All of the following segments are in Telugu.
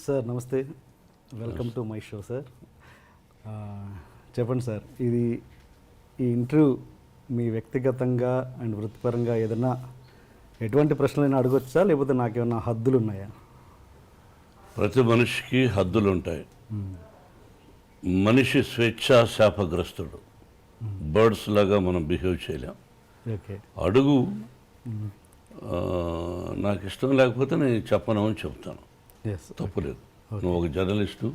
సార్ నమస్తే, welcome to my show sir. చెప్పండి సార్, ఇది ఈ ఇంటర్వ్యూ మీ వ్యక్తిగతంగా అండ్ వృత్తిపరంగా ఏదైనా ఎటువంటి ప్రశ్నలైనా అడగొచ్చా, లేకపోతే నాకేమన్నా హద్దులు ఉన్నాయా? ప్రతి మనిషికి హద్దులు ఉంటాయి. మనిషి స్వేచ్ఛా శాపగ్రస్తుడు. బర్డ్స్ లాగా మనం బిహేవ్ చేయలేం. ఓకే. అడుగు, నాకు ఇష్టం లేకపోతే నేను చెప్పను అని చెప్తాను, ఎస్. తప్పులేదు. నువ్వు ఒక జర్నలిస్టు,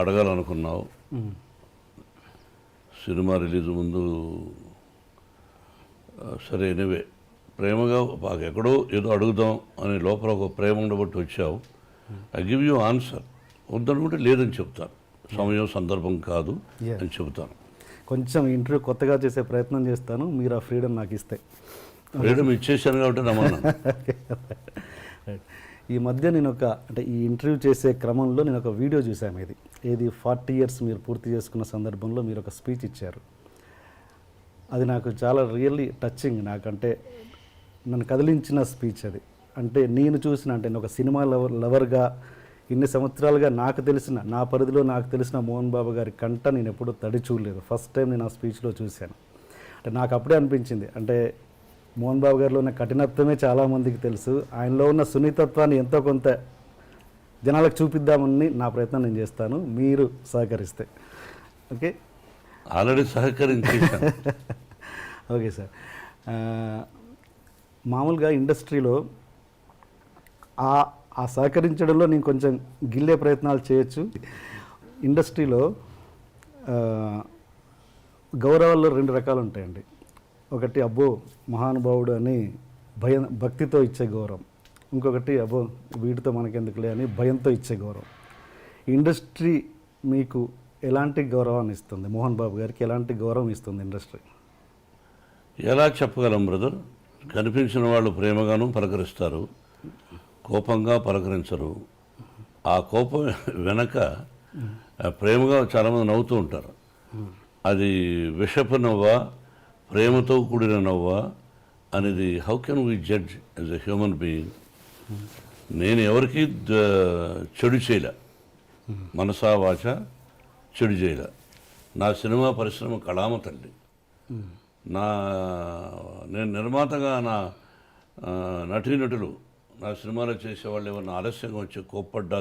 అడగాలనుకున్నావు, సినిమా రిలీజ్ ముందు, సరే ఎనివే ప్రేమగా మాకు ఎక్కడో ఏదో అడుగుదాం అని లోపల ఒక ప్రేమ ఉండబట్టి వచ్చావు. I give you answer. వద్దనుకుంటే లేదని చెప్తాను, సమయం సందర్భం కాదు అని చెబుతాను. కొంచెం ఇంటర్వ్యూ కొత్తగా చేసే ప్రయత్నం చేస్తాను, మీరు ఆ ఫ్రీడమ్ నాకు ఇస్తే. ఫ్రీడమ్ ఇచ్చేసాను కాబట్టి నమ్మన్నాను. ఈ మధ్య నేను ఈ ఇంటర్వ్యూ చేసే క్రమంలో నేను ఒక వీడియో చూసాను. ఏది 40 years మీరు పూర్తి చేసుకున్న సందర్భంలో మీరు ఒక స్పీచ్ ఇచ్చారు. అది నాకు చాలా రియల్లీ టచింగ్. నాకంటే నన్ను కదిలించిన స్పీచ్ అది. అంటే నేను చూసిన, అంటే నేను ఒక సినిమా లవర్గా ఇన్ని సంవత్సరాలుగా నాకు తెలిసిన, నా పరిధిలో నాకు తెలిసిన మోహన్ బాబు గారి కంట నేను ఎప్పుడూ తడి చూడలేదు. ఫస్ట్ టైం నేను ఆ స్పీచ్లో చూశాను. అంటే నాకు అప్పుడే అనిపించింది, అంటే మోహన్ బాబు గారిలో ఉన్న కఠినత్వమే చాలామందికి తెలుసు, ఆయనలో ఉన్న సున్నితత్వాన్ని ఎంతో కొంత జనాలకు చూపిద్దామని నా ప్రయత్నం నేను చేస్తాను, మీరు సహకరిస్తే. ఓకే, ఆల్రెడీ సహకరించేసాను. Okay sir. మామూలుగా ఇండస్ట్రీలో ఆ సహకరించడంలో నేను కొంచెం గిల్లే ప్రయత్నాలు చేయొచ్చు. ఇండస్ట్రీలో గౌరవాల్లో 2 రకాలు ఉంటాయండి. ఒకటి అబ్బో మహానుభావుడు అని భక్తితో ఇచ్చే గౌరవం, ఇంకొకటి అబ్బో వీటితో మనకెందుకులే అని భయంతో ఇచ్చే గౌరవం. ఇండస్ట్రీ మీకు ఎలాంటి గౌరవాన్ని ఇస్తుంది? మోహన్ బాబు గారికి ఎలాంటి గౌరవం ఇస్తుంది ఇండస్ట్రీ? ఎలా చెప్పగలం బ్రదర్? కనిపించిన వాళ్ళు ప్రేమగాను పలకరిస్తారు, కోపంగా పలకరించరు. ఆ కోపం వెనక ప్రేమగా చాలామంది నవ్వుతూ ఉంటారు. అది విషపు నవ్వా, ప్రేమతో కూడిన నవ్వా అనేది how can we judge as a human being? నేను ఎవరికి చెడు చేయలే, మనసా వాచ చెడు చేయలే. నా సినిమా పరిశ్రమ కళామ తల్లి. నేను నిర్మాతగా నా నటీనటులు నా సినిమాలో చేసేవాళ్ళు ఏమన్నా ఆలస్యంగా వచ్చి కోప్పడ్డా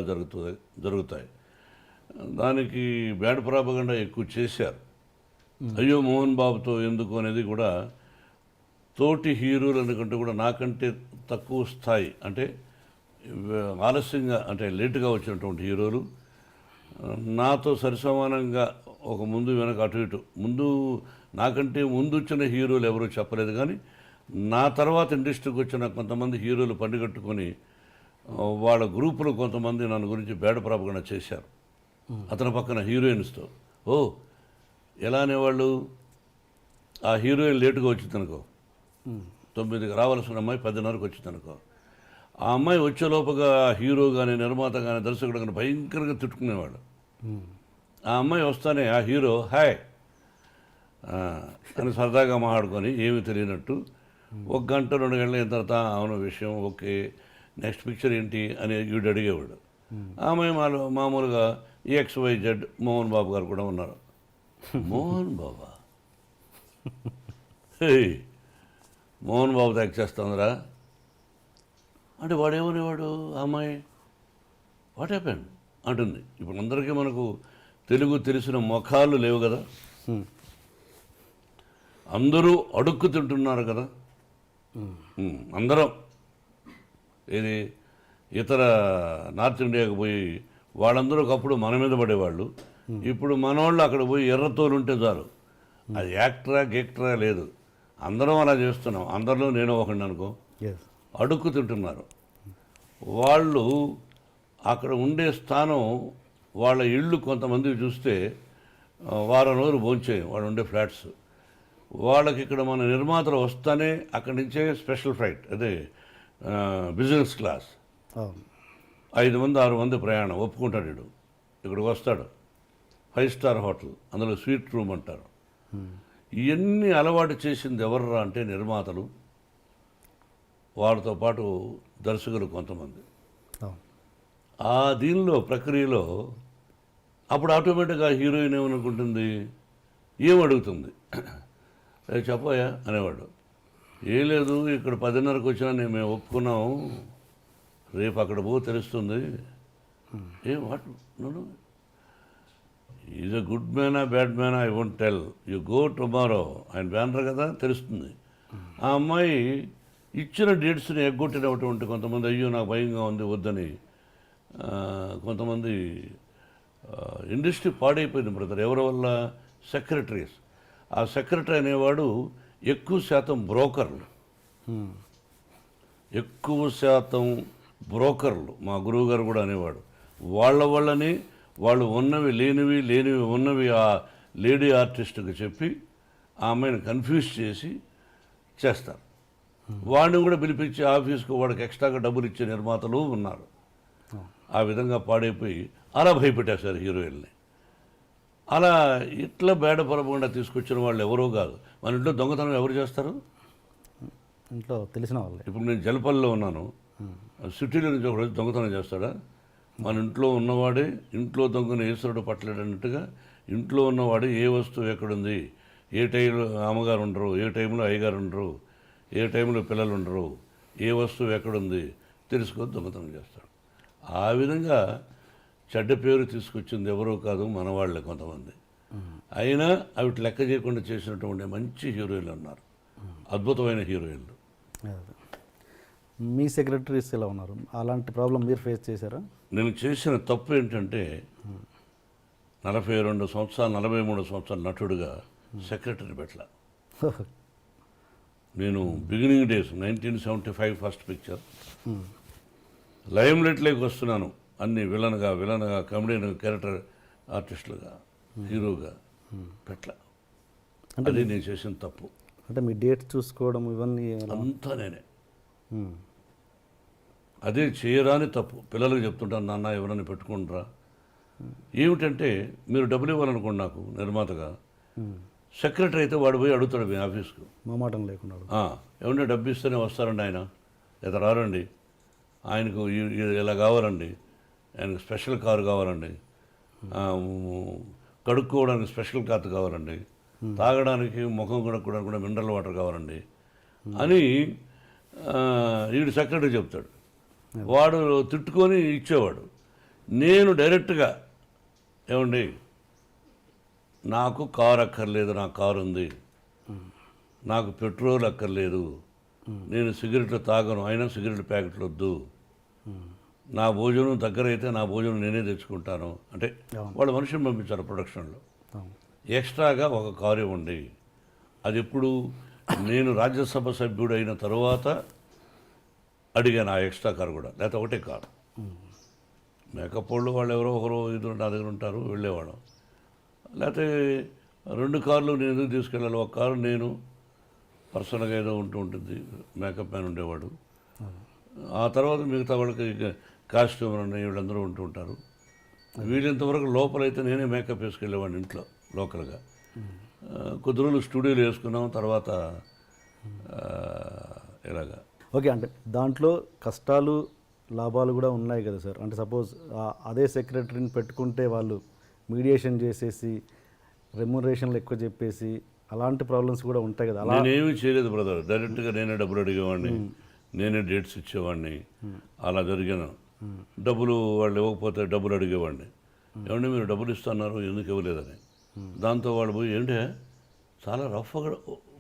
జరుగుతాయి. దానికి బ్యాడ్ ప్రాపగండా ఎక్కువ చేశారు. అయ్యో మోహన్ బాబుతో ఎందుకు అనేది కూడా, తోటి హీరోలు అనుకుంటే కూడా నాకంటే తక్కువ స్థాయి, అంటే ఆలస్యంగా, అంటే లేటుగా వచ్చినటువంటి హీరోలు నాతో సరిసమానంగా ఒక ముందు వెనక అటు ఇటు, నాకంటే ముందు వచ్చిన హీరోలు ఎవరూ చెప్పలేదు. కానీ నా తర్వాత ఇండస్ట్రీకి వచ్చిన కొంతమంది హీరోలు పండుగట్టుకొని వాళ్ళ గ్రూపులో కొంతమంది నన్ను గురించి బేడ ప్రాపగండా చేశారు. అతని పక్కన హీరోయిన్స్తో, ఓ ఎలా అనేవాళ్ళు, ఆ హీరోయిన్ లేటుగా వచ్చిందనుకో, 9కి రావాల్సిన అమ్మాయి 10:30కి వచ్చిందనుకో, ఆ అమ్మాయి వచ్చేలోపుగా హీరో కానీ నిర్మాత కానీ దర్శకుడు కానీ భయంకరంగా తిట్టుకునేవాడు. ఆ అమ్మాయి వస్తానే ఆ హీరో హాయ్ అని సరదాగా మాట్లాడుకొని ఏమీ తెలియనట్టు 1 గంట 2 గంటల అయిన తర్వాత అవును విషయం ఓకే, నెక్స్ట్ పిక్చర్ ఏంటి అని వీడు అడిగేవాడు. ఆ అమ్మాయి మామూలుగా XYZ మోహన్ బాబు గారు కూడా ఉన్నారు. మోహన్ బాబా, హే మోహన్ బాబు యాక్ట్ చేస్తుందిరా అంటే వాడేమనేవాడు, ఆ అమ్మాయి వాట్ హ్యాపెండ్ అంటుంది. ఇప్పుడు అందరికీ మనకు తెలుగు తెలిసిన ముఖాలు లేవు కదా, అందరూ అడుక్కు తింటున్నారు కదా. అందరం ఇది ఇతర నార్త్ ఇండియాకి పోయి వాళ్ళందరూ ఒకప్పుడు మన మీద పడేవాళ్ళు, ఇప్పుడు మనోళ్ళు అక్కడ పోయి ఎర్రతోలు ఉంటే చాలు, అది యాక్టరా గేక్టరా లేదు, అందరం అలా చేస్తున్నాం. అందరిలో నేను ఒకడిని అనుకో, అడుక్కు తింటున్నారు. వాళ్ళు అక్కడ ఉండే స్థానం, వాళ్ళ ఇళ్ళు కొంతమంది చూస్తే వారం రోజులు భోంచేయం వాళ్ళు ఉండే ఫ్లాట్స్. వాళ్ళకి ఇక్కడ మన నిర్మాతలు వస్తానే అక్కడి నుంచే స్పెషల్ ఫ్లైట్, అదే బిజినెస్ క్లాస్, 5 మంది 6 మంది ప్రయాణం ఒప్పుకుంటాడు. వీడు ఇక్కడికి వస్తాడు, 5 స్టార్ హోటల్, అందులో స్వీట్ రూమ్ అంటారు. ఇవన్నీ అలవాటు చేసింది ఎవర్రా అంటే నిర్మాతలు, వారితో పాటు దర్శకులు కొంతమంది. ఆ దీనిలో ప్రక్రియలో అప్పుడు ఆటోమేటిక్గా హీరోయిన్ ఏమనుకుంటుంది, ఏం అడుగుతుంది, చెప్పయా అనేవాడు. ఏం లేదు, ఇక్కడ 10:30కి వచ్చినా మేము ఒప్పుకున్నాము, రేపు అక్కడ తెలుస్తుంది. ఏ వాట్ నన్ను ఈజ్ అ గుడ్ మ్యానా బ్యాడ్ మ్యానా I won't tell, you go tomorrow, ఆయన బ్యానర్ కదా తెలుస్తుంది. ఆ అమ్మాయి ఇచ్చిన డేట్స్ని ఎగ్గొట్టినటువంటి కొంతమంది, అయ్యో నాకు భయంగా ఉంది వద్దని, కొంతమంది ఇండస్ట్రీ పాడైపోయింది బ్రదర్. ఎవరి వల్ల? సెక్రటరీస్. ఆ సెక్రటరీ అనేవాడు ఎక్కువ శాతం బ్రోకర్లు, ఎక్కువ శాతం బ్రోకర్లు. మా గురువు గారు కూడా అనేవాడు, వాళ్ళ వల్లనే వాళ్ళు ఉన్నవి లేనివి, లేనివి ఉన్నవి ఆ లేడీ ఆర్టిస్ట్కి చెప్పి ఆ అమ్మాయిని కన్ఫ్యూజ్ చేసి చేస్తారు. వాడిని కూడా పిలిపించి ఆఫీస్కు వాడికి ఎక్స్ట్రాగా డబ్బులు ఇచ్చే నిర్మాతలు ఉన్నారు. ఆ విధంగా పాడైపోయి అలా భయపెట్టేశారు హీరోయిన్ని. అలా ఇట్లా బేడపరపకుండా తీసుకొచ్చిన వాళ్ళు ఎవరో కాదు. మన ఇంట్లో దొంగతనం ఎవరు చేస్తారు? ఇంట్లో తెలిసిన వాళ్ళే. ఇప్పుడు నేను జలపల్లిలో ఉన్నాను, సిటీలో నుంచి ఒకరోజు దొంగతనం చేస్తాడా? మన ఇంట్లో ఉన్నవాడే ఇంట్లో దొంగను ఈశ్వరుడు పట్టలేడన్నట్టుగా ఇంట్లో ఉన్నవాడు ఏ వస్తువు ఎక్కడుంది, ఏ టైంలో అమ్మగారు ఉండరు, ఏ టైంలో అయ్యగారు ఉండరు, ఏ టైంలో పిల్లలు ఉండరు, ఏ వస్తువు ఎక్కడుంది తెలుసుకొని దొంగతనం చేస్తాడు. ఆ విధంగా చెడ్డ పేరు తీసుకొచ్చింది ఎవరో కాదు, మనవాళ్ళే కొంతమంది. అయినా అవి లెక్క చేయకుండా చేసినటువంటి మంచి హీరోయిన్లు ఉన్నారు, అద్భుతమైన హీరోయిన్లు. మీ సెక్రటరీస్ ఎలా ఉన్నారు? అలాంటి ప్రాబ్లం మీరు ఫేస్ చేశారా? నేను చేసిన తప్పు ఏంటంటే 42 సంవత్సరాలు 43 సంవత్సరాల నటుడుగా సెక్రటరీ పెట్టల. నేను beginning days 1975 first picture lime లైట్లోకి వస్తున్నాను, అన్ని విలన్గా కమెడియన్ క్యారెక్టర్ ఆర్టిస్టులుగా, హీరోగా పెట్టల. అది నేను చేసిన తప్పు. అంటే మీ డేట్ చూసుకోవడం ఇవన్నీ అంతా నేనే. అదే చేయరాని తప్పు. పిల్లలకు చెప్తుంటాను, నాన్న ఎవరైనా పెట్టుకుంటారా. ఏమిటంటే మీరు డబ్బులు ఇవ్వాలనుకోండి నాకు నిర్మాతగా, సెక్రటరీ అయితే వాడు పోయి అడుగుతాడు మీ ఆఫీస్కు, మామాటం లేకుండా. ఏమన్నా డబ్బు ఇస్తేనే వస్తారండి ఆయన, లేదా రారండి, ఆయనకు ఇలా కావాలండి, ఆయనకు స్పెషల్ కారు కావాలండి, కడుక్కోవడానికి స్పెషల్ క్లాత్ కావాలండి, తాగడానికి ముఖం కడుక్కోవడానికి కూడా మినరల్ వాటర్ కావాలండి అని వీడు సెక్రటరీ చెప్తాడు. వాడు తిట్టుకొని ఇచ్చేవాడు. నేను డైరెక్ట్గా, ఏమండి నాకు కారు అక్కర్లేదు, నాకు కారు ఉంది, నాకు పెట్రోల్ అక్కర్లేదు, నేను సిగరెట్లు తాగను, అయినా సిగరెట్ ప్యాకెట్లు వద్దు, నా భోజనం దగ్గర అయితే నా భోజనం నేనే తెచ్చుకుంటాను అంటే వాళ్ళు మనుషులు పంపించారు ప్రొడక్షన్లో. ఎక్స్ట్రాగా ఒక కారు ఇవ్వండి. అది ఎప్పుడు నేను రాజ్యసభ సభ్యుడు అయిన తర్వాత అడిగాను ఆ ఎక్స్ట్రా కారు కూడా, లేకపోతే ఒకటే కారు. మేకప్ వాళ్ళు ఎవరో ఒకరు ఇద్దరు నా దగ్గర ఉంటారు, వెళ్ళేవాడు. లేకపోతే 2 కార్లు నేను ఎందుకు తీసుకెళ్ళాలి, ఒక కారు నేను పర్సనల్గా ఏదో ఉంటుంది, మేకప్ మ్యాన్ ఉండేవాడు. ఆ తర్వాత మిగతా వాళ్ళకి కాస్ట్యూమర్ అని వీళ్ళందరూ ఉంటూ ఉంటారు. వీళ్ళంతవరకు లోపలైతే నేనే మేకప్ వేసుకెళ్ళేవాడిని ఇంట్లో లోకల్గా. కొద్ది రోజులు స్టూడియోలో వేసుకున్నాం, తర్వాత ఇలాగా. ఓకే, అంటే దాంట్లో కష్టాలు లాభాలు కూడా ఉన్నాయి కదా సార్. అంటే సపోజ్ అదే సెక్రటరీని పెట్టుకుంటే వాళ్ళు మీడియేషన్ చేసేసి రెమ్యునరేషన్లు ఎక్కువ చెప్పేసి అలాంటి ప్రాబ్లమ్స్ కూడా ఉంటాయి కదా. అలా నేనేమీ చేయలేదు బ్రదర్, డైరెక్ట్గా నేనే డబ్బులు అడిగేవాడిని, నేనే డేట్స్ ఇచ్చేవాడిని. అలా జరిగాను. డబ్బులు వాళ్ళు ఇవ్వకపోతే డబ్బులు అడిగేవాడిని, ఏమంటే మీరు డబ్బులు ఇస్తున్నారు ఎందుకు ఇవ్వలేదని. దాంతో వాడు పోయి ఏంటే చాలా రఫ్గా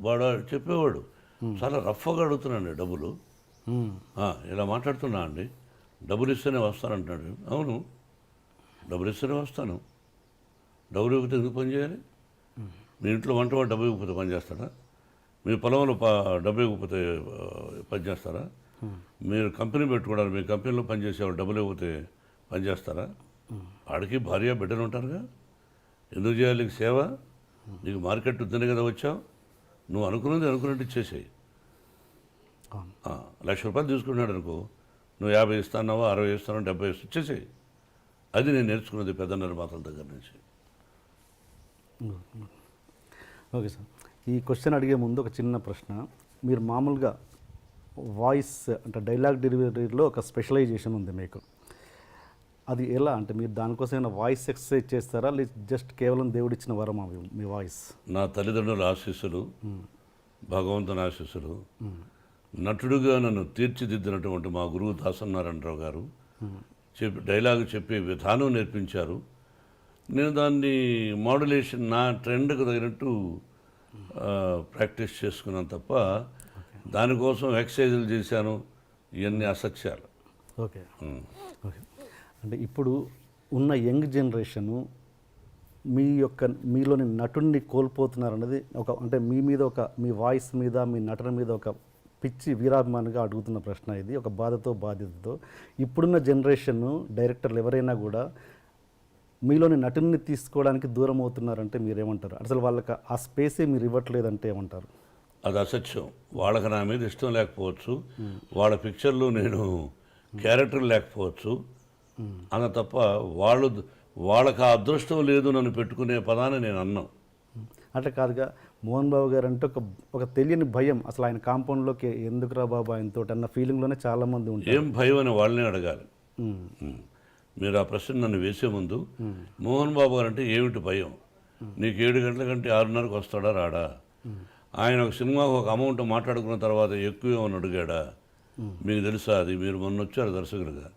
వాడు చెప్పేవాడు, చాలా రఫ్గా అడుగుతున్నాండి డబ్బులు, ఇలా మాట్లాడుతున్నా అండి, డబ్బులు ఇస్తేనే వస్తానంటున్నాడు. అవును, డబ్బులు ఇస్తేనే వస్తాను, డబ్బులు ఇవ్వకపోతే ఎందుకు పని చేయాలి? మీ ఇంట్లో వంట వాడు డబ్బు ఇవ్వకపోతే పని చేస్తారా? మీ పొలంలో డబ్బు ఇవ్వకపోతే పని చేస్తారా? మీరు కంపెనీ పెట్టుకోవడానికి మీ కంపెనీలో పనిచేసేవాళ్ళు డబ్బులు ఇవ్వకపోతే పని చేస్తారా? వాడికి భార్య బిడ్డలు ఉంటారుగా, ఎందుకు చేయాలి నీకు సేవ? నీకు మార్కెట్ ఉందనే కదా వచ్చావు, నువ్వు అనుకున్నట్టు ఇచ్చేసేయి. 1,00,000 రూపాయలు తీసుకున్నాడు అనుకో, నువ్వు 50 ఇస్తాన్నావా, 60 ఇస్తానో, 70 ఇచ్చేసేయి. అది నేను నేర్చుకున్నది పెద్ద నిర్మాతల దగ్గర నుంచి. ఓకే సార్, ఈ క్వశ్చన్ అడిగే ముందు ఒక చిన్న ప్రశ్న. మీరు మామూలుగా వాయిస్ అంటే డైలాగ్ డెలివరీలో ఒక స్పెషలైజేషన్ ఉంది మీకు. అది ఎలా అంటే మీరు దానికోసం ఏమైనా వాయిస్ ఎక్సర్సైజ్ చేస్తారా లేదు జస్ట్ కేవలం దేవుడిచ్చిన వరమా మీ వాయిస్? నా తల్లిదండ్రుల ఆశీస్సులు, భగవంతుని ఆశీస్సులు, నటుడుగా నన్ను తీర్చిదిద్దినటువంటి మా గురువు దాసనారాయణరావు గారు డైలాగ్ చెప్పే విధానం నేర్పించారు. నేను దాన్ని మాడ్యులేషన్ నా ట్రెండ్కి తగినట్టు ప్రాక్టీస్ చేసుకున్నాను తప్ప దానికోసం ఎక్సర్సైజులు చేశాను, ఇవన్నీ అసత్యాలు. Okay okay. అంటే ఇప్పుడు ఉన్న యంగ్ జనరేషను మీలోని నటుడిని కోల్పోతున్నారన్నది అంటే మీ మీద మీ వాయిస్ మీద మీ నటన మీద ఒక పిచ్చి వీరాభిమానిగా అడుగుతున్న ప్రశ్న ఇది, ఒక బాధ్యతతో. ఇప్పుడున్న జనరేషన్ డైరెక్టర్లు ఎవరైనా కూడా మీలోని నటుడిని తీసుకోవడానికి దూరం అవుతున్నారంటే మీరేమంటారు? అసలు వాళ్ళకి ఆ స్పేసే మీరు ఇవ్వట్లేదంటే ఏమంటారు? అది అసత్యం. వాళ్ళకి నా మీద ఇష్టం లేకపోవచ్చు, వాళ్ళ పిక్చర్లో నేను క్యారెక్టర్ లేకపోవచ్చు అన్న తప్ప వాళ్ళకి ఆ అదృష్టం లేదు నన్ను పెట్టుకునే పదాన్ని నేను అన్నాను. అంటే కాదుగా, మోహన్ బాబు గారు అంటే ఒక తెలియని భయం, అసలు ఆయన కాంపౌండ్లోకి ఎందుకురా బాబు ఆయనతో అన్న ఫీలింగ్లోనే చాలామంది ఉంటారు. ఏం భయం అని వాళ్ళనే అడగాలి. మీరు ఆ ప్రశ్న నన్ను వేసే ముందు మోహన్ బాబు గారు అంటే ఏమిటి భయం, నీకు 7 గంటల కంటే 6:30కి వస్తాడా రాడా, ఆయన ఒక సినిమాకు ఒక అమౌంట్ మాట్లాడుకున్న తర్వాత ఎక్కువ ఏమని అడిగాడా, మీకు తెలుసా? అది మీరు మొన్న వచ్చారు దర్శకులుగా,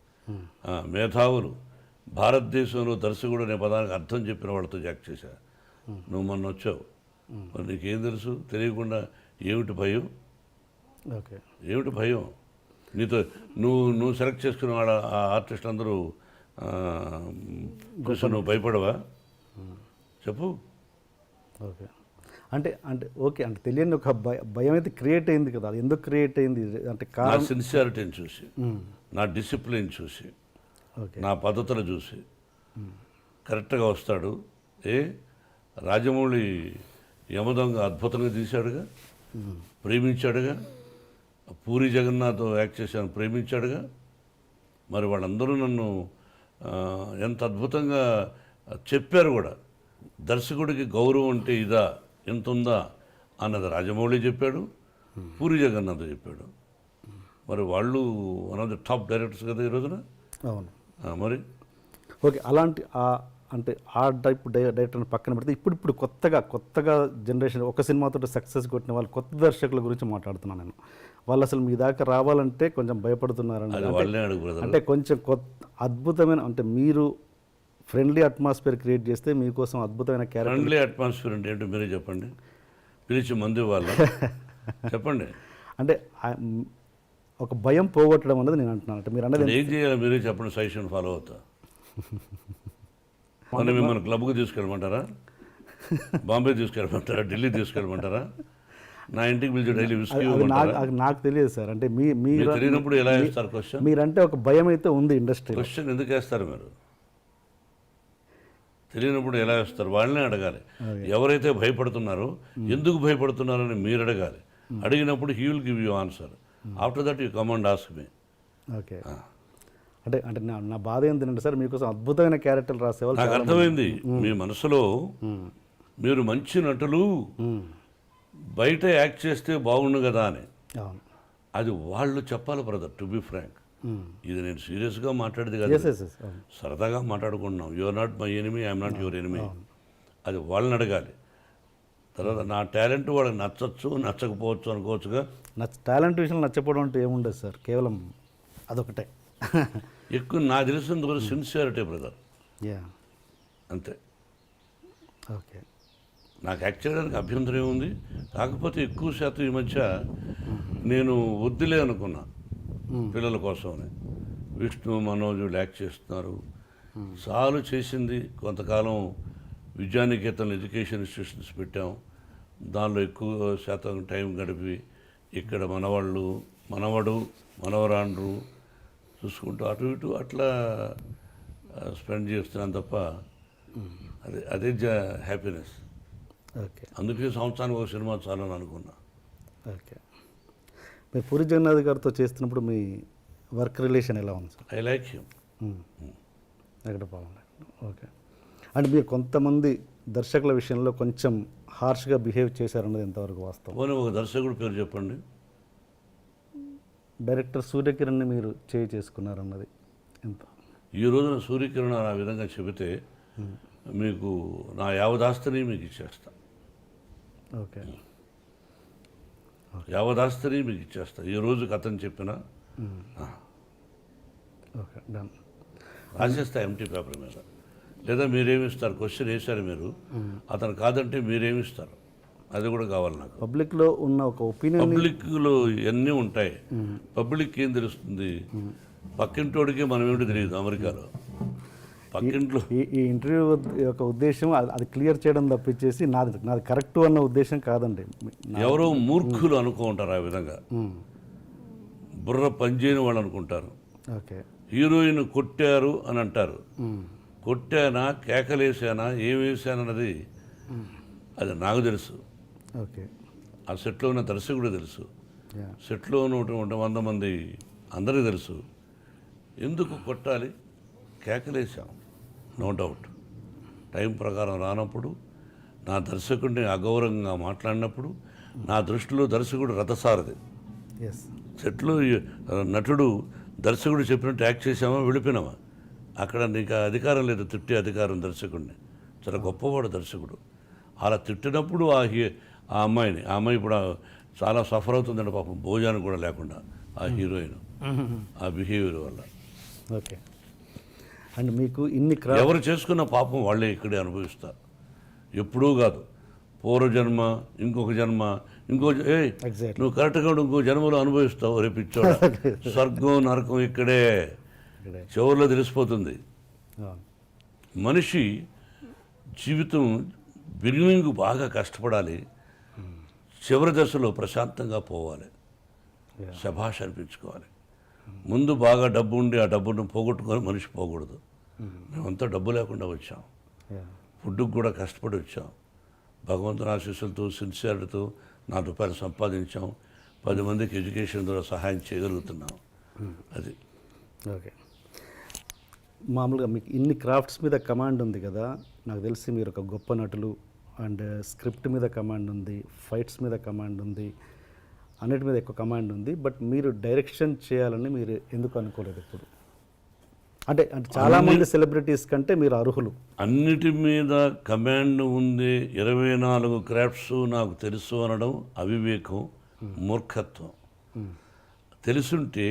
మేధావులు భారతదేశంలో దర్శకుడు అనే పదానికి అర్థం చెప్పిన వాళ్ళతో యాక్ట్ చేశా. నువ్వు మొన్న వచ్చావు, మరి నీకేం తెలుసు? తెలియకుండా ఏమిటి భయం? ఓకే, ఏమిటి భయం? నీతో నువ్వు సెలెక్ట్ చేసుకున్న వాళ్ళ ఆ ఆర్టిస్ట్ అందరూ కూర్చొని నువ్వు భయపడవా? చెప్పు. ఓకే, అంటే ఓకే, అంటే తెలియని ఒక భయం అయితే క్రియేట్ అయింది కదా, అది ఎందుకు క్రియేట్ అయింది? అంటే నా సిన్సియారిటీని చూసి, నా డిసిప్లిన్ చూసి, నా పద్ధతులు చూసి కరెక్ట్గా వస్తాడు. రాజమౌళి యమదొంగ అద్భుతంగా తీశాడుగా, ప్రేమించాడుగా. పూరి జగన్నాథ్ యాక్ట్ చేశాను, ప్రేమించాడుగా. మరి వాళ్ళందరూ నన్ను ఎంత అద్భుతంగా చెప్పారు కూడా. దర్శకుడికి గౌరవం అంటే ఇదా, ఎంత ఉందా అన్నది రాజమౌళి చెప్పాడు, పూరి జగన్నాథ్ చెప్పాడు. మరి వాళ్ళు one of the top directors కదా ఈ రోజున. అవును, మరి ఓకే. అలాంటి అంటే ఆ టైప్ డైరెక్టర్ని పక్కన పెడితే ఇప్పుడు కొత్తగా జనరేషన్ ఒక సినిమాతో సక్సెస్ కొట్టిన వాళ్ళు కొత్త దర్శకుల గురించి మాట్లాడుతున్నాను నేను. వాళ్ళు అసలు మీ దాకా రావాలంటే కొంచెం భయపడుతున్నారండి. అంటే కొంచెం అద్భుతమైన, అంటే మీరు ఫ్రెండ్లీ అట్మాస్ఫియర్ క్రియేట్ చేస్తే మీకోసం అద్భుతమైన క్యారెక్టర్. ఫ్రెండ్లీ అట్మాస్ఫియర్ అంటే ఏంటో మీరే చెప్పండి, పిలిచి మందు వాళ్ళ చెప్పండి. అంటే ఒక భయం పోగొట్టడం అనేది నేను అంటున్నాను. అంటే మీరు అనేది ఏం చేయాలి మీరే చెప్పండి, సజెషన్ ఫాలో అవుతా. మన మిమ్మల్ని క్లబ్కి తీసుకెళ్ళమంటారా, బాంబే తీసుకెళ్ళమంటారా, ఢిల్లీ తీసుకెళ్ళమంటారా, నా ఇంటికి పిలిచి డైలీ విస్కీ నాకు తెలియదు సార్. అంటే మీరు తెలియనప్పుడు ఎలా వేస్తారు క్వశ్చన్? మీరంటే ఒక భయం అయితే ఉంది ఇండస్ట్రీ. క్వశ్చన్ ఎందుకు వేస్తారు మీరు? తెలియనప్పుడు ఎలా వేస్తారు? వాళ్ళనే అడగాలి. ఎవరైతే భయపడుతున్నారో ఎందుకు భయపడుతున్నారని మీరు అడగాలి. అడిగినప్పుడు he will give you answer. After that you come and ask me. Okay, అంటే నా బాధ ఏంటంటే సార్, మీకోసం అద్భుతమైన క్యారెక్టర్లు రాసేవాళ్ళు. నాకు అర్థమైంది మీ మనసులో మీరు మంచి నటులు బయట యాక్ట్ చేస్తే బాగుండు కదా అని. అది వాళ్ళు చెప్పాలి బ్రదర్, టు బి ఫ్రాంక్. ఇది నేను సీరియస్గా మాట్లాడేది కదా, సరదాగా మాట్లాడుకుంటున్నాం. You are not my enemy, I'm not your enemy. అది వాళ్ళని అడగాలి. తర్వాత నా టాలెంట్ వాళ్ళకి నచ్చచ్చు, నచ్చకపోవచ్చు అనుకోవచ్చుగా. టాలెంట్ విషయంలో నచ్చకపోవడం అంటే ఏముండదు సార్, కేవలం అదొకటే. ఎక్కువ నాకు తెలిసినంత వరకు సిన్సియారిటీ బ్రదర్, అంతే. ఓకే, నాకు యాక్ట్ చేయడానికి అభ్యంతరం ఏముంది? కాకపోతే ఎక్కువ శాతం ఈ మధ్య నేను వద్దులే అనుకున్నా పిల్లల కోసమని. విష్ణు, మనోజ్ యాక్ట్ చేస్తున్నారు, చాలు చేసింది. కొంతకాలం విద్యానికేతన్ ఎడ్యుకేషన్ ఇన్స్టిట్యూషన్స్ పెట్టాం, దానిలో ఎక్కువ శాతం టైం గడిపి ఇక్కడ మనవడు మనవరాండ్రు చూసుకుంటూ అటు ఇటు అట్లా స్పెండ్ చేస్తున్నాను తప్ప అదే హ్యాపీనెస్. ఓకే, అందుకే సంవత్సరానికి ఒక సినిమా చాలని అనుకున్నా. ఓకే, మీరు పూరి జగన్నాథ్ గారితో చేస్తున్నప్పుడు మీ వర్క్ రిలేషన్ ఎలా ఉంది సార్? I like him. ఎక్కడ బాగుంది. ఓకే, అంటే మీరు కొంతమంది దర్శకుల విషయంలో కొంచెం హార్ష్గా బిహేవ్ చేశారన్నది ఎంతవరకు వాస్తవం? పోనీ ఒక దర్శకుడు పేరు చెప్పండి. డైరెక్టర్ సూర్యకిరణ్ని మీరు చేసుకున్నారన్నది ఎంత? ఈ రోజున సూర్యకిరణాలు ఆ విధంగా చెబితే మీకు నా యావదాస్తిని మీకు ఇచ్చేస్తా, ఓకే యావదాస్తిని మీకు ఇచ్చేస్తా ఈ రోజు కథను చెప్పిన ఓకే డన్. రాసేస్తా ఎంటీ పేపర్ మీద. లేదా మీరేమిస్తారు, క్వశ్చన్ వేశారు మీరు, అతను కాదంటే మీరేమిస్తారు, అది కూడా కావాలి నాకు. పబ్లిక్లో ఉన్న ఒక ఒపీనియన్, పబ్లిక్లో ఇవన్నీ ఉంటాయి. పబ్లిక్ ఏం తెలుస్తుంది, పక్కింటోడికి మనం ఏమిటి తెలియదు. అమెరికాలో పక్కింట్లో ఈ ఇంటర్వ్యూ యొక్క ఉద్దేశం అది క్లియర్ చేయడం తప్పించేసి నాది కరెక్ట్ అన్న ఉద్దేశం కాదండి. ఎవరో మూర్ఖులు అనుకుంటారు ఆ విధంగా, బుర్ర పనిచేయని వాళ్ళు అనుకుంటారు. ఓకే, హీరోయిన్ కొట్టారు అని అంటారు. కొట్టానా, కేకలేసానా, ఏం వేసానన్నది అది నాకు తెలుసు, ఓకే, ఆ సెట్లో ఉన్న దర్శకుడు తెలుసు, యా, సెట్లో ఉన్నటువంటి 100 మంది అందరికీ తెలుసు. ఎందుకు కొట్టాలి, కేకలేసాం, నో డౌట్. టైం ప్రకారం రానప్పుడు, నా దర్శకుడిని అగౌరవంగా మాట్లాడినప్పుడు, నా దృష్టిలో దర్శకుడు రథసారథి. ఎస్, సెట్లో నటుడు దర్శకుడు చెప్పినట్టు యాక్ట్ చేసామా, వెళ్ళిపోయినామా, అక్కడ నీకు అధికారం లేదు తిట్టే అధికారం దర్శకుడిని. చాలా గొప్పవాడు దర్శకుడు. అలా తిట్టినప్పుడు ఆ అమ్మాయి ఇప్పుడు చాలా సఫర్ అవుతుందండి పాపం, భోజనం కూడా లేకుండా ఆ హీరోయిన్ ఆ బిహేవియర్ వల్ల. ఓకే. అండ్ మీకు ఇన్ని ఎవరు చేసుకున్న పాపం వాళ్ళే ఇక్కడే అనుభవిస్తారు, ఎప్పుడూ కాదు. పూర్వజన్మ, ఇంకొక జన్మ, Exactly. నువ్వు కరెక్ట్గా ఇంకో జన్మలో అనుభవిస్తావు రేపు ఇచ్చోడ. స్వర్గం నరకం ఇక్కడే చివరిలో తెలిసిపోతుంది. మనిషి జీవితం బిగినింగ్ బాగా కష్టపడాలి, చివరి దశలో ప్రశాంతంగా పోవాలి, శభాష్ అనిపించుకోవాలి. ముందు బాగా డబ్బు ఉండి ఆ డబ్బును పోగొట్టుకొని మనిషి పోకూడదు. మేమంతా డబ్బు లేకుండా వచ్చాం, ఫుడ్కి కూడా కష్టపడి వచ్చాం, భగవంతుని ఆశీస్సులతో సిన్సియర్తో ₹4 సంపాదించాం, 10 మందికి ఎడ్యుకేషన్ ద్వారా సహాయం చేయగలుగుతున్నాం. అది ఓకే. మామూలుగా మీకు ఇన్ని క్రాఫ్ట్స్ మీద కమాండ్ ఉంది కదా, నాకు తెలిసి మీరు ఒక గొప్ప నటులు. అండ్ స్క్రిప్ట్ మీద కమాండ్ ఉంది, ఫైట్స్ మీద కమాండ్ ఉంది, అన్నిటి మీద ఎక్కువ కమాండ్ ఉంది. బట్ మీరు డైరెక్షన్ చేయాలని మీరు ఎందుకు అనుకోలేదు ఇప్పుడు? అంటే చాలామంది సెలబ్రిటీస్ కంటే మీరు అర్హులు. అన్నిటి మీద కమాండ్ ఉంది, 24 క్రాఫ్ట్స్ నాకు తెలుసు అనడం అవివేకం, మూర్ఖత్వం. తెలుసుంటే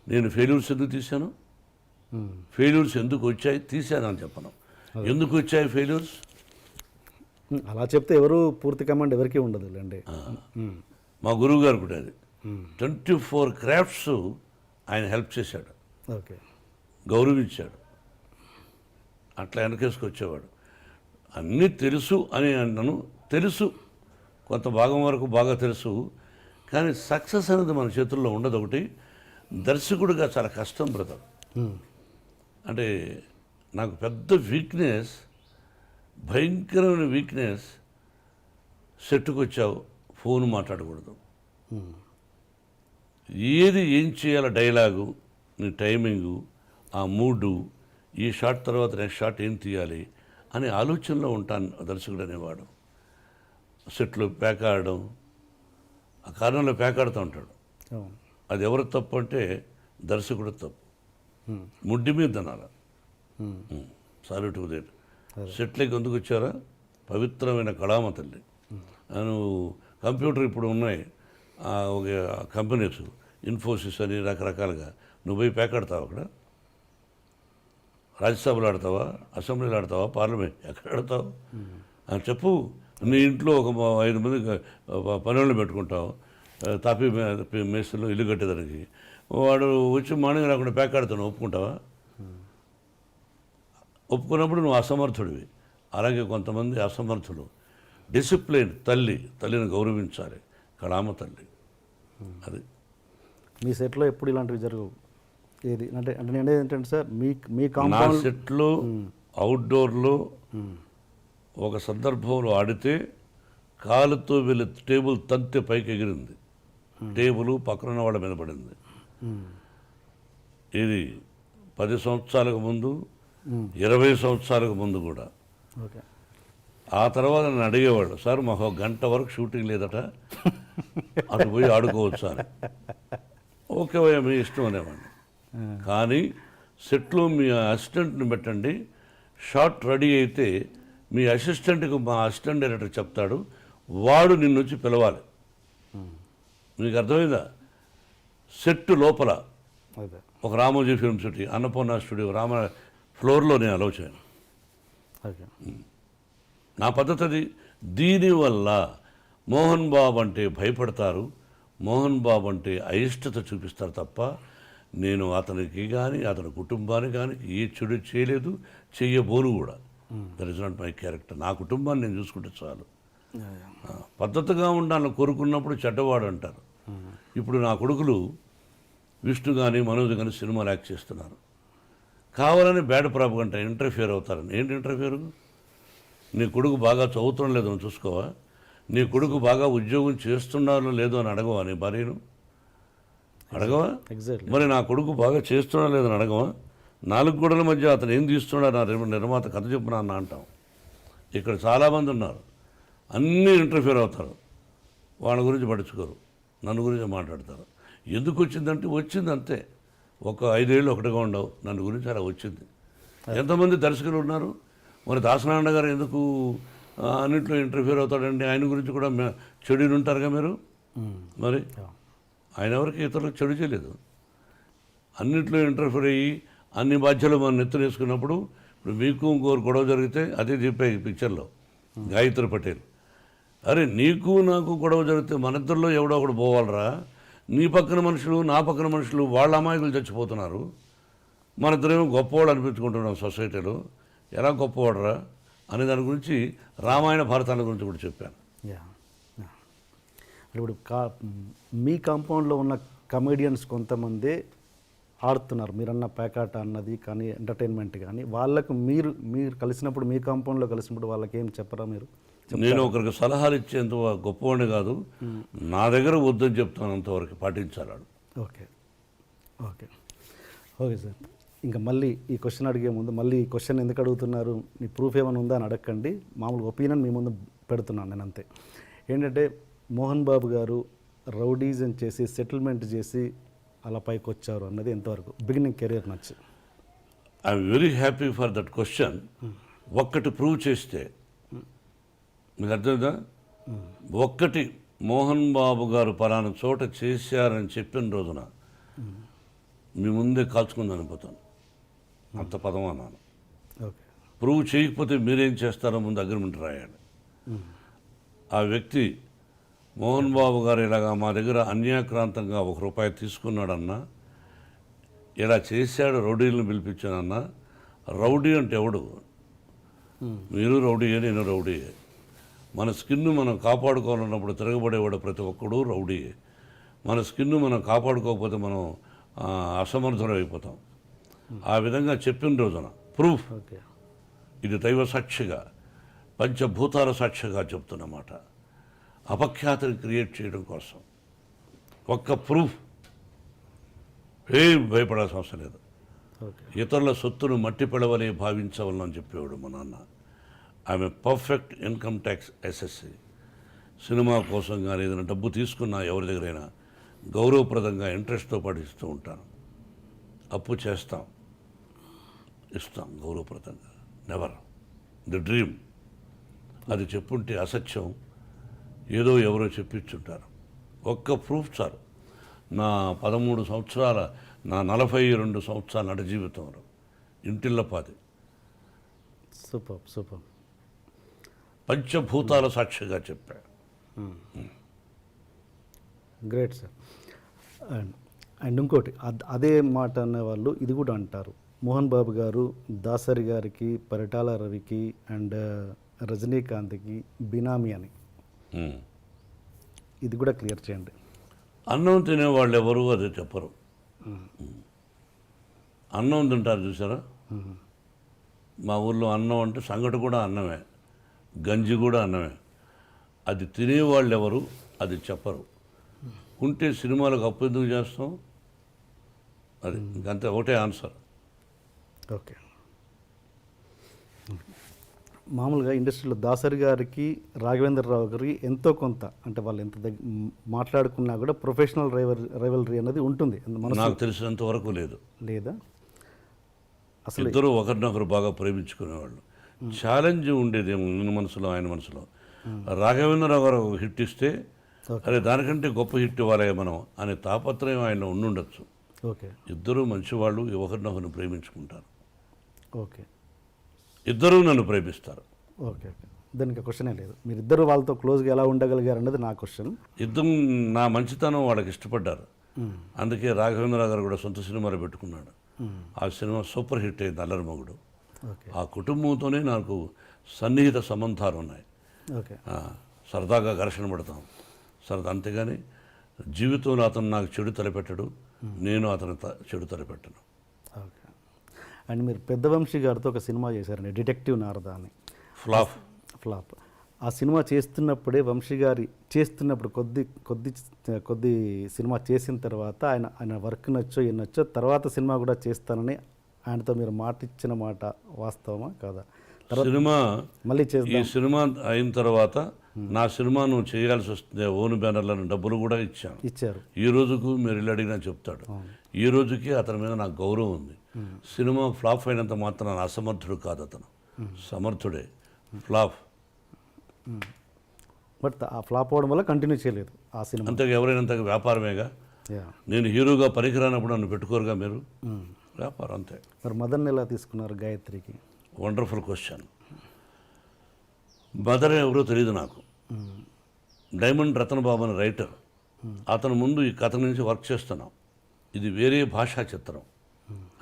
నేను ఫెయిల్యూర్స్ ఎందుకు తీశాను, ఫెయిల్యూర్స్ ఎందుకు వచ్చాయి తీశానని చెప్పను. ఎందుకు వచ్చాయి ఫెయిల్యూర్స్? అలా చెప్తే ఎవరు పూర్తి కమాండ్ ఎవరికీ ఉండదు లేండి. మా గురువు గారు కూడా అది 24 క్రాఫ్ట్స్ ఆయన హెల్ప్ చేశాడు, ఓకే, గౌరవించాడు, అట్లా వెనకేసుకొచ్చేవాడు. అన్నీ తెలుసు అని అన్నాను, తెలుసు, కొంత భాగం వరకు బాగా తెలుసు, కానీ సక్సెస్ అనేది మన చేతుల్లో ఉండదు. ఒకటి దర్శకుడిగా చాలా కష్టం బ్రదర్. అంటే నాకు పెద్ద వీక్నెస్, భయంకరమైన వీక్నెస్, సెట్కి వచ్చావు ఫోన్ మాట్లాడకూడదు, ఏం చేయాలో డైలాగు, నీ టైమింగు, ఆ మూడు, ఈ షాట్ తర్వాత నెక్స్ట్ షాట్ ఏం తీయాలి అనే ఆలోచనలో ఉంటాను దర్శకుడు అనేవాడు. సెట్లో ప్యాక్ ఆడడం, ఆ కారణంలో ప్యాక్ ఆడుతూ ఉంటాడు. అది ఎవరు తప్పు అంటే దర్శకుడు తప్పు, ముడ్డి మీద తినాలి. Sorry to that. సెట్లోకి ఎందుకు వచ్చారా, పవిత్రమైన కళామ తల్లి. నువ్వు కంప్యూటర్ ఇప్పుడు ఉన్నాయి ఒక కంపెనీస్, ఇన్ఫోసిస్ అని రకరకాలుగా, నువ్వు పోయి ప్యాక్ ఆడతావు అక్కడ? రాజ్యసభలో ఆడతావా, అసెంబ్లీలో ఆడతావా, పార్లమెంట్ ఎక్కడ ఆడతావు అని చెప్పు. నీ ఇంట్లో ఒక 5 మంది పనులను పెట్టుకుంటావు, తాపీ మేస్తుల్లో ఇల్లు కట్టేదానికి. వాడు వచ్చి మార్నింగ్ రాకుండా ప్యాక్ ఆడుతావు, ఒప్పుకుంటావా? ఒప్పుకున్నప్పుడు నువ్వు అసమర్థుడివి. అలాగే కొంతమంది అసమర్థులు. డిసిప్లిన్ తల్లిని గౌరవించాలి, కళామ తల్లి. అది మీ సెట్లో ఎప్పుడు ఇలాంటివి జరగవు. ఏది అంటే నేను ఏంటంటే సార్, మీ నా కాంపౌండ్ సెట్లో అవుట్డోర్లో ఒక సందర్భంలో ఆడితే కాలుతో వెళ్ళి టేబుల్ తంతె పైకి ఎగిరింది, టేబుల్ పక్కన వాళ్ళ మీద పడింది. ఇది 10 సంవత్సరాలకు ముందు, 20 సంవత్సరాలకు ముందు కూడా. ఓకే. ఆ తర్వాత నన్ను అడిగేవాళ్ళు, సార్ మాకు 1 గంట వరకు షూటింగ్ లేదట, అటు పోయి ఆడుకోవచ్చు అని. ఓకే భయ్యా మీ ఇష్టం అనేవాడిని. కానీ సెట్లో మీ అసిస్టెంట్ని పెట్టండి, షాట్ రెడీ అయితే మీ అసిస్టెంట్కి మా అసిస్టెంట్ డైరెక్టర్ చెప్తాడు, వాడు నిన్ను వచ్చి పిలవాలి. మీకు అర్థమైందా? సెట్ లోపల అదే ఒక Ramoji film city, Annapurna studio, ఫ్లోర్లో నేను అలౌ చేయను. ఓకే నా పద్ధతి అది. దీనివల్ల మోహన్ బాబు అంటే భయపడతారు, మోహన్ బాబు అంటే అయిష్టత చూపిస్తారు తప్ప నేను అతనికి కానీ అతని కుటుంబానికి కానీ ఏ చెడు చేయలేదు, చెయ్యబోను కూడా. That is not my character. నా కుటుంబాన్ని నేను చూసుకుంటే చాలు. పద్ధతిగా ఉండాలని కోరుకున్నప్పుడు చెడ్డవాడు అంటారు. ఇప్పుడు నా కొడుకులు విష్ణు కానీ మనోజ్ కానీ సినిమాలు యాక్ట్ చేస్తున్నారు, కావాలని బ్యాడ్ ప్రాపగంట ఇంటర్ఫియర్ అవుతారని. ఏంటి ఇంటర్ఫియర్? నీ కొడుకు బాగా చదువుతుండో లేదో అని చూసుకోవా? నీ కొడుకు బాగా ఉద్యోగం చేస్తున్నారో లేదో అని అడగవా? నీ భార్యను అడగవా? ఎగ్జాక్ట్లీ. మరి నా కొడుకు బాగా చేస్తున్నా లేదని అడగవా? 4 గోడల మధ్య అతను ఏం తీస్తున్నాడు నా నిర్మాత కథ చెప్పిన అన్న అంటాం. ఇక్కడ చాలామంది ఉన్నారు, అన్నీ ఇంటర్ఫియర్ అవుతారు, వాళ్ళ గురించి పట్టించుకోరు, నన్ను గురించి మాట్లాడతారు. ఎందుకు వచ్చిందంటే వచ్చింది అంతే. ఒక 5 ఏళ్ళు ఒకటిగా ఉండవు, నన్ను గురించి అలా వచ్చింది. ఎంతమంది దర్శకులు ఉన్నారు? మరి దాసనారాయణ గారు ఎందుకు అన్నింటిలో ఇంటర్ఫియర్ అవుతాడండి? ఆయన గురించి కూడా చెడు ఉంటారుగా మీరు. మరి ఆయన ఎవరికి ఇతరులకు చెడు చేయలేదు. అన్నింటిలో ఇంటర్ఫియర్ అయ్యి అన్ని బాధ్యతలు మనం నెత్తునేసుకున్నప్పుడు ఇప్పుడు మీకు ఇంకోరు గొడవ జరిగితే అదే చెప్పాయి పిక్చర్లో గాయత్రి పటేల్. అరే నీకు నాకు గొడవ జరిగితే మన ఇద్దరిలో ఎవడో ఒకడు పోవాలరా? నీ పక్కన మనుషులు నా పక్కన మనుషులు వాళ్ళ అమాయకులు చచ్చిపోతున్నారు, మన ఇద్దరేమో గొప్పవాడు అనిపించుకుంటున్నాం సొసైటీలో. ఎలా గొప్పవాడరా అనే దాని గురించి రామాయణ భారతాల గురించి కూడా చెప్పాను. యా ఇప్పుడు మీ కాంపౌండ్లో ఉన్న కమెడియన్స్ కొంతమంది ఆడుతున్నారు, మీరన్న పేకాట అన్నది కానీ ఎంటర్టైన్మెంట్ కానీ, వాళ్ళకు మీరు కలిసినప్పుడు మీ కాంపౌండ్లో కలిసినప్పుడు వాళ్ళకి ఏం చెప్పరా మీరు? నేను ఒకరికి సలహాలు ఇచ్చేంత గొప్పవాడిని కాదు, నా దగ్గర వద్దని చెప్తాను, అంతవరకు పాటించాలి. Okay okay okay sir. ఇంకా మళ్ళీ ఈ క్వశ్చన్ అడిగే ముందు మళ్ళీ ఈ క్వశ్చన్ ఎందుకు అడుగుతున్నారు, నీ ప్రూఫ్ ఏమైనా ఉందా అని అడగండి, మామూలుగా ఒపీనియన్ మీ ముందు పెడుతున్నాను నేను అంతే. ఏంటంటే మోహన్ బాబు గారు రౌడీజం చేసి సెటిల్మెంట్ చేసి అలా పైకి వచ్చారు అన్నది ఎంతవరకు బిగినింగ్ కెరీర్ నచ్చి? I'm very happy for that question. ఒక్కటి ప్రూవ్ చేస్తే మీకు అర్థమైందా? ఒక్కటి మోహన్ బాబు గారు పలానా చోట చేశారని చెప్పిన రోజున మీ ముందే కాల్చుకుందని అనిపోతాను, అంత పదం అన్నాను. ఓకే. ప్రూవ్ చేయకపోతే మీరేం చేస్తారో ముందు అగ్రిమెంట్ రాయాలి. ఆ వ్యక్తి మోహన్ బాబు గారు ఇలాగా మా దగ్గర అన్యాక్రాంతంగా ₹1 తీసుకున్నాడన్నా, ఇలా చేశాడు, రౌడీలను పిలిపించానన్నా. రౌడీ అంటే ఎవడు? మీరు రౌడీయే, నేను రౌడీయే. మన స్కిన్ను మనం కాపాడుకోవాలన్నప్పుడు తిరగబడేవాడు ప్రతి ఒక్కడు రౌడీయే. మన స్కిన్ను మనం కాపాడుకోకపోతే మనం అసమర్థులు అయిపోతాం. ఆ విధంగా చెప్పిన రోజున ప్రూఫ్, ఓకే, ఇది దైవ సాక్షిగా పంచభూతాల సాక్షిగా చెప్తున్నమాట, అపఖ్యాతిని క్రియేట్ చేయడం కోసం ఒక్క ప్రూఫ్. ఏం భయపడాల్సిన అవసరం లేదు. ఓకే, ఇతరుల సొత్తును మట్టి పిడవలే భావించవాలని చెప్పేవాడు మా నాన్న. ఆమె perfect income tax SSC. Cinema కోసం కానీ ఏదైనా డబ్బు తీసుకున్నా ఎవరి దగ్గరైనా గౌరవప్రదంగా ఇంట్రెస్ట్తో పాటు ఇస్తూ ఉంటాను. అప్పు చేస్తాం, ఇస్తాం గౌరవప్రదంగా. Never the dream. అది చెప్పుంటే అసత్యం, ఏదో ఎవరో చెప్పించుంటారు. ఒక్క ప్రూఫ్ చాలు. నా 13 సంవత్సరాల, నా 42 సంవత్సరాల నట జీవితంలో ఇంటిల్లపాది సూపర్ సూపర్, పంచభూతాల సాక్షిగా చెప్పా. Great sir. అండ్ ఇంకోటి అదే మాట అనేవాళ్ళు ఇది కూడా అంటారు, మోహన్ బాబు గారు దాసరి గారికి, పరిటాల రవికి అండ్ రజనీకాంత్కి బినామీ అని. ఇది కూడా క్లియర్ చేయండి. అన్నం తినేవాళ్ళు ఎవరు అది చెప్పరు. అన్నం తింటారు చూసారా? మా ఊళ్ళో అన్నం అంటే సంగటి కూడా అన్నమే, గంజి కూడా అన్నమే. అది తినేవాళ్ళు ఎవరు అది చెప్పరు. ఉంటే సినిమాలకు అప్పు ఎందుకు చేస్తాం? అది ఇంకంతే, ఒకటే ఆన్సర్. ఓకే. మామూలుగా ఇండస్ట్రీలో దాసరి గారికి, రాఘవేంద్రరావు గారికి ఎంతో కొంత, అంటే వాళ్ళు ఎంత మాట్లాడుకున్నా కూడా ప్రొఫెషనల్ రైవలరీ అనేది ఉంటుంది. నాకు తెలిసినంత వరకు లేదు. లేదా అసలు ఇద్దరు ఒకరినొకరు బాగా ప్రేమించుకునేవాళ్ళు. ఛాలెంజ్ ఉండేది మన మనసులో, ఆయన మనసులో. రాఘవేంద్రరావు గారు ఒక హిట్ ఇస్తే అరే దానికంటే గొప్ప హిట్ ఇవ్వాలి మనం అనే తాపత్రయం ఆయన ఉండుండొచ్చు. ఓకే ఇద్దరూ మంచివాళ్ళు, ఒకరినొకరిని ప్రేమించుకుంటారు. ఓకే ఇద్దరూ నన్ను ప్రేమిస్తారు. ఓకే ఓకే దానికి క్వశ్చనే లేదు. మీరిద్దరు వాళ్ళతో క్లోజ్గా ఎలా ఉండగలిగారు అన్నది నా క్వశ్చన్. ఇద్దరు నా మంచితనం వాళ్ళకి ఇష్టపడ్డారు. అందుకే రాఘవేంద్రరావు గారు కూడా సొంత సినిమాలు పెట్టుకున్నాడు. ఆ సినిమా సూపర్ హిట్ అయింది, అల్లరిమొగుడు. ఓకే ఆ కుటుంబంతోనే నాకు సన్నిహిత సంబంధాలు ఉన్నాయి. ఓకే సరదాగా ఘర్షణ పడతాం అంతేగాని జీవితంలో అతను నాకు చెడు తలపెట్టడు, నేను అతను చెడు తలపెట్టను. ఓకే అండ్ మీరు పెద్దవంశీ గారితో ఒక సినిమా చేశారండి, డిటెక్టివ్ నారద అని. ఫ్లాప్. ఆ సినిమా చేస్తున్నప్పుడే వంశీ గారి చేస్తున్నప్పుడు కొద్ది సినిమా చేసిన తర్వాత ఆయన వర్క్ నచ్చో తర్వాత సినిమా కూడా చేస్తానని ఆయనతో మీరు మాట ఇచ్చిన మాట వాస్తవమా కాదా? సినిమా మళ్ళీ ఈ సినిమా అయిన తర్వాత నా సినిమా నువ్వు చేయాల్సి వస్తుంది, ఓన్ బ్యానర్లను డబ్బులు కూడా ఇచ్చారు. ఈ రోజుకు మీరు ఇల్లు అడిగినా చెప్తాడు. ఈ రోజుకి అతని మీద నాకు గౌరవం ఉంది. సినిమా ఫ్లాప్ అయినంత మాత్రం అసమర్థుడు కాదు, అతను సమర్థుడే. ఫ్లాప్ బట్ ఆ ఫ్లాప్ అవ్వడం వల్ల కంటిన్యూ చేయలేదు ఆ సినిమా. అంతగా ఎవరైనంత వ్యాపారమేగా. నేను హీరోగా పనికిరానప్పుడు నన్ను పెట్టుకోరుగా మీరు. వ్యాపారం అంతే. మరి మదన్ ఎలా తీసుకున్నారు గాయత్రికి? Wonderful question. మదర్ ఎవరో తెలియదు నాకు. డైమండ్ రతన్ బాబు అని రైటర్, అతను ముందు ఈ కథ నుంచి వర్క్ చేస్తున్నాం. ఇది వేరే భాషా చిత్రం,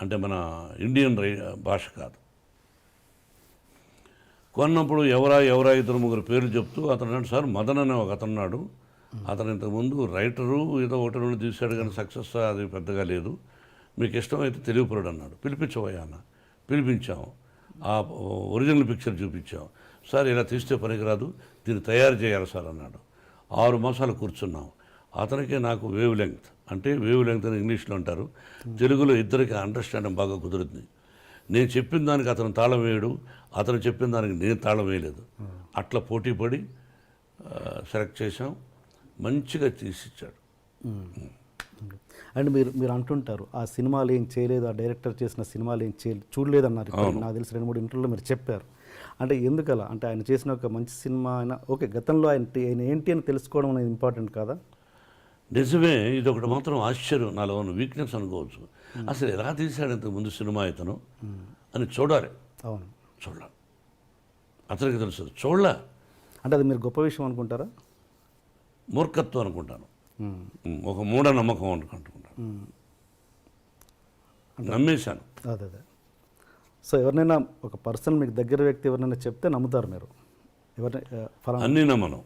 అంటే మన ఇండియన్ భాష కాదు. కొన్నప్పుడు ఎవరా ఇద్దరు ముగ్గురు పేర్లు చెప్తూ అతను అన్నాడు, సార్ మదన్ అనే ఒక అతను ఉన్నాడు, అతను ఇంతకుముందు రైటరు ఏదో ఒకటి నుండి తీశాడు కానీ సక్సెస్ అది పెద్దగా లేదు, మీకు ఇష్టమైతే తెలియపరుడు అన్నాడు. పిలిపించవయ్యా అన్న. పిలిపించాం. ఆ ఒరిజినల్ పిక్చర్ చూపించాం. సార్ ఇలా తీస్తే పనికిరాదు, దీన్ని తయారు చేయాలి సార్ అన్నాడు. 6 మాసాలు కూర్చున్నాం. అతనికి నాకు వేవ్ లెంగ్త్ అని ఇంగ్లీష్లో అంటారు, తెలుగులో ఇద్దరికి అండర్స్టాండింగ్ బాగా కుదురుతుంది. నేను చెప్పిన దానికి అతను తాళం వేయడు, అతను చెప్పిన దానికి నేను తాళం వేయలేదు. అట్లా పోటీ పడి సెలెక్ట్ చేసాం. మంచిగా తీసిచ్చాడు. అండ్ మీరు అంటుంటారు ఆ సినిమాలు ఏం చేయలేదు, ఆ డైరెక్టర్ చేసిన సినిమాలు ఏం చూడలేదు అన్నారు. నాకు తెలిసి 2-3 ఇంటర్వ్యూలో మీరు చెప్పారు. అంటే ఎందుకలా? అంటే ఆయన చేసిన ఒక మంచి సినిమా అయినా ఓకే, గతంలో ఆయన ఏంటి అని తెలుసుకోవడం అనేది ఇంపార్టెంట్ కాదా? నిజమే. ఇది ఒకటి మాత్రం ఆశ్చర్యం, నాలో ఉన్న వీక్నెస్ అనుకోవచ్చు. అసలు ఎలా తీశాడు ఇంతకు ముందు సినిమా ఇతను అని చూడాలి. అవును, చూడాలి. అతనికి తెలుసు, చూడలే. అంటే అది మీరు గొప్ప విషయం అనుకుంటారా? మూర్ఖత్వం అనుకుంటాను, ఒక మూఢనమ్మకం అనుకుంటాను. నమ్మేశాను. అదే. సో ఎవరినైనా ఒక పర్సన్ మీకు దగ్గర వ్యక్తి ఎవరినైనా చెప్తే నమ్ముతారు మీరు? అన్నీ నమ్మను.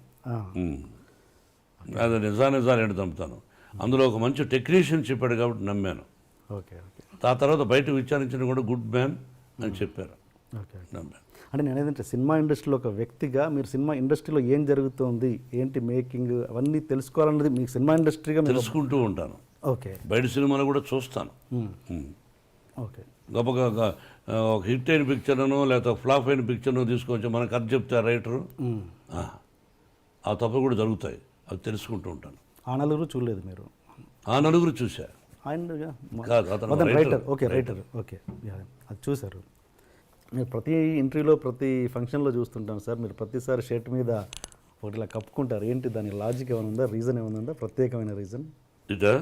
అది నిజాలు ఏంటి నమ్ముతాను. అందులో ఒక మంచి టెక్నీషియన్ చెప్పాడు కాబట్టి నమ్మాను. ఓకే. ఆ తర్వాత బయట విచారించిన కూడా గుడ్ మ్యాన్ అని చెప్పారు. ఓకే. నమ్మాను. అంటే నేను ఏదంటే సినిమా ఇండస్ట్రీలో ఒక వ్యక్తిగా మీరు సినిమా ఇండస్ట్రీలో ఏం జరుగుతుంది, ఏంటి మేకింగ్, అవన్నీ తెలుసుకోవాలన్నది మీకు సినిమా ఇండస్ట్రీగా తెలుసుకుంటూ ఉంటాను. ఓకే. బయట సినిమాలు కూడా చూస్తాను. ఓకే. గొప్పగా ఒక హిట్ అయిన పిక్చర్ను లేకపోతే ఫ్లాప్ అయిన పిక్చర్ను తీసుకొచ్చి మనకు కథ చెప్తే రైటరు, ఆ తప్పు కూడా జరుగుతాయి. అది తెలుసుకుంటూ ఉంటాను. ఆ నలుగురు చూడలేదు మీరు? ఆ నలుగురు చూసా. కాదు, అతను రైటర్. Okay, writer. ఓకే, అది చూశారు. మీరు ప్రతి ఇంటర్వ్యూలో ప్రతి ఫంక్షన్లో చూస్తుంటాను సార్, మీరు ప్రతిసారి షర్ట్ మీద ఒకటి ఇలా కప్పుకుంటారు. ఏంటి దాని లాజిక్ ఏమైనా ఉందా, రీజన్ ఏమైనా ఉందా, ప్రత్యేకమైన రీజన్? ఇదా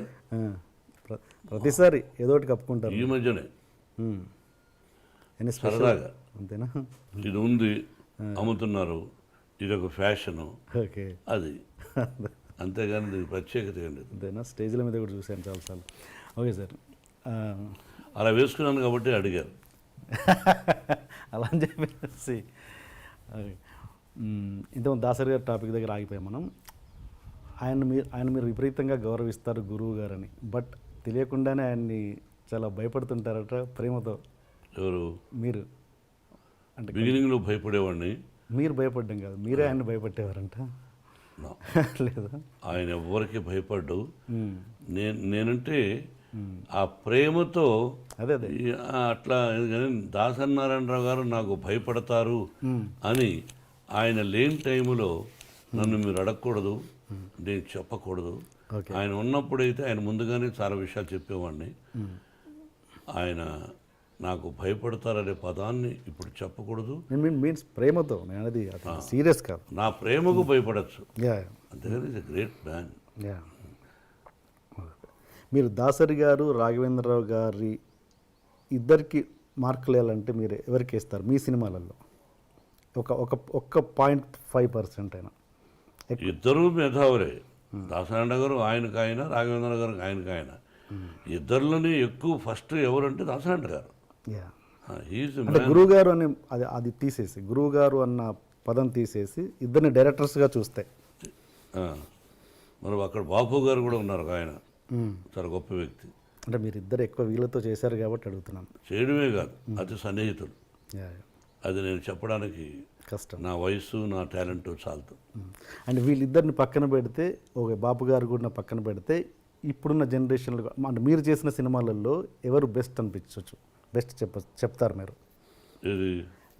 ప్రతిసారి ఏదో ఒకటి కప్పుకుంటారు. ఈ మధ్యనే సరదాగా అంతేనా? ఇది ఉంది, అమ్ముతున్నారు, ఇది ఒక ఫ్యాషను. ఓకే, అది అంతేగాని దీనికి ప్రత్యేకత ఏం లేదు. అంతేనా? స్టేజ్ల మీద కూడా చూశాను చాలాసార్లు. ఓకే సార్, అలా వేసుకున్నాను కాబట్టి అడిగారు. అలా అని చెప్పేసి ఇంతకుముందు దాసరి గారి టాపిక్ దగ్గర ఆగిపోయాం మనం. ఆయన మీరు విపరీతంగా గౌరవిస్తారు గురువు గారని, బట్ తెలియకుండానే ఆయన్ని చాలా భయపడుతుంటారట ప్రేమతో. ఎవరు? మీరు. అంటే బిగినింగ్లో భయపడేవాడిని. మీరు భయపడ్డం కాదు, మీరే ఆయన భయపట్టేవారంట. లేదా? ఆయన ఎవరికి భయపడ్డు. నేనంటే ఆ ప్రేమతో అదే అట్లా. దాసనారాయణరావు గారు నాకు భయపడతారు అని ఆయన లేని టైంలో నన్ను మీరు అడగకూడదు, నేను చెప్పకూడదు. ఆయన ఉన్నప్పుడైతే ఆయన ముందుగానే చాలా విషయాలు చెప్పేవాడిని. ఆయన నాకు భయపడతారనే పదాన్ని ఇప్పుడు చెప్పకూడదు. నేను మీన్స్ ప్రేమతో నేను అనేది సీరియస్ కాదు. నా ప్రేమకు భయపడచ్చు, యా అంతేగాని is a great man. Yeah మీరు దాసరి గారు రాఘవేంద్రరావు గారి ఇద్దరికి మార్కులు వేయాలంటే మీరు ఎవరికి వేస్తారు మీ సినిమాలలో? ఒక్క 0.5% అయినా. ఇద్దరూ మేధావులే. దాసనారాయణ గారు ఆయనకు ఆయన, రాఘవేంద్ర గారు ఆయనకు ఆయన. ఇద్దరిలోనే ఎక్కువ ఫస్ట్ ఎవరంటే దాసనారాయణ గారు. యా హీఈస్ అంటే గురువు గారు అని అది తీసేసి, గురువు గారు అన్న పదం తీసేసి ఇద్దరిని డైరెక్టర్స్గా చూస్తే. మరి అక్కడ బాపు గారు కూడా ఉన్నారు, ఆయన చాలా గొప్ప వ్యక్తి. అంటే మీరు ఇద్దరు ఎక్కువ వీళ్ళతో చేశారు కాబట్టి అడుగుతున్నాను. చేయడమే కాదు, అతి సన్నిహితులు. యా అది నేను చెప్పడానికి కష్టం. నా వయసు, నా టాలెంట్ చాలదు. అండ్ వీళ్ళిద్దరిని పక్కన పెడితే, ఓకే బాపు గారు కూడా పక్కన పెడితే, ఇప్పుడున్న జనరేషన్లో అంటే మీరు చేసిన సినిమాలలో ఎవరు బెస్ట్ అనిపించవచ్చు? బెస్ట్ చెప్తారు మీరు. ఇది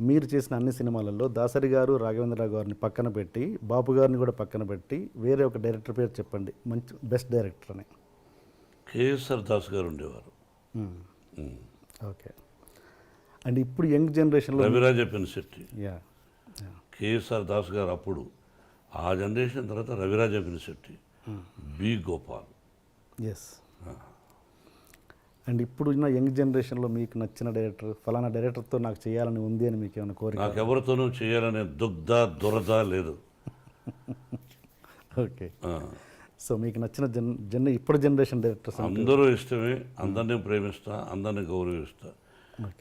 మీరు చేసిన అన్ని సినిమాలలో దాసరి గారు, రాఘవేంద్రరావు గారిని పక్కన పెట్టి, బాపు గారిని కూడా పక్కన పెట్టి, వేరే ఒక డైరెక్టర్ పేరు చెప్పండి, మంచి బెస్ట్ డైరెక్టర్ అని. కేఎస్ఆర్ దాస్ గారు ఉండేవారు. ఓకే. అండ్ ఇప్పుడు యంగ్ జనరేషన్లో రవిరాజ పినిశెట్టి, యా కేఎస్ఆర్ దాస్ గారు అప్పుడు, ఆ జనరేషన్ తర్వాత Raviraja Pinisetty, B Gopal. Yes. And ఇప్పుడున్న యంగ్ జనరేషన్లో మీకు నచ్చిన డైరెక్టర్, ఫలానా డైరెక్టర్తో నాకు చేయాలని ఉంది అని మీకు ఏమైనా కోరిక? నాకు ఎవరితోనూ చేయాలనే దురద లేదు. ఓకే. సో మీకు నచ్చిన ఇప్పుడు జనరేషన్ డైరెక్టర్స్ అందరూ ఇష్టమే, అందరినీ ప్రేమిస్తా, అందరినీ గౌరవిస్తా.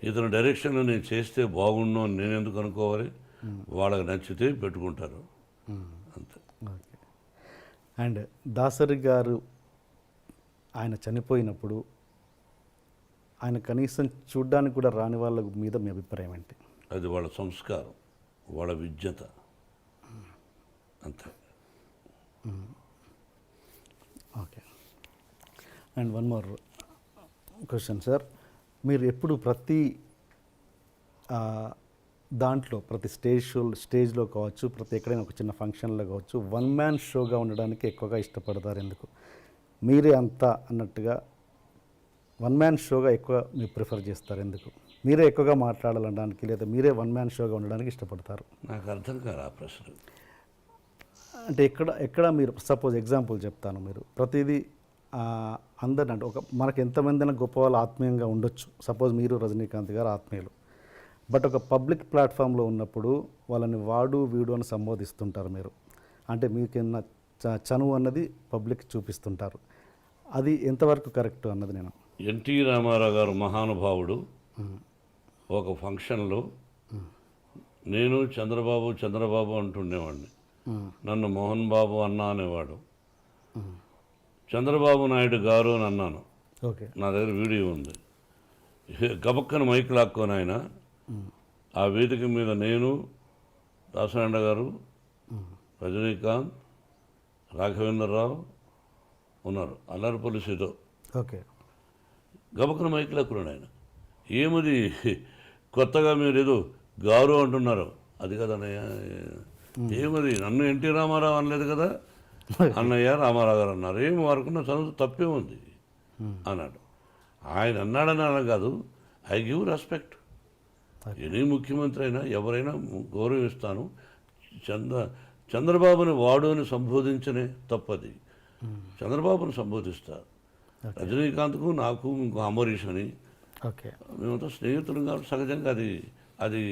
ఇతను డైరెక్షన్లో నేను చేస్తే బాగుండు అని నేను ఎందుకు అనుకోవాలి? వాళ్ళకి నచ్చితే పెట్టుకుంటారు, అంతే. ఓకే. అండ్ దాసరి గారు ఆయన చనిపోయినప్పుడు ఆయన కనీసం చూడ్డానికి కూడా రాని వాళ్ళ మీద మీ అభిప్రాయం ఏంటి? అది వాళ్ళ సంస్కారం, వాళ్ళ విజ్ఞత, అంతే. Okay. And one more question sir, మీరు ఎప్పుడు ప్రతి దాంట్లో, ప్రతి స్టేజ్లో కావచ్చు, ప్రతి ఎక్కడైనా ఒక చిన్న ఫంక్షన్లో కావచ్చు, వన్ మ్యాన్ షోగా ఉండడానికి ఎక్కువగా ఇష్టపడతారు? ఎందుకు? మీరే అంతా అన్నట్టుగా వన్ మ్యాన్ షోగా ఎక్కువ మీరు ప్రిఫర్ చేస్తారు? ఎందుకు? మీరే ఎక్కువగా మాట్లాడాలనడానికి, లేదా మీరే వన్ మ్యాన్ షోగా ఉండడానికి ఇష్టపడతారు? నాకు అర్థం కాదు ఆ ప్రశ్న. అంటే ఎక్కడ మీరు సపోజ్ ఎగ్జాంపుల్ చెప్తాను, మీరు ప్రతిదీ అందరిని అంటే మనకు ఎంతమందిన గొప్ప వాళ్ళు ఆత్మీయంగా ఉండొచ్చు, సపోజ్ మీరు రజనీకాంత్ గారు ఆత్మీయులు, బట్ ఒక పబ్లిక్ ప్లాట్ఫామ్లో ఉన్నప్పుడు వాళ్ళని వాడు వీడు అని సంబోధిస్తుంటారు మీరు. అంటే మీకున్న చనువు అన్నది పబ్లిక్ చూపిస్తుంటారు. అది ఎంతవరకు కరెక్ట్ అన్నది నేను. ఎన్టీ రామారావు గారు మహానుభావుడు. ఒక ఫంక్షన్లో నేను చంద్రబాబు అంటుండేవాడిని. నన్ను మోహన్ బాబు అన్నా అనేవాడు. చంద్రబాబు నాయుడు గారు అని అన్నాను. ఓకే. నా దగ్గర వీడియో ఉంది. గబక్కన మైక్ లాక్కొని ఆయన ఆ వేదిక మీద నేను, దాసనారాయణ గారు, రజనీకాంత్, రాఘవేంద్రరావు ఉన్నారు, అల్లరిపల్లి సీతో. ఓకే. గబక్కన మైక్ లాక్కున్నాడు ఆయన. ఏమది కొత్తగా మీరు ఏదో గారు అంటున్నారు? అది కదన్నయ్య, ఏమది నన్ను ఎన్టీ రామారావు అనలేదు కదా, అన్నయ్య రామారావు గారు అన్నారు. ఏం వారుకున్న చదువు తప్పే ఉంది అన్నాడు. ఆయన అన్నాడని అలా కాదు, ఐ గివ్ రెస్పెక్ట్. ఎనీ ముఖ్యమంత్రి అయినా ఎవరైనా గౌరవిస్తాను. చంద్రబాబుని వాడు అని సంబోధించనే తప్పది, చంద్రబాబుని సంబోధిస్తారు. రజనీకాంత్కు నాకు ఇంకో అంబరీష్ అని, ఓకే, మేమంతా స్నేహితులు కాబట్టి సహజంగా అది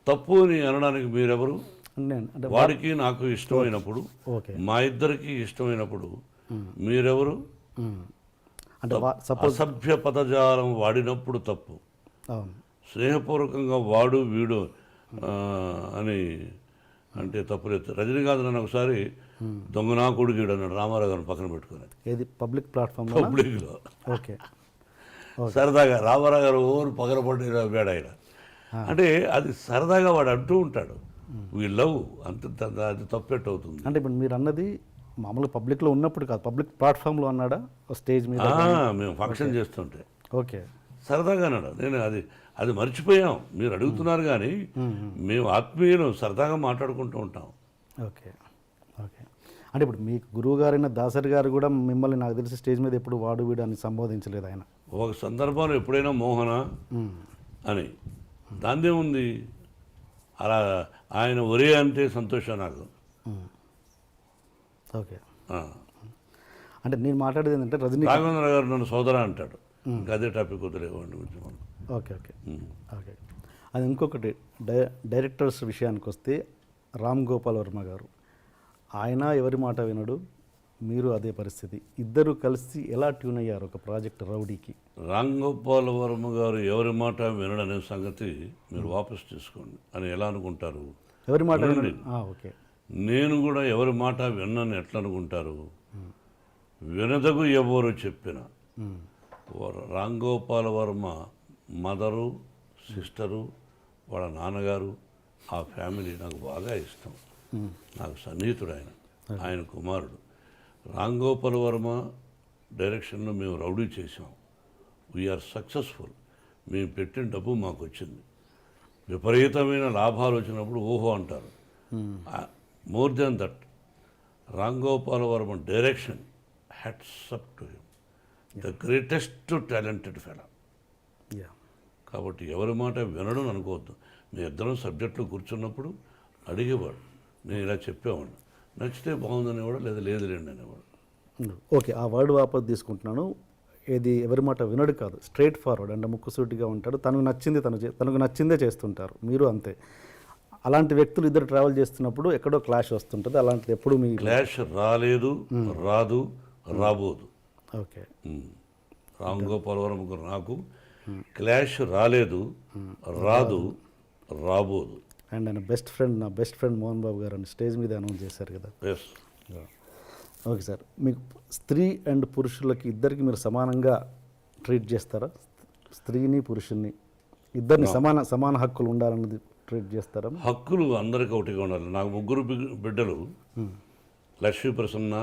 తప్పు అని అనడానికి మీరెవరు? అంటే వాడికి నాకు ఇష్టమైనప్పుడు, ఓకే, మా ఇద్దరికి ఇష్టమైనప్పుడు మీరెవరు? అంటే అసభ్య పదజాలం వాడినప్పుడు తప్పు. స్నేహపూర్వకంగా వాడు వీడు అని అంటే తప్పులేదు. రజనీకాంత్ నన్ను ఒకసారి దొంగనా కొడుకుడు అన్నాడు రామారావు గారిని పక్కన పెట్టుకుని. ఏది పబ్లిక్ ప్లాట్ఫామ్? పబ్లిక్లో. ఓకే. సరదాగా రామారావు గారు ఓరు పగలపడి వేడ ఆయన అంటే అది సరదాగా వాడు అంటూ ఉంటాడు. వీ లవ్ అంత, అది తప్పెట్ అవుతుంది. అంటే ఇప్పుడు మీరు అన్నది మామూలుగా పబ్లిక్లో ఉన్నప్పుడు కాదు, పబ్లిక్ ప్లాట్ఫామ్లో అన్నాడా స్టేజ్ మీద? మేము ఫంక్షన్ చేస్తుంటే ఓకే, సరదాగా అన్నాడు. నేను అది మర్చిపోయాం, మీరు అడుగుతున్నారు కానీ మేము ఆత్మీయులు సరదాగా మాట్లాడుకుంటూ ఉంటాం. ఓకే. ఓకే. అంటే ఇప్పుడు మీకు గురువు గారైన దాసరి గారు కూడా మిమ్మల్ని నాకు తెలిసి స్టేజ్ మీద ఎప్పుడు వాడు వీడు అని సంబోధించలేదు ఆయన? ఒక సందర్భంలో ఎప్పుడైనా మోహన అని దాందే ఉంది. అలా ఆయన ఒరే అంటే సంతోషం నాకు. ఓకే. ఆ. అంటే నేను మాట్లాడేది ఏంటంటే రజనీ. రాఘవేంద్ర గారు నన్ను సోదర అంటాడు. ఇంకా అదే టాపిక్ వదిలేవాడిని గురించి మనం. Okay okay okay. అది ఇంకొకటి డైరెక్టర్స్ విషయానికి వస్తే రామ్ గోపాల్ వర్మ గారు, ఆయన ఎవరి మాట వినడు, మీరు అదే పరిస్థితి. ఇద్దరు కలిసి ఎలా ట్యూన్ అయ్యారు ఒక ప్రాజెక్ట్ రౌడీకి? రామ్ గోపాల్ వర్మ గారు ఎవరి మాట వినడనే సంగతి మీరు వాపస్ తీసుకోండి అని ఎలా అనుకుంటారు? ఎవరి మాట వినండి. వినడు. ఓకే. నేను కూడా ఎవరి మాట విన్నాను ఎట్లా అనుకుంటారు? వినదగు ఎవరు చెప్పిన రామ్ గోపాల్ వర్మ మదరు, సిస్టరు, వాళ్ళ నాన్నగారు, ఆ ఫ్యామిలీ నాకు బాగా ఇష్టం. నాకు సన్నిహితుడు ఆయన. ఆయన కుమారుడు రామ్ గోపాల్ వర్మ డైరెక్షన్లో మేము రౌడీ చేసాం. We are successful. మేము పెట్టిన డబ్బు మాకు వచ్చింది. విపరీతమైన లాభాలు వచ్చినప్పుడు ఓహో అంటారు. More than that, Ram Gopal Varma direction, hats up to him, the greatest talented fellow. Yeah. కాబట్టి ఎవరి మాట వినడం అనుకోవద్దు. మేము ఇద్దరం సబ్జెక్టులో కూర్చున్నప్పుడు అడిగేవాడు, నేను ఇలా చెప్పేవాడు, నచ్చితే బాగుందనేవాడు, లేదా లేదులేండి అనేవాడు. ఓకే, ఆ వర్డ్ వాపస్ తీసుకుంటున్నాను. ఏది ఎవరి మాట వినడు కాదు, స్ట్రైట్ ఫార్వర్డ్, అంటే ముక్కుసూటిగా ఉంటాడు. తనకు నచ్చింది తనకు నచ్చిందే చేస్తుంటారు. మీరు అంతే. అలాంటి వ్యక్తులు ఇద్దరు ట్రావెల్ చేస్తున్నప్పుడు ఎక్కడో క్లాష్ వస్తుంటుంది. అలాంటిది ఎప్పుడు మీ క్లాష్ రాలేదు, రాదు, రాబోదు. ఓకే. రామ్ గోపాల్ వర్మ నాకు క్లాష్ రాలేదు, రాదు, రాబోదు. అండ్ ఆయన బెస్ట్ ఫ్రెండ్, నా బెస్ట్ ఫ్రెండ్ మోహన్ బాబు గారు అని స్టేజ్ మీద అనౌన్స్ చేశారు కదా. ఎస్. ఓకే సార్, మీకు స్త్రీ అండ్ పురుషులకి ఇద్దరికి మీరు సమానంగా ట్రీట్ చేస్తారా? స్త్రీని పురుషుల్ని ఇద్దరిని సమాన హక్కులు ఉండాలన్నది ట్రీట్ చేస్తారా? హక్కులు అందరికీ ఒకటిగా ఉండాలి. నాకు ముగ్గురు బిడ్డలు, లక్ష్మీ ప్రసన్న,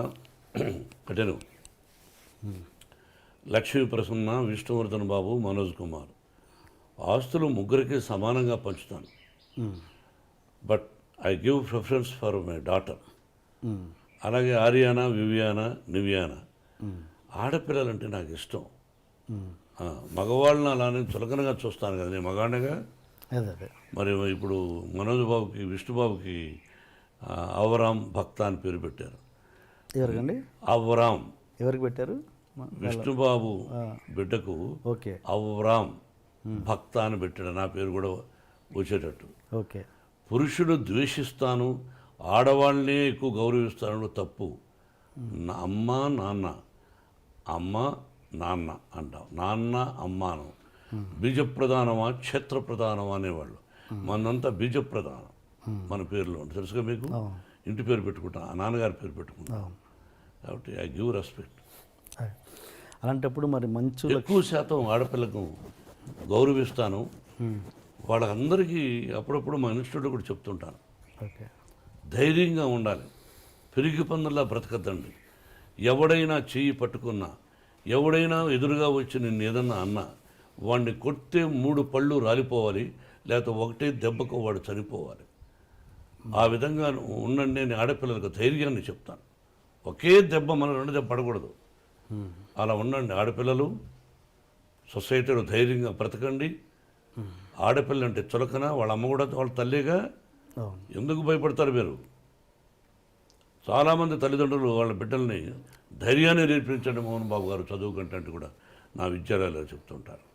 కటెను, లక్ష్మీ ప్రసన్న, విష్ణువర్ధన్ బాబు, మనోజ్ కుమార్. ఆస్తులు ముగ్గురికి సమానంగా పంచుతాను. But I give preference for my daughter. అలాగే ఆర్యానా, వివియానా, నివియానా. ఆడపిల్లలంటే నాకు ఇష్టం. మగవాళ్ళని అలానే చులకనగా చూస్తాను కదా, నేను మగాడిగా. అదే. మరి ఇప్పుడు మనోజ్ బాబుకి, విష్ణుబాబుకి అవరామ్ భక్త అని పేరు పెట్టారు. ఎవరికండి? అవరామ్. ఎవరికి పెట్టారు? విష్ణుబాబు బిడ్డకు ఓకే, అవరామ్ భక్త అని పెట్టాడు. నా పేరు కూడా వచ్చేటట్టు. ఓకే. పురుషుడు ద్వేషిస్తాను, ఆడవాళ్ళనే ఎక్కువ గౌరవిస్తాను తప్పు. నా అమ్మ నాన్న, అమ్మ నాన్న అంటాం. నాన్న అమ్మాను. బీజప్రధానమా క్షేత్ర ప్రధానమా అనేవాళ్ళు. మనంతా బీజప్రధానం మన పేరులో ఉంటుంది. తెలుసుగా మీకు. ఇంటి పేరు పెట్టుకుంటాం, ఆ నాన్నగారి పేరు పెట్టుకుంటాం. కాబట్టి ఐ గివ్ రెస్పెక్ట్. అలాంటప్పుడు మరి మంచు ఎక్కువ శాతం ఆడపిల్లకు గౌరవిస్తాను. వాళ్ళందరికీ అప్పుడప్పుడు మా ఇన్స్టిట్యూట్లో కూడా చెప్తుంటాను, ఓకే, ధైర్యంగా ఉండాలి, పెరిగి పందులా బ్రతకద్దండి. ఎవడైనా చెయ్యి పట్టుకున్నా, ఎవడైనా ఎదురుగా వచ్చి నిన్ను ఏదన్నా అన్నా, వాడిని కొడితే 3 పళ్ళు రాలిపోవాలి, లేకపోతే ఒకటే దెబ్బకు వాడు చనిపోవాలి. ఆ విధంగా ఉండండి. నేను ఆడపిల్లలకు ధైర్యాన్ని చెప్తాను. ఒకే దెబ్బ మన 2 దెబ్బ పడకూడదు. అలా ఉండండి ఆడపిల్లలు. సొసైటీలో ధైర్యంగా బ్రతకండి. ఆడపిల్ల అంటే చులకన, వాళ్ళ అమ్మ కూడా వాళ్ళ తల్లిగా. ఎందుకు భయపడతారు మీరు? చాలామంది తల్లిదండ్రులు వాళ్ళ బిడ్డల్ని ధైర్యాన్ని నేర్పించండి మోహన్ బాబు గారు చదువు కంటే కూడా నా విద్యాలయాలు చెప్తుంటారు.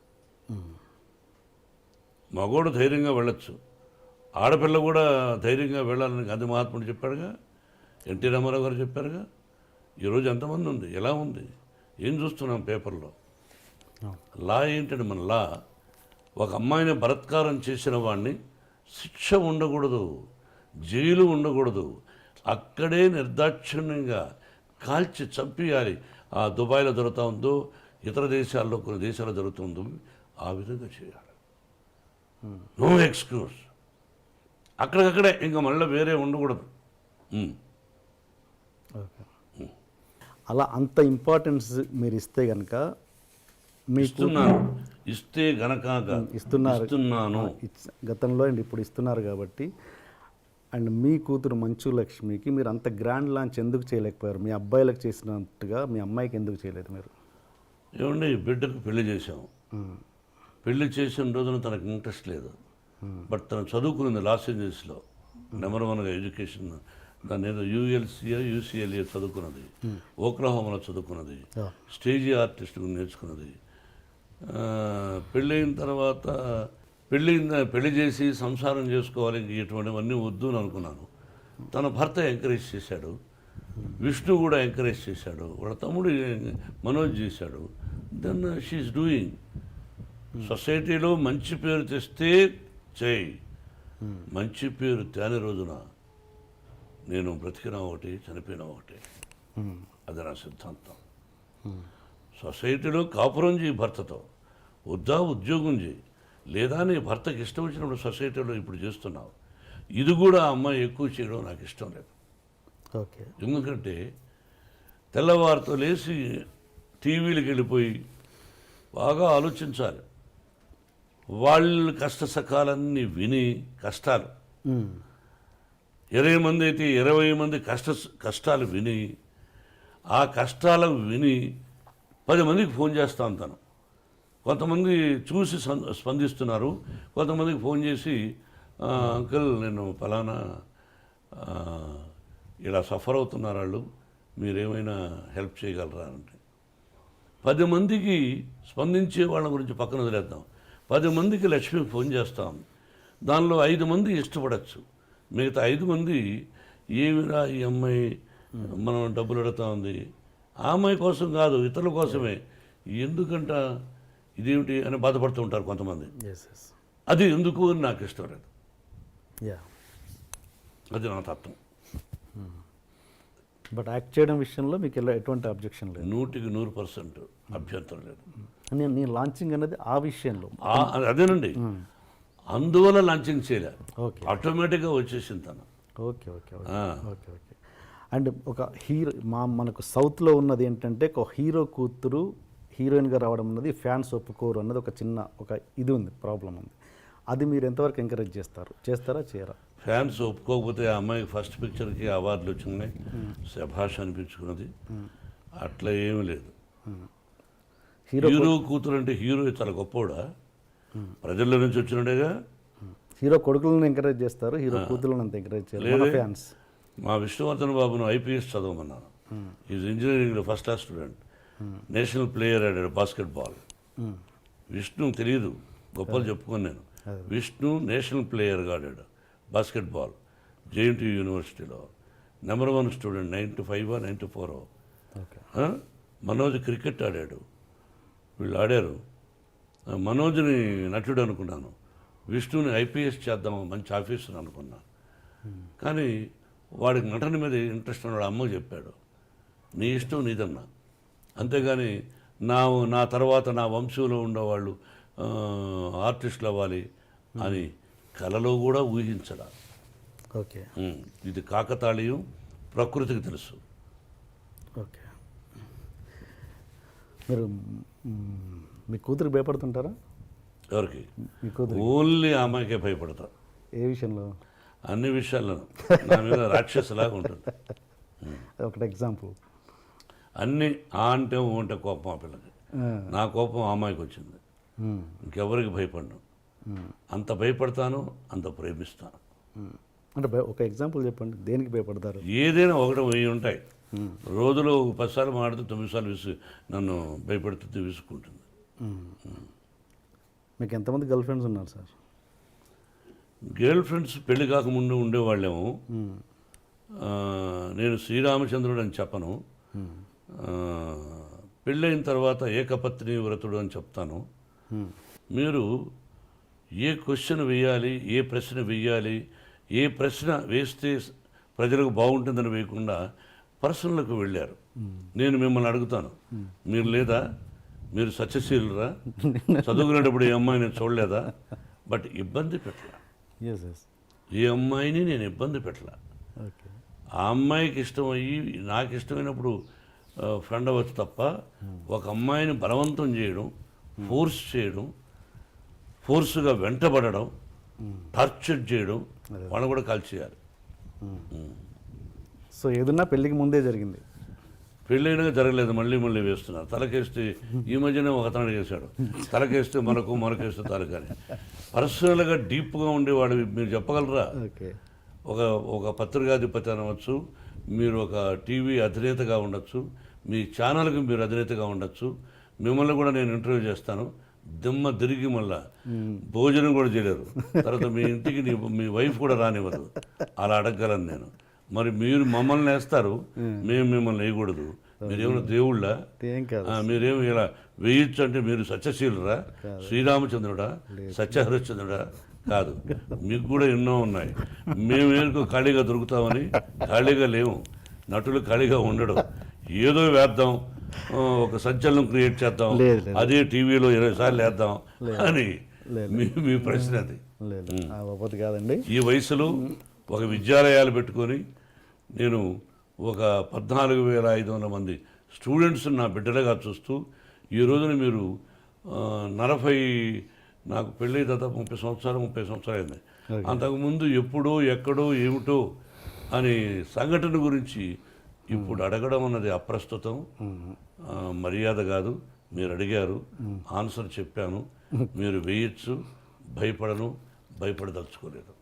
మగోడు ధైర్యంగా వెళ్ళొచ్చు, ఆడపిల్ల కూడా ధైర్యంగా వెళ్ళాలని గాంధీ మహాత్ముడు చెప్పాడుగా, ఎన్టీ రామారావు గారు చెప్పారుగా. ఈరోజు ఎంతమంది ఉంది, ఎలా ఉంది, ఏం చూస్తున్నాం పేపర్లో. లా ఏంటంటే మన లా, ఒక అమ్మాయిని బలాత్కారం చేసిన వాడిని శిక్ష ఉండకూడదు, జైలు ఉండకూడదు, అక్కడే నిర్దాక్షిణ్యంగా కాల్చి చంపేయాలి. ఆ దుబాయ్లో జరుగుతూ ఉందో, ఇతర దేశాల్లో కొన్ని దేశాల్లో జరుగుతుందో ఆ విధంగా చేయాలి. No excuse. అక్కడికక్కడే, ఇంకా మళ్ళీ వేరే ఉండకూడదు. అలా అంత ఇంపార్టెన్స్ మీరు ఇస్తే కనుక ఇస్తున్నాను. ఇస్తే గనక ఇస్తున్నాను. గతంలో అండ్ ఇప్పుడు ఇస్తున్నారు కాబట్టి. అండ్ మీ కూతురు మంచు లక్ష్మికి మీరు అంత గ్రాండ్ లాంచ్ ఎందుకు చేయలేకపోయారు? మీ అబ్బాయిలకు చేసినట్టుగా మీ అమ్మాయికి ఎందుకు చేయలేదు మీరు? ఏమండి, బిడ్డకు పెళ్లి చేసాం. పెళ్లి చేసిన రోజున తనకు ఇంట్రెస్ట్ లేదు. బట్ తను చదువుకున్నది లాస్ ఏంజల్స్లో నెంబర్ 1గా ఎడ్యుకేషన్. దాన్ని ఏదో యూఎల్సీఏ యూసీఎల్ఏ చదువుకున్నది, ఓక్లహోమాలో చదువుకున్నది, స్టేజీ ఆర్టిస్ట్ నేర్చుకున్నది. పెళ్ళైన తర్వాత పెళ్లి చేసి సంసారం చేసుకోవాలి, ఇంక ఇటువంటివన్నీ వద్దు అని అనుకున్నాను. తన భర్త ఎంకరేజ్ చేశాడు, విష్ణు కూడా ఎంకరేజ్ చేశాడు, వాళ్ళ తమ్ముడు మనోజ్ చేశాడు. Then she's doing. సొసైటీలో మంచి పేరు తెస్తే చేయి, మంచి పేరు తేని రోజున నేను బ్రతికినా ఒకటి, చనిపోయినా ఒకటి. అది నా సిద్ధాంతం. సొసైటీలో కాపురం చేయి భర్తతో, వద్దా ఉద్యోగం చేయి, లేదా నీ భర్తకి ఇష్టం వచ్చినప్పుడు సొసైటీలో ఇప్పుడు చేస్తున్నావు. ఇది కూడా అమ్మాయి ఎక్కువ చేయడం నాకు ఇష్టం లేదు. ఓకే. ఎందుకంటే తెల్లవారితో లేచి టీవీలకు వెళ్ళిపోయి బాగా ఆలోచించాలి. వాళ్ళ కష్ట సకాలన్నీ విని కష్టాలు 20 మంది అయితే 20 మంది కష్టాలు విని ఆ కష్టాలు విని 10 మందికి ఫోన్ చేస్తాను. తను కొంతమంది చూసి స్పందిస్తున్నారు, కొంతమందికి ఫోన్ చేసి అంకుల్ నేను ఫలానా ఇలా సఫర్ అవుతున్నారు వాళ్ళు, మీరేమైనా హెల్ప్ చేయగలరా అంటే 10 మందికి స్పందించే వాళ్ళ గురించి పక్కన వదిలేద్దాం. 10 మందికి లక్ష్మి ఫోన్ చేస్తాం. దానిలో 5 మంది ఇష్టపడచ్చు, మిగతా 5 మంది ఏమిరా ఈ అమ్మాయి మనం డబ్బులు అడుగుతా ఉంది, ఆ అమ్మాయి కోసం కాదు ఇతరుల కోసమే, ఎందుకంట ఇదేమిటి అని బాధపడుతూ ఉంటారు కొంతమంది. అది ఎందుకు అని నాకు ఇష్టం లేదు. అది నా తత్వం. బట్ యాక్ట్ చేయడం విషయంలో మీకు ఎటువంటి అబ్జెక్షన్ లేదు? 100% అభ్యంతరం లేదు. నేను లాంచింగ్ అనేది ఆ విషయంలో అదేనండి, అందువల్ల లాంచింగ్ చేయలే, ఓకే, ఆటోమేటిక్గా వచ్చేసింది తను. Okay okay okay okay. And ఒక హీరో మనకు సౌత్లో ఉన్నది ఏంటంటే ఒక హీరో కూతురు హీరోయిన్గా రావడం అన్నది ఫ్యాన్స్ ఒప్పుకోరు అన్నది ఒక ఇది ఉంది, ప్రాబ్లం ఉంది. అది మీరు ఎంతవరకు ఎంకరేజ్ చేస్తారా చేయరా? ఫ్యాన్స్ ఒప్పుకోకపోతే ఆ అమ్మాయికి ఫస్ట్ పిక్చర్కి అవార్డులు వచ్చినాయి, శభాష్ అనిపించుకున్నది. అట్లా ఏమీ లేదు. హీరో కూతురు అంటే హీరో చాలా గొప్పవాడా, ప్రజల్లో నుంచి వచ్చినట్టుగా. హీరో కొడుకులను ఎంకరేజ్ చేస్తారు, హీరో కూతురులను అంత ఎంకరేజ్ చేయలేదు ఫ్యాన్స్. మా విష్ణువర్ధన్ బాబును ఐపీఎస్ చదవమన్నాను. ఈజ్ ఇంజనీరింగ్లో first class student, national player ఆడాడు బాస్కెట్బాల్. విష్ణు తెలియదు, గొప్పలు చెప్పుకొని నేను. విష్ణు నేషనల్ ప్లేయర్గా ఆడాడు బాస్కెట్బాల్, జేఎన్టీయూ యూనివర్సిటీలో నెంబర్ 1 స్టూడెంట్, 95 94. మనోజ్ క్రికెట్ ఆడాడు, వీళ్ళు ఆడారు. మనోజ్ని నటుడు అనుకున్నాను, విష్ణుని ఐపీఎస్ చేద్దాము మంచి ఆఫీసర్ అనుకున్నా. కానీ వాడికి నటన మీద ఇంట్రెస్ట్ ఉన్నాడు. అమ్మ చెప్పాడు, నీ ఇష్టం నీదన్నా, అంతేగాని నా తర్వాత నా వంశంలో ఉండేవాళ్ళు ఆర్టిస్టులు అవ్వాలి అని కలలో కూడా ఊహించడా. ఓకే, ఇది కాకతాళీయం, ప్రకృతికి తెలుసు. ఓకే. మీరు మీ కూతురికి భయపడుతుంటారా? ఎవరికి? మీ కూతురు. ఓన్లీ ఆ అమ్మాయికే భయపడతా. ఏ విషయంలో? అన్ని విషయాల్లోనూ నా మీద రాక్షసులాగా ఉంటుంది. ఒకటి ఎగ్జాంపుల్. అన్నీ అంటే ఉంటే కోపం ఆ పిల్లకి, నా కోపం ఆ అమ్మాయికి వచ్చింది. ఇంకెవరికి భయపడను, అంత భయపడతాను, అంత ప్రేమిస్తాను. అంటే ఒక ఎగ్జాంపుల్ చెప్పండి, దేనికి భయపడతారు? ఏదైనా 1 1000 ఉంటాయి. రోజులో 10 సార్లు మాడితే 9 సార్లు నన్ను భయపెడుతుంది, విసుక్కుంటుంది. మీకు ఎంతమంది గర్ల్ ఫ్రెండ్స్ ఉన్నారు సార్? గర్ల్ ఫ్రెండ్స్ పెళ్లి కాకముందు ఉండేవాళ్ళేమో. నేను శ్రీరామచంద్రుడు అని చెప్పను, పెళ్ళైన తర్వాత ఏకపత్ని వ్రతుడు అని చెప్తాను. మీరు ఏ క్వశ్చన్ వేయాలి, ఏ ప్రశ్న వేయాలి, ఏ ప్రశ్న వేస్తే ప్రజలకు బాగుంటుందని వేయకుండా పర్సనల్కు వెళ్ళారు. నేను మిమ్మల్ని అడుగుతాను, మీరు లేదా, మీరు సత్యశీలురా, చదువుకునేటప్పుడు ఏ అమ్మాయిని చూడలేదా? బట్ ఇబ్బంది పెట్టలా, ఏ అమ్మాయిని నేను ఇబ్బంది పెట్టలా. ఆ అమ్మాయికి ఇష్టమయ్యి నాకు ఇష్టమైనప్పుడు ఫ్రెండ్ అవ్వచ్చు తప్ప ఒక అమ్మాయిని బలవంతం చేయడం, ఫోర్స్ చేయడం, ఫోర్స్గా వెంటబడడం, టార్చర్ చేయడం, వాళ్ళని కూడా కాల్ చేయాలి. సో ఏదన్నా పెళ్ళికి ముందే జరిగింది? పెళ్ళైనా జరగలేదు, మళ్ళీ మళ్ళీ వేస్తున్నారు. తలకేస్తే ఈ మధ్యనే ఒక అతను అడిగేశాడు, తలకేస్తే మనకేస్తే తలకని. పర్సనల్గా డీప్గా ఉండేవాడు మీరు చెప్పగలరా? ఓకే. ఒక పత్రికాధిపతి అనవచ్చు, మీరు ఒక టీవీ అధినేతగా ఉండొచ్చు, మీ ఛానల్కి మీరు అధినేతగా ఉండొచ్చు, మిమ్మల్ని కూడా నేను ఇంటర్వ్యూ చేస్తాను, దిమ్మ తిరిగి మళ్ళా భోజనం కూడా చేయలేరు, తర్వాత మీ ఇంటికి మీ వైఫ్ కూడా రానివ్వదు, అలా అడగగలను నేను. మరి మీరు మమ్మల్ని వేస్తారు, మేము మిమ్మల్ని వేయకూడదు. మీరేమైనా దేవుళ్ళ? ఏం కాదు. మీరేమి ఇలా వేయచ్చు అంటే మీరు సత్యశీలురా, శ్రీరామచంద్రుడా, సత్యహరిశ్చంద్రుడా? కాదు, మీకు కూడా ఎన్నో ఉన్నాయి. మేమేందుకు ఖాళీగా దొరుకుతామని? ఖాళీగా లేవు, నటులు ఖాళీగా ఉండడు. ఏదో వేద్దాం, ఒక సంచలనం క్రియేట్ చేద్దాం, అదే టీవీలో 20 సార్లు వేద్దాం అని మీ ప్రశ్న అది. లేదు కాదండి. ఈ వయసులో ఒక విద్యాలయాలు పెట్టుకొని నేను ఒక 14,500 మంది స్టూడెంట్స్ నా బిడ్డలుగా చూస్తూ, ఈ రోజున మీరు 40, నాకు పెళ్ళి దాదాపు 30 సంవత్సరాలు అయింది. అంతకుముందు ఎప్పుడో ఎక్కడో ఏమిటో అని సంఘటన గురించి ఇప్పుడు అడగడం అన్నది అప్రస్తుతం, మర్యాద కాదు. మీరు అడిగారు, ఆన్సర్ చెప్పాను. మీరు వేయచ్చు, భయపడదలుచుకోలేదు.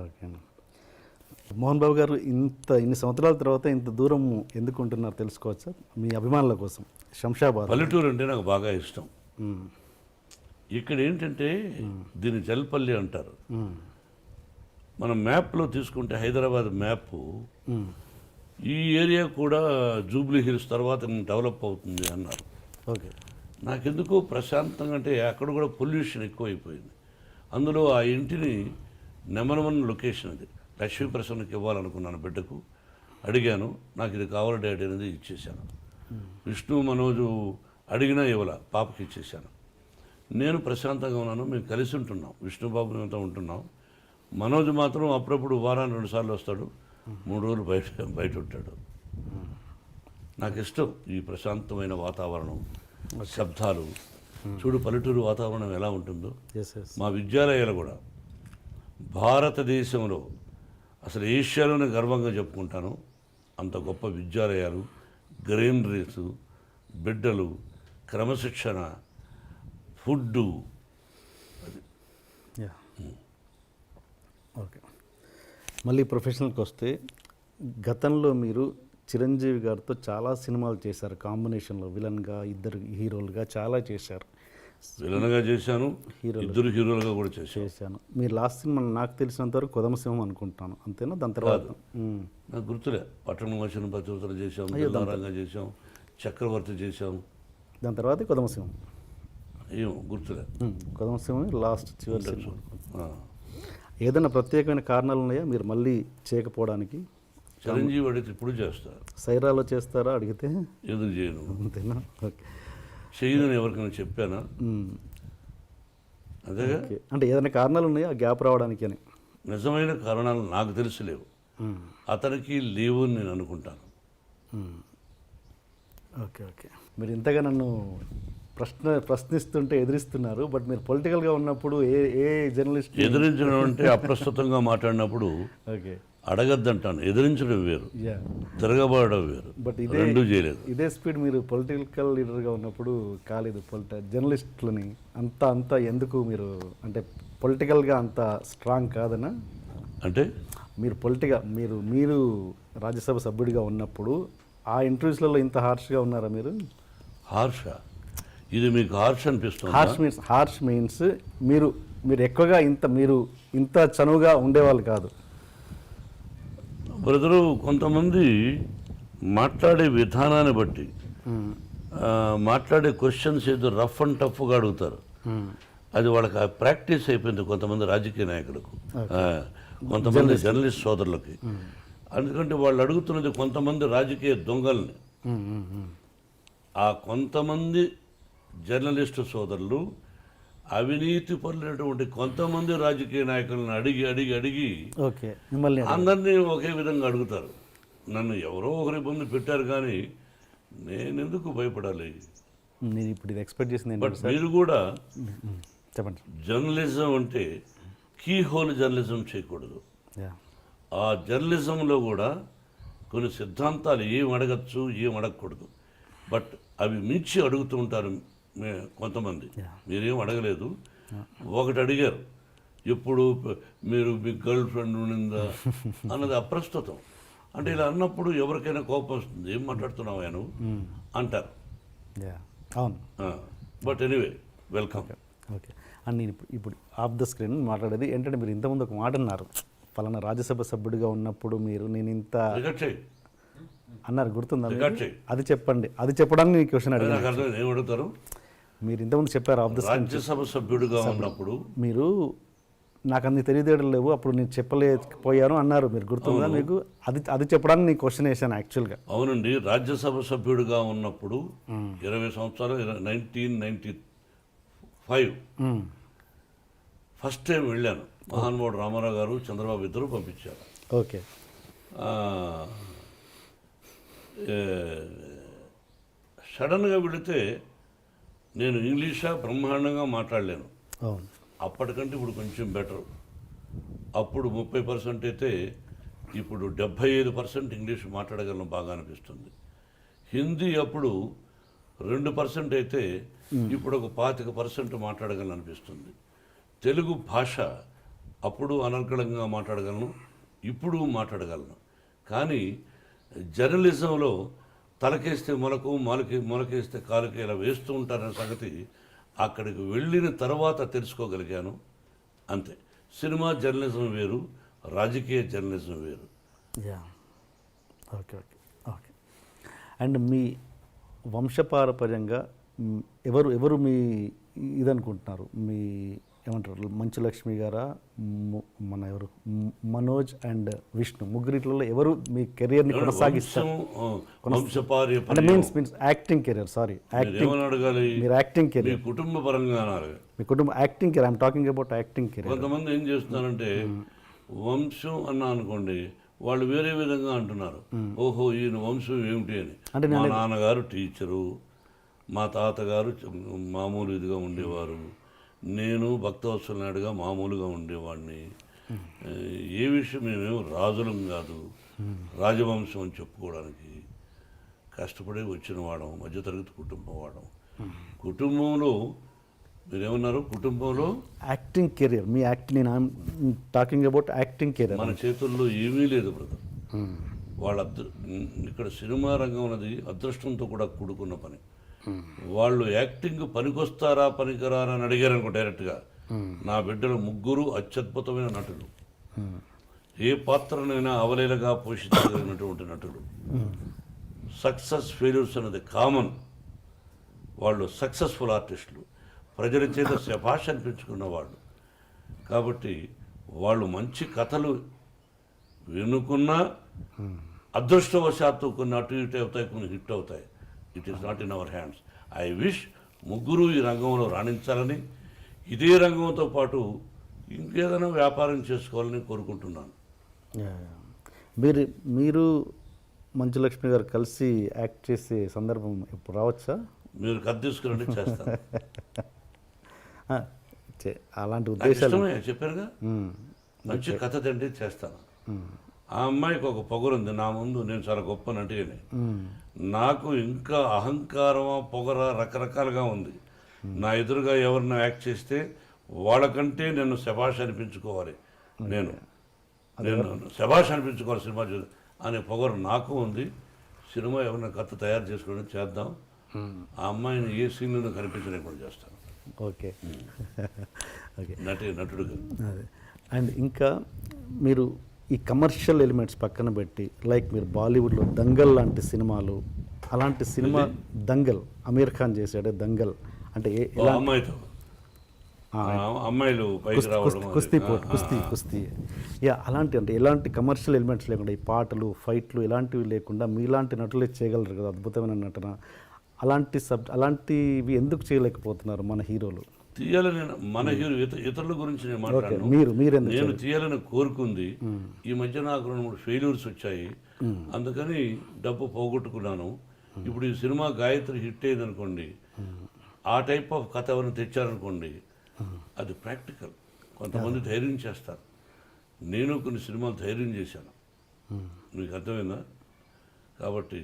ఓకే. మోహన్ బాబు గారు ఇన్ని సంవత్సరాల తర్వాత ఇంత దూరం ఎందుకు ఉంటున్నారు తెలుసుకోవచ్చా? మీ అభిమానుల కోసం. శంషాబాద్ పల్లెటూరు అంటే నాకు బాగా ఇష్టం. ఇక్కడ ఏంటంటే దీన్ని జల్పల్లి అంటారు. మనం మ్యాప్లో తీసుకుంటే హైదరాబాద్ మ్యాప్, ఈ ఏరియా కూడా జూబ్లీ హిల్స్ తర్వాత డెవలప్ అవుతుంది అన్నారు. ఓకే. నాకెందుకో ప్రశాంతంగా, అంటే అక్కడ కూడా పొల్యూషన్ ఎక్కువైపోయింది. అందులో ఆ ఇంటిని నెంబర్ 1 లొకేషన్ అది, లక్ష్మీప్రసన్నకి ఇవ్వాలనుకున్నాను. బిడ్డకు అడిగాను, నాకు ఇది కావాలి డాడీ అనేది ఇచ్చేశాను. విష్ణు మనోజు అడిగినా ఇవ్వాల, పాపకి ఇచ్చేశాను. నేను ప్రశాంతంగా ఉన్నాను, మేము కలిసి ఉంటున్నాం, విష్ణుబాబు మేమంతా ఉంటున్నాం. మనోజ్ మాత్రం అప్పుడప్పుడు వారానికి 2 సార్లు వస్తాడు, 3 రోజులు బయట ఉంటాడు. నాకు ఇష్టం ఈ ప్రశాంతమైన వాతావరణం, శబ్దాలు. చూడు పల్లెటూరు వాతావరణం ఎలా ఉంటుందో. మా విద్యాలయాలు కూడా భారతదేశంలో, అసలు ఏషియాలోనే గర్వంగా చెప్పుకుంటాను, అంత గొప్ప విద్యాలయాలు, గ్రీనరీస్, బిడ్డలు, క్రమశిక్షణ, ఫుడ్డు. ఓకే. మళ్ళీ ప్రొఫెషనల్కి వస్తే, గతంలో మీరు చిరంజీవి గారితో చాలా సినిమాలు చేశారు, కాంబినేషన్లో విలన్గా, 2 హీరోలుగా చాలా చేశారు. విలన్గా చేశాను, 2 హీరోలుగా కూడా చేశాను. మీరు లాస్ట్ సినిమా నాకు తెలిసినంత వరకు కొదమసింహం అనుకుంటాను, అంతేనా? దాని తర్వాత నాకు గుర్తులే, పట్టణం వచ్చిన పచ్చవతలు చేసాం, రంగా చేసాం, చక్రవర్తి చేసాం, దాని తర్వాత కొదమసింహం. ఏమో గుర్తులే. కొదమసింహం లాస్ట్ చివరి సినిమా. ఏదైనా ప్రత్యేకమైన కారణాలు ఉన్నాయా మీరు మళ్ళీ చేయకపోవడానికి? చిరంజీవి అడిగితే ఇప్పుడు చేస్తారు. సైరాలో చేస్తారా అడిగితే? ఎందుకు చేయను? అంతేనా? ఓకే. చేయను ఎవరికైనా చెప్పానా? అదేగా. అంటే ఏదైనా కారణాలు ఉన్నాయా గ్యాప్ రావడానికి అని? నిజమైన కారణాలు నాకు తెలిసి లేవు, అతనికి లేవు అని నేను అనుకుంటాను. ఓకే. ఓకే. మీరు ఇంతగా నన్ను ప్రశ్నిస్తుంటే ఎదిరిస్తున్నారు, బట్ మీరు పొలిటికల్గా ఉన్నప్పుడు ఏ జర్నలిస్ట్ ఎదిరించడం అంటే అప్రస్తుతంగా మాట్లాడినప్పుడు ఓకే అడగద్దంటాను. ఎదిరించడం వేరు, తిరగబడడం వేరు, బట్ రెండూ చేయలేదు. ఇదే స్పీడ్ మీరు పొలిటికల్ లీడర్గా ఉన్నప్పుడు కాలేదు. జర్నలిస్టులని అంత ఎందుకు మీరు, అంటే పొలిటికల్గా అంత స్ట్రాంగ్ కాదనా? అంటే మీరు రాజ్యసభ సభ్యుడిగా ఉన్నప్పుడు ఆ ఇంటర్వ్యూస్లలో ఇంత హార్ష్గా ఉన్నారా మీరు? హార్షా? ఇది మీకు హార్ష్ అనిపిస్తుంది? హార్ష్ మీన్స్ మీరు ఎక్కువగా ఇంత చనువుగా ఉండేవాళ్ళు కాదు. బ్రదరు, కొంతమంది మాట్లాడే విధానాన్ని బట్టి, మాట్లాడే క్వశ్చన్స్ ఏదో రఫ్ అండ్ టఫ్గా అడుగుతారు. అది వాళ్ళకి ప్రాక్టీస్ అయిపోయింది కొంతమంది రాజకీయ నాయకులకు, కొంతమంది జర్నలిస్ట్ సోదరులకి. ఎందుకంటే వాళ్ళు అడుగుతున్నది కొంతమంది రాజకీయ దొంగల్ని. ఆ కొంతమంది జర్నలిస్టు సోదరులు అవినీతి పరులైనటువంటి కొంతమంది రాజకీయ నాయకులను అడిగి అందరినీ ఒకే విధంగా అడుగుతారు. నన్ను ఎవరో ఒకరి ఇబ్బంది పెట్టారు, కానీ నేను ఎందుకు భయపడాలి? నేను ఇప్పుడు ఎక్స్పెక్ట్ చేసింది. బట్ మీరు కూడా చెప్పండి. జర్నలిజం అంటే కీ హోల్ జర్నలిజం చేయకూడదు. ఆ జర్నలిజంలో కూడా కొన్ని సిద్ధాంతాలు ఏం అడగచ్చు ఏం అడగకూడదు, బట్ అవి మించి అడుగుతూ ఉంటారు కొంతమంది. మీరేం అడగలేదు, ఒకటి అడిగారు, ఎప్పుడు మీరు మీ గర్ల్ ఫ్రెండ్ ఉండిందా అన్నది అప్రస్తుతం. అంటే ఇలా అన్నప్పుడు ఎవరికైనా కోపం వస్తుంది, ఏం మాట్లాడుతున్నావు నువ్వు అంటారు. అవును. But anyway welcome. Okay. And నేను ఇప్పుడు ఆఫ్ ద స్క్రీన్ మాట్లాడేది ఏంటంటే, మీరు ఇంతకుముందు ఒక మాట అన్నారు, పలానా రాజ్యసభ సభ్యుడిగా ఉన్నప్పుడు మీరు నేను ఇంత అన్నారు, గుర్తుందా? అది చెప్పండి, అది చెప్పడానికి నేను క్వశ్చన్ అడిగాను. ఏం అడుగుతారు? మీరు ఇంతకుముందు చెప్పారు ఆఫ్ ద స్క్రీన్, రాజ్యసభ సభ్యుడిగా ఉన్నప్పుడు మీరు నాకు అన్ని తెలియదేయడం లేవు, అప్పుడు నేను చెప్పలేకపోయాను అన్నారు, మీరు గుర్తుందా మీకు? అది చెప్పడానికి నేను క్వశ్చన్ వేసాను యాక్చువల్గా. అవునండి, రాజ్యసభ సభ్యుడిగా ఉన్నప్పుడు 20 సంవత్సరాలు 1995 ఫస్ట్ టైం వెళ్ళాను. మహానుభావుడు రామారావు గారు, చంద్రబాబు ఇద్దరు పంపించారు. ఓకే. సడన్గా వెళితే నేను ఇంగ్లీషా బ్రహ్మాండంగా మాట్లాడలేను. అవును. అప్పటికంటే ఇప్పుడు కొంచెం బెటర్. అప్పుడు 30% అయితే ఇప్పుడు 75% ఇంగ్లీష్ మాట్లాడగలను బాగా అనిపిస్తుంది. హిందీ అప్పుడు 2% అయితే ఇప్పుడు ఒక 25% మాట్లాడగలను అనిపిస్తుంది. తెలుగు భాష అప్పుడు అనర్గళంగా మాట్లాడగలను, ఇప్పుడు మాట్లాడగలను. కానీ జర్నలిజంలో తలకేస్తే మొలకు, మొలకేస్తే కాలుకి ఇలా వేస్తూ ఉంటారనే సంగతి అక్కడికి వెళ్ళిన తర్వాత తెలుసుకోగలిగాను. అంతే. సినిమా జర్నలిజం వేరు, రాజకీయ జర్నలిజం వేరు. Okay okay okay. అండ్ మీ వంశపారపర్యంగా ఎవరు మీ ఇదనుకుంటున్నారు? మీ ఏమంటారు, మంచు లక్ష్మి గారా, మన ఎవరు, మనోజ్ అండ్ విష్ణు, ముగ్గురిట్లో ఎవరు మీ కెరియర్ని కొనసాగిస్తారు? అంటే means acting career, sorry acting, మీరు యాక్టింగ్ కెరియర్, కుటుంబ పరంగా మీ కుటుంబ acting career, I'm talking about acting career. కొంతమంది ఏం చేస్తున్నారంటే వంశం అన్నా అనుకోండి, వాళ్ళు వేరే విధంగా అంటున్నారు. ఓహో ఈయన వంశం ఏమిటి అని. అంటే మా నాన్నగారు టీచరు, మా తాతగారు మామూలు ఇదిగా ఉండేవారు, నేను భక్తవత్సల నాయుడుగా మామూలుగా ఉండేవాడిని. ఏ విషయం మేమేమో రాజులం కాదు, రాజవంశం అని చెప్పుకోవడానికి కష్టపడి వచ్చిన వాడం, మధ్యతరగతి కుటుంబం వాడం. కుటుంబంలో మీరేమన్నారు? కుటుంబంలో యాక్టింగ్ కెరియర్, మీ యాక్టింగ్, నేను టాకింగ్ అబౌట్ యాక్టింగ్ కెరియర్. మన చేతుల్లో ఏమీ లేదు బ్రదర్. వాళ్ళ ఇక్కడ సినిమా రంగం అన్నది అదృష్టంతో కూడా కూడుకున్న పని. వాళ్ళు యాక్టింగ్ పనికొస్తారా పనికిరారా అని అడిగారు అనుకో డైరెక్ట్గా. నా బిడ్డలు ముగ్గురు అత్యద్భుతమైన నటులు, ఏ పాత్రనైనా అవలీలగా పోషించగలిగినటువంటి నటులు. సక్సెస్ ఫెయిల్యూర్స్ అనేది కామన్. వాళ్ళు సక్సెస్ఫుల్ ఆర్టిస్టులు, ప్రజల చేత శభాష్ అనిపించుకున్న వాళ్ళు. కాబట్టి వాళ్ళు మంచి కథలు వినుకున్నా అదృష్టవశాత్తు కొన్ని అటు ఇటు అవుతాయి, కొన్ని హిట్ అవుతాయి. It is not in our hands. I wish ముగ్గురు ఈ రంగంలో రాణించాలని, ఇదే రంగంతో పాటు ఇంకేదైనా వ్యాపారం చేసుకోవాలని కోరుకుంటున్నాను. మీరు మంచు లక్ష్మి గారు కలిసి యాక్ట్ చేసే సందర్భం ఇప్పుడు రావచ్చా? మీరు కథ తీసుకురండి, చేస్తాను. అలాంటి ఉద్దేశాలు చెప్పారుగా, మంచి కథ తండ్రి చేస్తాను. ఆ అమ్మాయికి ఒక పొగరుంది నా ముందు, నేను చాలా గొప్ప నటిని. నాకు ఇంకా అహంకారమా పొగర రకరకాలుగా ఉంది. నా ఎదురుగా ఎవరినో యాక్ట్ చేస్తే వాళ్ళకంటే నేను శభాష్ అనిపించుకోవాలి, నేను శభాష్ అనిపించుకోవాలి సినిమా చూసి అనే పొగరు నాకు ఉంది. సినిమా ఎవరైనా కథ తయారు చేసుకోవడం చేద్దాం. ఆ అమ్మాయిని ఏ సీన్లో కనిపించలేకుండా చేస్తాను. Okay okay. నటుడుగా. అండ్ ఇంకా మీరు ఈ కమర్షియల్ ఎలిమెంట్స్ పక్కన పెట్టి, లైక్ మీరు బాలీవుడ్లో దంగల్ లాంటి సినిమాలు, అలాంటి సినిమా దంగల్ అమీర్ ఖాన్ చేశాడు దంగల్, అంటే అమ్మాయిలు కుస్తీ అలాంటి, అంటే ఎలాంటి కమర్షియల్ ఎలిమెంట్స్ లేకుండా, ఈ పాటలు ఫైట్లు ఇలాంటివి లేకుండా మీలాంటి నటులే చేయగలరు కదా, అద్భుతమైన నటన. అలాంటివి ఎందుకు చేయలేకపోతున్నారు మన హీరోలు? తీయాలని మన హీరో ఇతరుల గురించి నేను మాట్లాడాను. నేను తీయాలని కోరుకుంది. ఈ మధ్య నాకు 2-3 ఫెయిల్యూర్స్ వచ్చాయి, అందుకని డబ్బు పోగొట్టుకున్నాను. ఇప్పుడు ఈ సినిమా గాయత్రి హిట్ అయింది అనుకోండి, ఆ టైప్ ఆఫ్ కథ ఎవరైనా తెచ్చారనుకోండి, అది ప్రాక్టికల్. కొంతమంది ధైర్యం చేస్తారు, నేను కొన్ని సినిమాలు ధైర్యం చేశాను. మీకు అర్థమైందా? కాబట్టి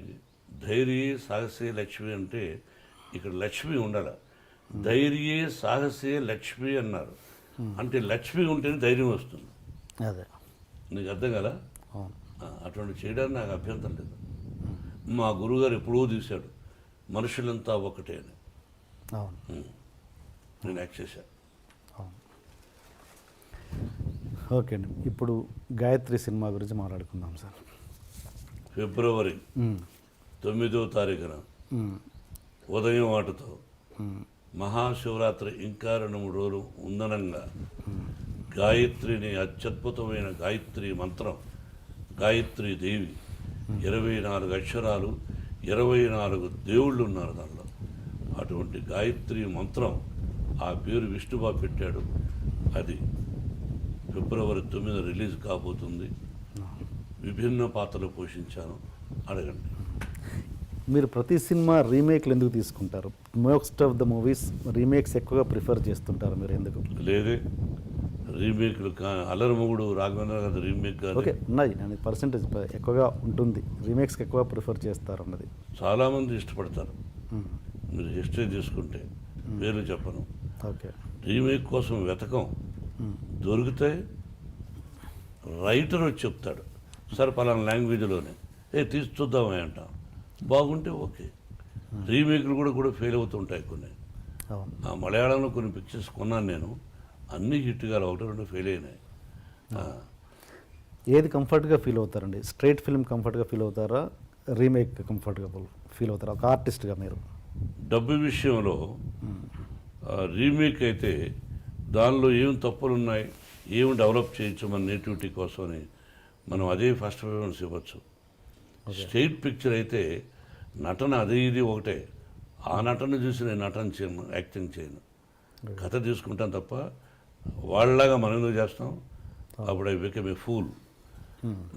ధైర్యే సాహసే లక్ష్మి అంటే ఇక్కడ లక్ష్మి ఉండాలి. ధైర్యే సాహసే లక్ష్మి అన్నారు. అంటే లక్ష్మి ఉంటేనే ధైర్యం వస్తుంది. అదే. నీకు అర్థం కదా? అవును. అటువంటి చేయడానికి నాకు అభ్యంతరం లేదు. మా గురువుగారు ఎప్పుడూ తీశాడు మనుషులంతా ఒకటే అని. అవును. నేను యాక్ట్ చేశాను. అవును. ఓకే అండి, ఇప్పుడు గాయత్రి సినిమా గురించి మాట్లాడుకుందాం సార్. ఫిబ్రవరి 9వ తారీఖున ఉదయం ఆటతో మహాశివరాత్రి ఇంకా 2-3 రోజులు ఉందనంగా గాయత్రిని అత్యద్భుతమైన గాయత్రి మంత్రం, గాయత్రి దేవి 24 అక్షరాలు, 24 దేవుళ్ళు ఉన్నారు దానిలో. అటువంటి గాయత్రి మంత్రం ఆ పేరు విష్ణుబాబు పెట్టాడు. అది ఫిబ్రవరి 9 రిలీజ్ కాబోతుంది. విభిన్న పాత్రలు పోషించాను. అడగండి. మీరు ప్రతి సినిమా రీమేక్లు ఎందుకు తీసుకుంటారు? Most of the movies remakes ఎక్కువగా ప్రిఫర్ చేస్తుంటారు మీరు, ఎందుకు? లేదే రీమేక్లు అల్లరమొగుడు రాఘవేంద్ర గారి రీమేక్ కాదు. ఓకే, ఉన్నాయి. నేను పర్సెంటేజ్ ఎక్కువగా ఉంటుంది, రీమేక్స్కి ఎక్కువ ప్రిఫర్ చేస్తారు అన్నది. చాలామంది ఇష్టపడతారు. మీరు హిస్టరీ తీసుకుంటే పేర్లు చెప్పను. ఓకే. రీమేక్ కోసం వెతకం, దొరికితే రైటర్ వచ్చి చెప్తాడు, సార్ పలానా లాంగ్వేజ్లోనే తీసి చూద్దామని అంటాం. బాగుంటే ఓకే. రీమేక్లు కూడా ఫెయిల్ అవుతుంటాయి కొన్ని. అవును. ఆ మలయాళంలో కొన్ని పిక్చర్స్ కొన్నాను నేను, అన్నీ హిట్ కాదు, 1-2 ఫెయిల్ అయినాయి. ఏది కంఫర్ట్గా ఫీల్ అవుతారండి? స్ట్రైట్ ఫిల్మ్ కంఫర్ట్గా ఫీల్ అవుతారా, రీమేక్ కంఫర్ట్గా ఫీల్ అవుతారా ఒక ఆర్టిస్ట్గా మీరు? డబ్బు విషయంలో రీమేక్ అయితే దానిలో ఏం తప్పులు ఉన్నాయి, ఏమి డెవలప్ చేయొచ్చు మన నేటివిటీ కోసమని మనం అదే ఫస్ట్ ప్రిఫరెన్స్ ఇవ్వచ్చు. స్ట్రైట్ పిక్చర్ అయితే నటన అదే ఇది ఒకటే, ఆ నటన చూసి నేను నటన చేయను, యాక్టింగ్ చేయను, కథ తీసుకుంటాను తప్ప వాళ్ళలాగా మనం ఎందుకు చేస్తాం? అప్పుడు I become a fool.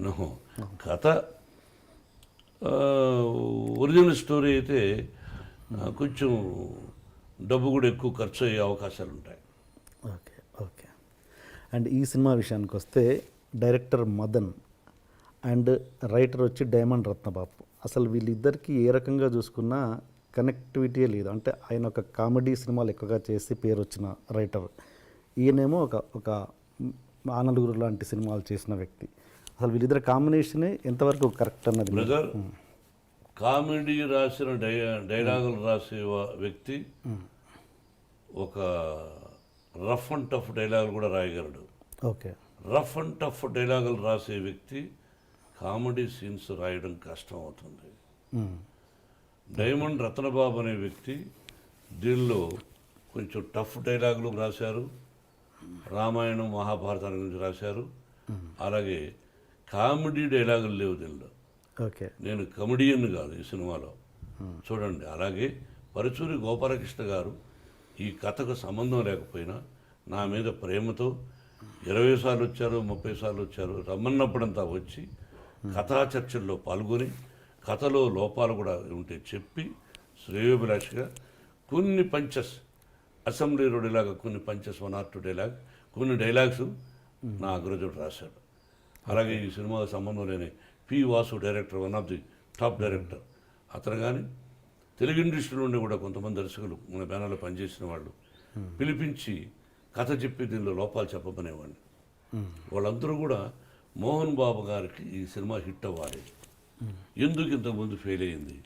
No, కథ ఒరిజినల్ స్టోరీ అయితే కొంచెం డబ్బు కూడా ఎక్కువ ఖర్చు అయ్యే అవకాశాలు ఉంటాయి. ఓకే. ఓకే. అండ్ ఈ సినిమా విషయానికి వస్తే డైరెక్టర్ మదన్ అండ్ రైటర్ వచ్చి డైమండ్ రత్నబాబు. అసలు వీళ్ళిద్దరికీ ఏ రకంగా చూసుకున్నా కనెక్టివిటీ లేదు. అంటే ఆయన ఒక కామెడీ సినిమాలు ఎక్కువగా చేసి పేరు వచ్చిన రైటర్, ఈయనేమో ఒక ఆనలుగురు లాంటి సినిమాలు చేసిన వ్యక్తి. అసలు వీళ్ళిద్దరు కాంబినేషనే ఎంతవరకు కరెక్ట్ అన్నది? బ్రదర్, కామెడీ రాసిన డైలాగులు రాసే వ్యక్తి ఒక రఫ్ అండ్ టఫ్ డైలాగులు కూడా రాయగలడు. ఓకే. రఫ్ అండ్ టఫ్ డైలాగులు రాసే వ్యక్తి కామెడీ సీన్స్ రాయడం కష్టం అవుతుంది. డైమండ్ రత్నబాబు అనే వ్యక్తి దీనిలో కొంచెం టఫ్ డైలాగులు రాశారు, రామాయణం మహాభారతాల గురించి రాశారు. అలాగే కామెడీ డైలాగులు లేవు దీనిలో. ఓకే. నేను కమెడియన్ కాదు ఈ సినిమాలో, చూడండి. అలాగే పరుచూరి గోపాలకృష్ణ గారు ఈ కథకు సంబంధం లేకపోయినా నా మీద ప్రేమతో 20 సార్లు వచ్చారు, 30 సార్లు వచ్చారు, రమ్మన్నప్పుడంతా వచ్చి కథా చర్చల్లో పాల్గొని కథలో లోపాలు కూడా ఉంటే చెప్పి శ్రేయోభిలాషిగా కొన్ని పంచెస్, అసెంబ్లీ రోడ్లాగా కొన్ని పంచెస్, 1 or 2 డైలాగ్, కొన్ని డైలాగ్స్ నా అగ్రజుడు రాశాడు. అలాగే ఈ సినిమాకు సంబంధం లేని P Vasu director, 1 of the top director అతను. కానీ తెలుగు ఇండస్ట్రీ నుండి కూడా కొంతమంది దర్శకులు మన బ్యానర్లో పనిచేసిన వాళ్ళు పిలిపించి కథ చెప్పి దీనిలో లోపాలు చెప్పమనేవాడిని. వాళ్ళందరూ కూడా మోహన్ బాబు గారికి ఈ సినిమా హిట్ అవ్వాలి, ఎందుకు ఇంతకుముందు ఫెయిల్ అయింది,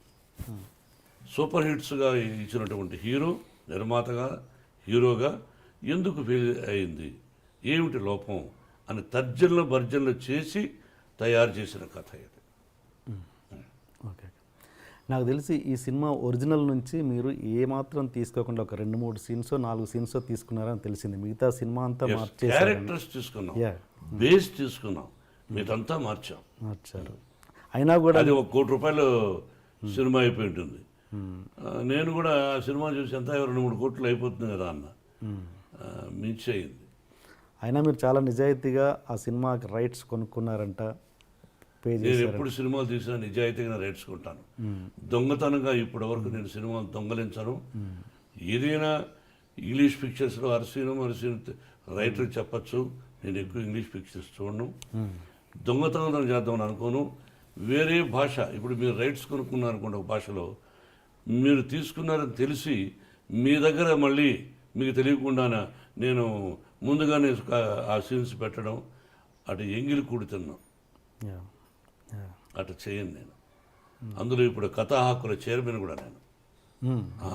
సూపర్ హిట్స్గా ఇచ్చినటువంటి హీరో, నిర్మాతగా, హీరోగా ఎందుకు ఫెయిల్ అయింది, ఏమిటి లోపం అని తర్జనలు భర్జనలు చేసి తయారు చేసిన కథ ఇది. ఓకే. నాకు తెలిసి ఈ సినిమా ఒరిజినల్ నుంచి మీరు ఏమాత్రం తీసుకోకుండా ఒక 2-3 సీన్స్ 4 సీన్స్ తీసుకున్నారని తెలిసింది. మిగతా సినిమా అంతా మార్చేసారు. క్యారెక్టర్స్ తీసుకున్నాం, బేస్ తీసుకున్నాం, మిగతా మార్చారు. అయినా కూడా అది 1 కోటి రూపాయలు సినిమా అయిపోయి ఉంటుంది. నేను కూడా ఆ సినిమా చూసి ఎంత 2-3 కోట్లు అయిపోతుంది కదా అన్న, మించి అయింది. అయినా మీరు చాలా నిజాయితీగా ఆ సినిమాకి రైట్స్ కొనుక్కున్నారంట, పే నేను చేశారు. ఎప్పుడు సినిమాలు తీసినా నిజాయితీగా రైట్స్కుంటాను. దొంగతనంగా ఇప్పటివరకు నేను సినిమాలు దొంగలించను. ఏదైనా ఇంగ్లీష్ పిక్చర్స్లో అరసీను రైటర్ చెప్పచ్చు, నేను ఎక్కువ ఇంగ్లీష్ పిక్చర్స్ చూడను. దొంగతనం చేద్దామని అనుకోను. వేరే భాష, ఇప్పుడు మీరు రైట్స్ కొనుక్కున్నారు అనుకోండి ఒక భాషలో, మీరు తీసుకున్నారని తెలిసి మీ దగ్గర మళ్ళీ మీకు తెలియకుండా నేను ముందుగానే ఆ సీన్స్ పెట్టడం, అటు ఎంగిలి కూడుతున్నాం, యా యా అటు చేయను నేను. అందులో ఇప్పుడు కథా హక్కుల చైర్మన్ కూడా నేను. ఆ,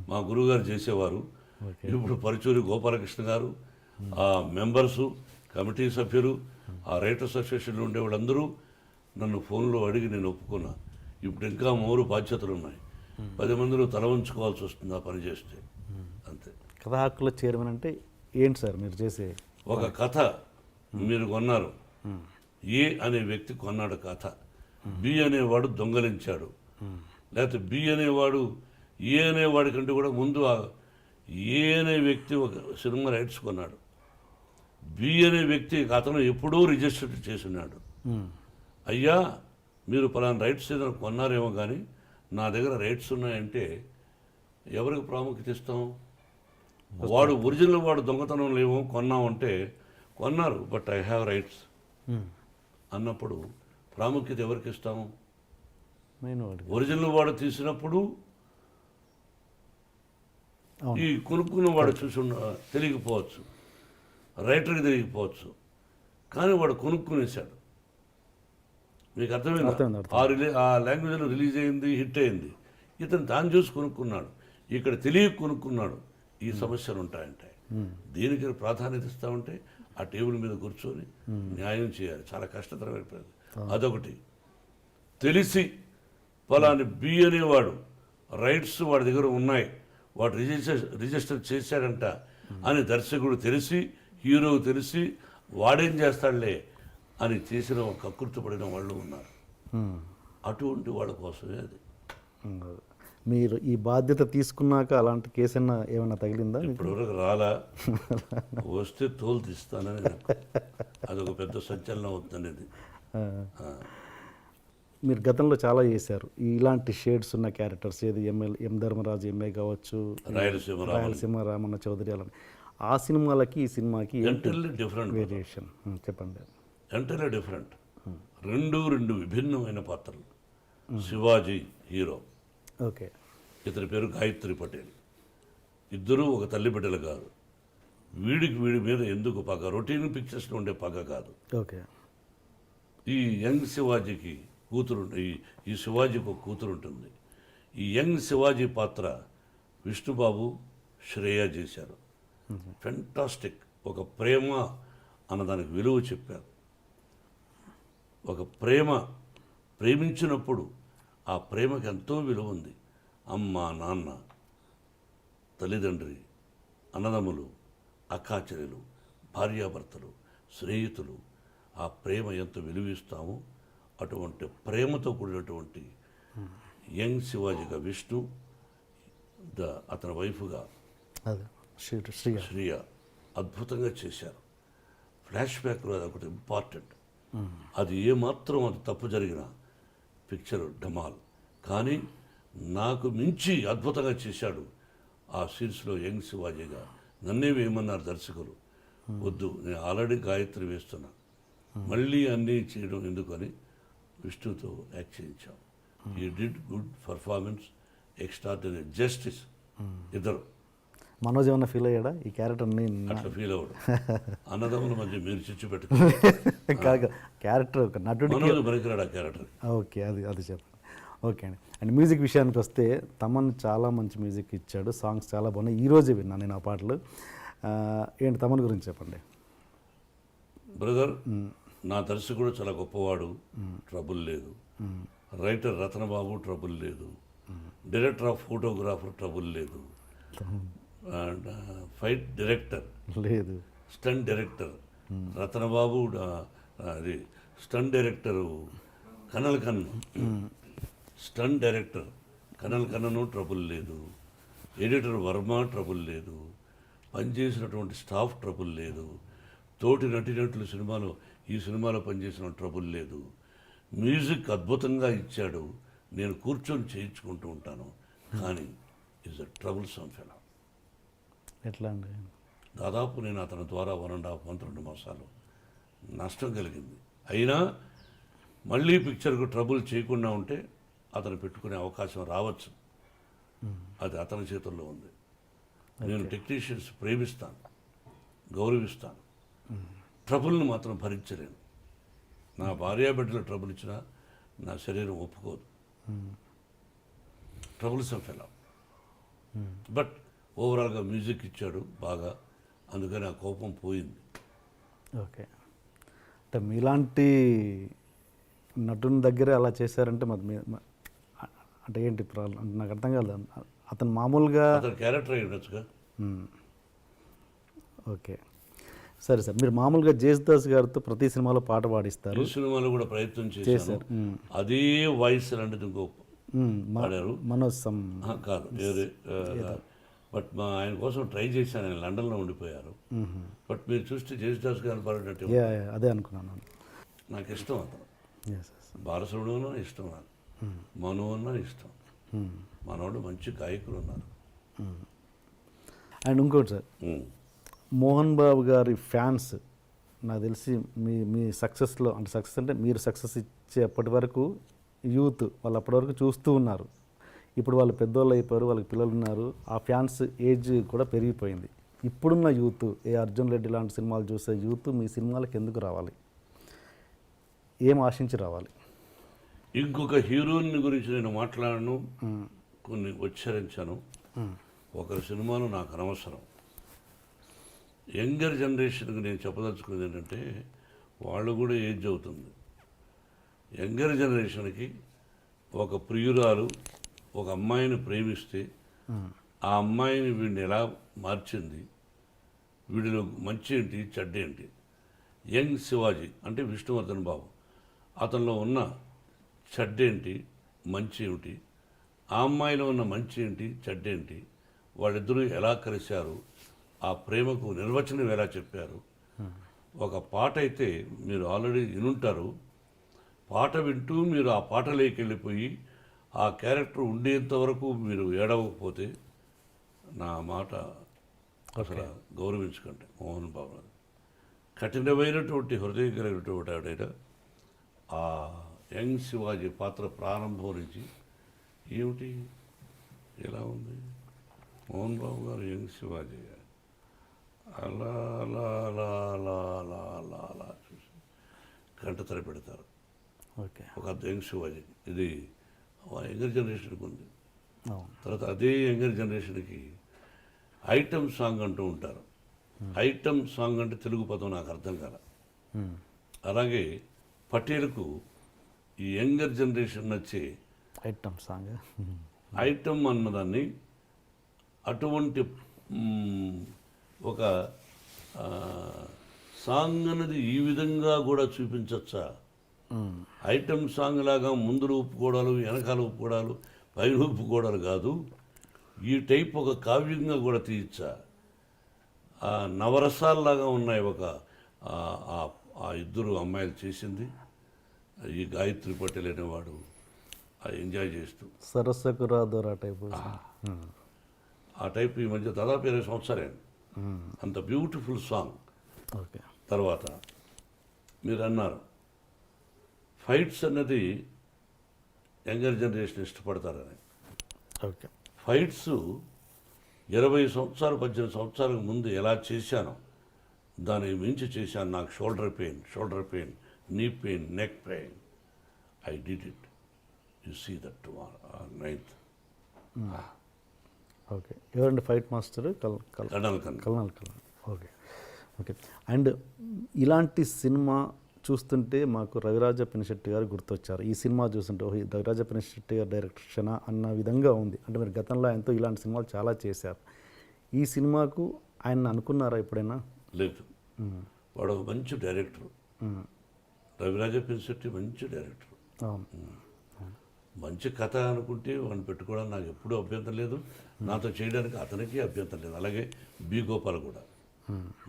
మా గురువుగారు చేసేవారు. ఇప్పుడు పరుచూరి గోపాలకృష్ణ గారు, ఆ మెంబర్సు, కమిటీ సభ్యులు, ఆ రైటర్స్ అసోసియేషన్లో ఉండే వాళ్ళందరూ నన్ను ఫోన్లో అడిగి నేను ఒప్పుకున్నా. ఇప్పుడు ఇంకా 3 బాధ్యతలు ఉన్నాయి. 10 మందిలో తల ఉంచుకోవాల్సి వస్తుంది ఆ పని చేస్తే, అంతే. కథా హక్కుల చైర్మన్ అంటే ఏంటి సార్ మీరు చేసే? ఒక కథ మీరు కొన్నారు, ఏ అనే వ్యక్తి కొన్నాడు కథ, బి అనేవాడు దొంగలించాడు, లేకపోతే బి అనేవాడు ఏ అనేవాడి కంటే కూడా ముందు ఏ అనే వ్యక్తి ఒక సినిమా రైట్స్ కొన్నాడు, బి అనే వ్యక్తి అతను ఎప్పుడూ రిజిస్టర్ చేసి ఉన్నాడు. అయ్యా మీరు పలానా రైట్స్ ఏదైనా కొన్నారేమో కానీ నా దగ్గర రైట్స్ ఉన్నాయంటే ఎవరికి ప్రాముఖ్యత ఇస్తాం? వాడు ఒరిజినల్ వాడు దొంగతనం లేవు కొన్నామంటే కొన్నారు, బట్ ఐ హ్యావ్ రైట్స్ అన్నప్పుడు ప్రాముఖ్యత ఎవరికి ఇస్తాము? నేను వాడికి ఒరిజినల్ వాడు తీసినప్పుడు అవును. ఈ కొనుక్కున్న వాడు చూసి తెలియకపోవచ్చు, రైటర్కి తెలియకపోవచ్చు, కానీ వాడు కొనుక్కునేశాడు. మీకు అర్థమైంది, అర్థమైంది. ఆ లాంగ్వేజ్లో రిలీజ్ అయింది, హిట్ అయింది, ఇతను దాన్ని చూసి కొనుక్కున్నాడు, ఇక్కడ తెలియ కొనుక్కున్నాడు. ఈ సమస్యలు ఉంటాయంటే దీనికి ప్రాధాన్యత ఇస్తామంటే ఆ టేబుల్ మీద కూర్చొని న్యాయం చేయాలి. చాలా కష్టతరమైపోయింది. అదొకటి. తెలిసి పలాని బి అనేవాడు రైట్స్ వాడి దగ్గర ఉన్నాయి, వాడు రిజిస్టర్ చేశాడంట అని దర్శకుడు తెలిసి, హీరో తెలిసి వాడేం చేస్తాడులే అని చేసిన కకృతి పడిన వాళ్ళు ఉన్నారు. అటువంటి వాళ్ళ కోసమే అది. మీరు ఈ బాధ్యత తీసుకున్నాక అలాంటి కేసు ఏమైనా తగిలిందా? ఇప్పటివరకు రాలా, వస్తే తోలు తీస్తానని నాకు అదొక పెద్ద సంచలనం అవుతుందనేది. మీరు గతంలో చాలా చేశారు ఇలాంటి షేడ్స్ ఉన్న క్యారెక్టర్స్, ఏది ఎం ధర్మరాజు ఎంఏ కావచ్చు, రాయలసీమ రామన్న చౌదరి, అలా. ఆ సినిమాలకి ఈ సినిమాకి ఎంటర్లీ డిఫరెంట్ వేరియేషన్ చెప్పండి. Entirely different. రెండు విభిన్నమైన పాత్రలు. శివాజీ హీరో, ఓకే, ఇతని పేరు గాయత్రి పటేల్. ఇద్దరూ ఒక తల్లి బిడ్డలు కాదు. వీడి మీద ఎందుకు పగ? రొటీన్ పిక్చర్స్లో ఉండే పగ కాదు. ఓకే. ఈ యంగ్ శివాజీకి కూతురు, ఈ శివాజీకి ఒక కూతురు ఉంటుంది. ఈ యంగ్ శివాజీ పాత్ర విష్ణుబాబు, శ్రేయ చేశారు. ఫెంటాస్టిక్. ఒక ప్రేమ అన్నదానికి విలువ చెప్పారు. ఒక ప్రేమించినప్పుడు ఆ ప్రేమకి ఎంతో విలువ ఉంది. అమ్మ, నాన్న, తల్లిదండ్రి, అన్నదమ్ములు, అక్కాచెల్లెలు, భార్యాభర్తలు, స్నేహితులు, ఆ ప్రేమ ఎంత విలువిస్తామో అటువంటి ప్రేమతో కూడినటువంటి యంగ్ శివాజీగా విష్ణు, అతని వైఫ్గా శ్రీయ అద్భుతంగా చేశారు. ఫ్లాష్ బ్యాక్లో అది ఒకటి ఇంపార్టెంట్. అది ఏమాత్రం అది తప్పు జరిగిన పిక్చర్ డమాల్. కానీ నాకు మించి అద్భుతంగా చేశాడు ఆ సీన్స్లో యంగ్ శివాజీగా. నన్నే వేయమన్నారు దర్శకులు. వద్దు, నేను ఆల్రెడీ గాయత్రి వేస్తున్నా, మళ్ళీ అన్నీ చేయడం ఎందుకని విష్ణుతో యాక్ట్ చేయించాం. ఈ did good performance, extraordinary justice. ఇద్దరు. మనోజ్ ఏమన్నా ఫీల్ అయ్యాడా ఈ క్యారెక్టర్? అట్లా ఫీల్ అవ్వడు. అన్నదమ్ముల మధ్య మీరు చిచ్చు క్యారెక్టర్ ఒక నటుడు పనికిరాడు ఆ క్యారెక్టర్. ఓకే, అది చెప్పండి. ఓకే అండి. అండ్ మ్యూజిక్ విషయానికి వస్తే తమన్ చాలా మంచి మ్యూజిక్ ఇచ్చాడు, సాంగ్స్ చాలా బాగున్నాయి. ఈరోజే విన్నాను నేను ఆ పాటలు. ఏంటి తమన్ గురించి చెప్పండి. బ్రదర్, నా దర్శకుడు చాలా గొప్పవాడు, ట్రబుల్ లేదు. రైటర్ రత్నబాబు, ట్రబుల్ లేదు. డైరెక్టర్ ఆఫ్ ఫోటోగ్రాఫర్, ట్రబుల్ లేదు. అండ్ ఫైట్ డైరెక్టర్ లేదు. స్టంట్ డైరెక్టర్ రత్నబాబు, అది స్టంట్ డైరెక్టరు కనల్ కన్ను, స్టంట్ డైరెక్టర్ కనల్ కన్నను ట్రబుల్ లేదు. ఎడిటర్ వర్మ ట్రబుల్ లేదు. పనిచేసినటువంటి స్టాఫ్ ట్రబుల్ లేదు. తోటి నటినట్లు ఈ సినిమాలో పనిచేసిన ట్రబుల్ లేదు. మ్యూజిక్ అద్భుతంగా ఇచ్చాడు. నేను కూర్చొని చేయించుకుంటూ ఉంటాను. కానీ is a trouble some fellow. ఎట్లా అండి? దాదాపు నేను అతని ద్వారా 1.5 months 2 మాసాలు నష్టం కలిగింది. అయినా మళ్ళీ పిక్చర్కు ట్రబుల్ చేయకుండా ఉంటే అతను పెట్టుకునే అవకాశం రావచ్చు. అది అతని చేతుల్లో ఉంది. నేను టెక్నీషియన్స్ ప్రేమిస్తాను, గౌరవిస్తాను. ట్రబుల్ని మాత్రం భరించలేను. నా భార్యాబిడ్డలు ట్రబుల్ ఇచ్చినా నా శరీరం ఒప్పుకోదు. Troubles fellow. బట్ ఓవరాల్గా మ్యూజిక్ ఇచ్చాడు బాగా, అందుకని ఆ కోపం పోయింది. ఓకే. అంటే మీలాంటి నటుని దగ్గరే అలా చేశారంటే మరి అంటే ఏంటి ప్రాబ్లం అంటే నాకు అర్థం కాలేదు. అతను మామూలుగా అతను క్యారెక్టర్ అయి ఉండొచ్చుగా. ఓకే, సరే సార్. మీరు మామూలుగా జేసుదాస్ గారితో ప్రతి సినిమాలో పాట పాడిస్తారు. ఈ సినిమాలో కూడా ప్రయత్నం చేశారు. అదే వాయిస్ లాంటిది ఇంకో పాడారు. మనోజ్ కాదు వేరే. బట్ ఆయన కోసం ట్రై చేశాను. ఆయన లండన్లో ఉండిపోయారు. బట్ మీరు చూస్తే జేసుదాస్ గారు పాడినట్టు అదే అనుకున్నాను. నాకు ఇష్టం అతను. బాలసురుడు అన్నా ఇష్టం, నాకు మను అన్నా ఇష్టం. మనోడు మంచి గాయకులు ఉన్నారు. అండ్ ఇంకోటి సార్, మోహన్ బాబు గారి ఫ్యాన్స్ నాకు తెలిసి మీ సక్సెస్లో అంటే సక్సెస్ అంటే మీరు సక్సెస్ ఇచ్చేప్పటి వరకు యూత్ వాళ్ళు అప్పటి వరకు చూస్తూ ఉన్నారు. ఇప్పుడు వాళ్ళు పెద్దోళ్ళు అయిపోయారు, వాళ్ళకి పిల్లలు ఉన్నారు. ఆ ఫ్యాన్స్ ఏజ్ కూడా పెరిగిపోయింది. ఇప్పుడున్న యూత్, అర్జున్ రెడ్డి లాంటి సినిమాలు చూసే యూత్ మీ సినిమాలకు ఎందుకు రావాలి? ఏం ఆశించి రావాలి? ఇంకొక హీరోయిన్ గురించి నేను మాట్లాడను, కొన్ని ఉచ్చరించాను. ఒకరి సినిమాలు నాకు అనవసరం. యంగర్ జనరేషన్కి నేను చెప్పదలుచుకున్నది ఏంటంటే, వాళ్ళు కూడా ఏజ్ అవుతుంది. యంగర్ జనరేషన్కి ఒక ప్రియురాలు ఒక అమ్మాయిని ప్రేమిస్తే ఆ అమ్మాయిని వీడిని ఎలా మార్చింది, వీడిలో మంచి ఏంటి చెడ్డ ఏంటి. యంగ్ శివాజీ అంటే విష్ణువర్ధన్ బాబు, అతనిలో ఉన్న చెడ్డేంటి మంచి ఏమిటి, ఆ అమ్మాయిలో ఉన్న మంచి ఏంటి చెడ్డేంటి, వాళ్ళిద్దరూ ఎలా కలిశారు, ఆ ప్రేమకు నిర్వచనం ఎలా చెప్పారు. ఒక పాట అయితే మీరు ఆల్రెడీ వినుంటారు. పాట వింటూ మీరు ఆ పాటలోకి వెళ్ళిపోయి ఆ క్యారెక్టర్ ఉండేంత వరకు మీరు ఏడవకపోతే నా మాట అసలు గౌరవించకండి. మోహన్ బాబు కఠినమైనటువంటి హృదయం కలిగినటువంటి ఆవిడ. ఆ యంగ్ శివాజీ పాత్ర ప్రారంభం నుంచి ఏమిటి ఎలా ఉంది మోహన్ బాబు గారు యంగ్ శివాజీ అలా అలా అలా అలా అలా అలా అలా చూసి గంట తర పెడతారు. ఓకే, ఒక యంగ్ శివాజీ. ఇది యంగర్ జనరేషన్కి ఉంది. తర్వాత అదే యంగర్ జనరేషన్కి ఐటమ్ సాంగ్ అంటూ ఉంటారు. ఐటమ్ సాంగ్ అంటే తెలుగు పదం నాకు అర్థం కాల. అలాగే పటేల్కు ఈ యంగర్ జనరేషన్ నచ్చే ఐటమ్ సాంగ్, ఐటమ్ అన్నదాన్ని అటువంటి ఒక సాంగ్ అన్నది ఈ విధంగా కూడా చూపించచ్చా? ఐటమ్ సాంగ్ లాగా ముందు ఒప్పుకోవడాలు, వెనకాల ఒప్పుకోవడాలు, పైన ఒప్పుకోవడాలు కాదు. ఈ టైప్ ఒక కావ్యంగా కూడా తీయచ్చా? నవరసాల్లాగా ఉన్నాయి. ఒక ఆ ఇద్దరు అమ్మాయిలు చేసింది. ఈ గాయత్రి పటేల్ అనేవాడు ఎంజాయ్ చేస్తూ సరస్సుకు రాదోరా టైపు ఆ టైప్ ఈ మధ్య దాదాపు 20 సంవత్సరాలు అంత బ్యూటిఫుల్ సాంగ్. ఓకే, తర్వాత మీరు అన్నారు ఫైట్స్ అన్నది యంగర్ జనరేషన్ ఇష్టపడతారని. ఓకే, ఫైట్స్ 20 సంవత్సరాలు 18 సంవత్సరాలకు ముందు ఎలా చేశానో దానికి మించి చేశాను. నాకు shoulder pain, knee pain, neck pain. I did it. You see that tomorrow 9th. Okay. ఎవరండి fight master? Colonel. Okay, okay. And ఇలాంటి సినిమా చూస్తుంటే మాకు రవిరాజ పినిశెట్టి గారు గుర్తొచ్చారు. ఈ సినిమా చూస్తుంటే రవిరాజ పినిశెట్టి గారు డైరెక్షన్ అన్న విధంగా ఉంది. అంటే మీరు గతంలో ఆయనతో ఇలాంటి సినిమాలు చాలా చేశారు. ఈ సినిమాకు ఆయన అనుకున్నారా ఎప్పుడైనా? లేదు. వాడు ఒక మంచి డైరెక్టర్. రవిరాజ పినిశెట్టి మంచి డైరెక్టర్. మంచి కథ అనుకుంటే వాడిని పెట్టుకోవడానికి నాకు ఎప్పుడూ అభ్యంతరం లేదు. నాతో చేయడానికి అతనికి అభ్యంతరం లేదు. అలాగే బి గోపాల్ కూడా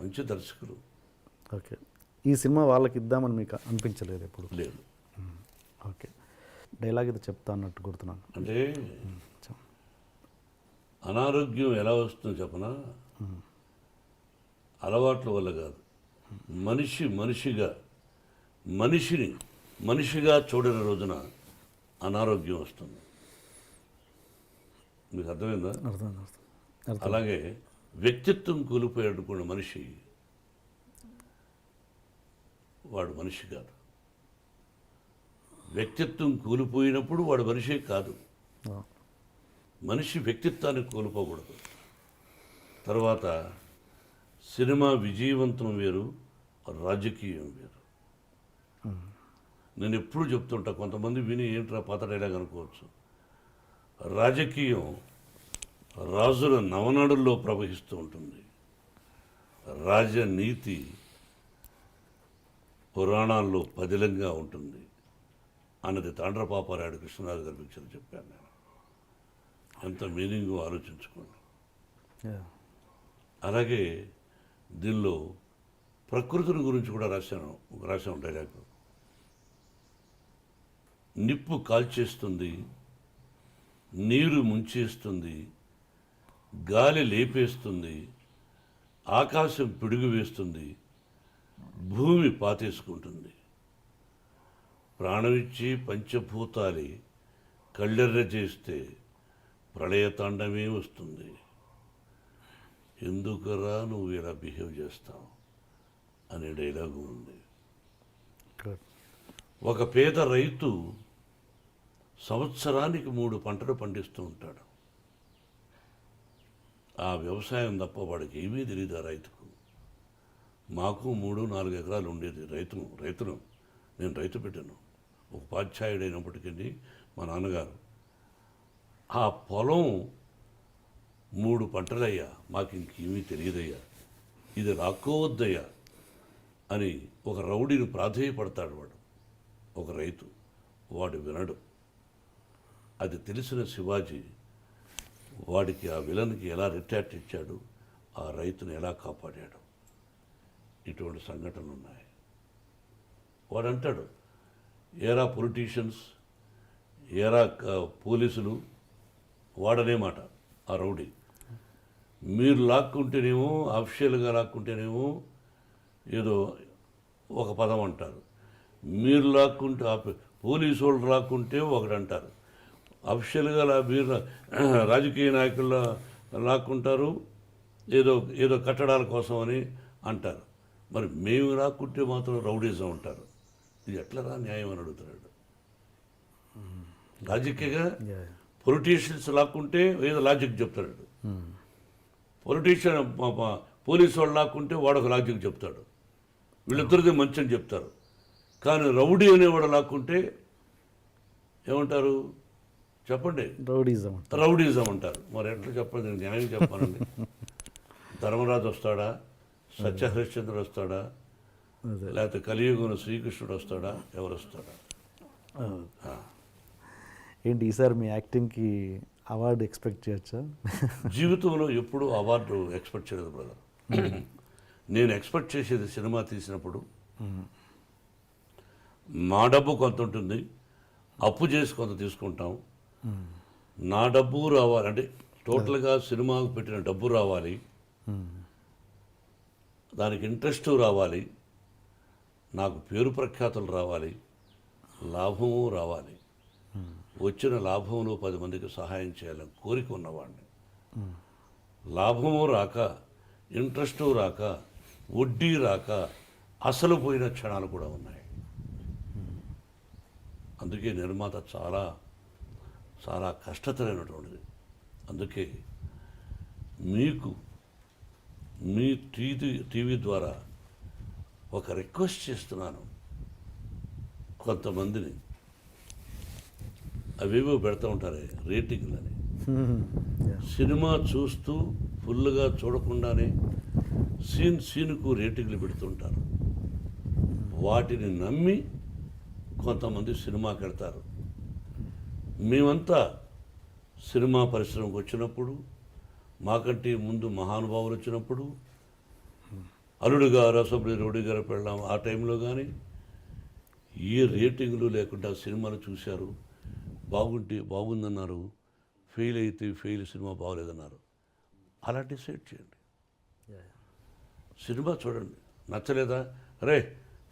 మంచి దర్శకులు. ఓకే. ఈ సినిమా వాళ్ళకి ఇద్దామని మీకు అనిపించలేదు ఎప్పుడు? లేదు. ఓకే. డైలాగ్ ఇది చెప్తా అన్నట్టు గుర్తున్నాను. అంటే అనారోగ్యం ఎలా వస్తుందో చెప్పనా? అలవాట్ల వల్ల కాదు. మనిషిగా మనిషిని మనిషిగా చూడని రోజున అనారోగ్యం వస్తుంది. మీకు అర్థమైందా? అర్థం. అలాగే వ్యక్తిత్వం కోల్పోయాడుకున్న మనిషి వాడు మనిషి కాదు. వ్యక్తిత్వం కోల్పోయినప్పుడు వాడు మనిషే కాదు. మనిషి వ్యక్తిత్వాన్ని కోల్పోకూడదు. తర్వాత సినిమా విజయవంతం వేరు, రాజకీయం వేరు. నేను ఎప్పుడు చెప్తుంటా, కొంతమంది విని ఏంట్రా పాత డైలాగ్ అనుకోవచ్చు. రాజకీయం రాజుల నవనాడుల్లో ప్రవహిస్తూ ఉంటుంది. రాజనీతి పురాణాల్లో పదిలంగా ఉంటుంది అన్నది తాండ్రపాపారాయుడు కృష్ణరాజు గారి పిక్చర్ చెప్పాను నేను. ఎంత మీనింగో ఆలోచించుకోండి. అలాగే దీనిలో ప్రకృతిని గురించి కూడా రాశాను డైలాగ్. నిప్పు కాల్చేస్తుంది, నీరు ముంచేస్తుంది, గాలి లేపేస్తుంది, ఆకాశం పిడుగు వేస్తుంది, భూమి పాతేసుకుంటుంది. ప్రాణమిచ్చి పంచభూతాలి కళ్ళెర్ర చేస్తే ప్రళయతాండమే వస్తుంది. ఎందుకురా నువ్వు ఇలా బిహేవ్ చేస్తావు అనే డైలాగు ఉంది. ఒక పేద రైతు సంవత్సరానికి 3 పంటలు పండిస్తూ ఉంటాడు. ఆ వ్యవసాయం తప్ప వాడికి ఏమీ తెలియదు. ఆ రైతుకు, మాకు 3-4 ఎకరాలు ఉండేది. రైతును నేను రైతు పెట్టాను. ఒక ఉపాధ్యాయుడైనప్పటికీ మా నాన్నగారు ఆ పొలం 3 పంటలయ్యా, మాకు ఇంకేమీ తెలియదయ్యా, ఇది రాకోవద్దయ్యా అని ఒక రౌడీని ప్రాధేయపడతాడు. వాడు ఒక రైతు, వాడు వినడు. అది తెలిసిన శివాజీ వాడికి, ఆ విలన్కి ఎలా రిటాక్ట్ ఇచ్చాడు, ఆ రైతుని ఎలా కాపాడాడు. ఇటువంటి సంఘటనలు ఉన్నాయి. వాడు అంటాడు, ఏరా పొలిటీషియన్స్, ఏరా పోలీసులు, వాడనే మాట ఆ రౌడీ, మీరు లాక్కుంటేనేమో, అఫిషియల్గా లాక్కుంటేనేమో ఏదో ఒక పదం అంటారు, మీరు లాక్కుంటే పోలీసు వాళ్ళు లాక్కుంటే ఒకటి అంటారు, అఫిషియల్గా మీరు రాజకీయ నాయకుల లాక్కుంటారు ఏదో కట్టడాల కోసం అని అంటారు. మరి మేము లాక్కుంటే మాత్రం రౌడీజం అంటారు. ఇది ఎట్లరా న్యాయం అని అడుగుతున్నాడు. లాజిక్గా పొలిటీషియన్స్ లాక్కుంటే ఏదో లాజిక్ చెప్తాడు. పొలిటీషియన్ పోలీసు వాళ్ళు లాక్కుంటే వాడొక లాజిక్ చెప్తాడు. వీళ్ళిద్దరిది మంచి అని చెప్తారు. కానీ రౌడీ అనేవాడు లాక్కుంటే ఏమంటారు చెప్పండి? రౌడీజం అంటారు. మరి ఎట్లా చెప్పండి? నేను న్యాయం చెప్పానండి. ధర్మరాజు వస్తాడా, సత్యహరిశ్చంద్రుడు వస్తాడా, లేకపోతే కలియుగంలో శ్రీకృష్ణుడు వస్తాడా, ఎవరు వస్తాడా? ఏంటి ఈసారి మీ యాక్టింగ్కి అవార్డు ఎక్స్పెక్ట్ చేయొచ్చా? జీవితంలో ఎప్పుడూ అవార్డు ఎక్స్పెక్ట్ చేయలేదు బ్రదర్. నేను ఎక్స్పెక్ట్ చేసేది సినిమా తీసినప్పుడు మా డబ్బు కొంత ఉంటుంది, అప్పు చేసి కొంత తీసుకుంటాం. నా డబ్బు రావాలి అంటే టోటల్గా సినిమాకు పెట్టిన డబ్బు రావాలి, దానికి ఇంట్రెస్ట్ రావాలి, నాకు పేరు ప్రఖ్యాతులు రావాలి, లాభము రావాలి. వచ్చిన లాభంలో 10 మందికి సహాయం చేయాలని కోరిక ఉన్నవాడిని. లాభము రాక, ఇంట్రెస్ట్ రాక, వడ్డీ రాక అసలు పోయిన క్షణాలు కూడా ఉన్నాయి. అందుకే నిర్మాత చాలా చాలా కష్టతరమైనటువంటిది. అందుకే మీకు మీ టీవీ ద్వారా ఒక రిక్వెస్ట్ చేస్తున్నాను. కొంతమందిని అవేవో పెడతా ఉంటారే రేటింగ్లని, సినిమా చూస్తూ ఫుల్గా చూడకుండానే సీన్కు రేటింగ్లు పెడుతుంటారు. వాటిని నమ్మి కొంతమంది సినిమాకి వెళ్తారు. మేమంతా సినిమా పరిశ్రమకు వచ్చినప్పుడు, మాకంటే ముందు మహానుభావులు వచ్చినప్పుడు, అల్లుడు గారు, అసెంబ్లీ రౌడీ గారు పెళ్ళాం, ఆ టైంలో కానీ ఏ రేటింగ్లు లేకుండా సినిమాలు చూశారు. బాగుంటే బాగుందన్నారు, ఫెయిల్ అయితే ఫెయిల్, సినిమా బాగోలేదన్నారు. అలా డిసైడ్ చేయండి. సినిమా చూడండి, నచ్చలేదా రే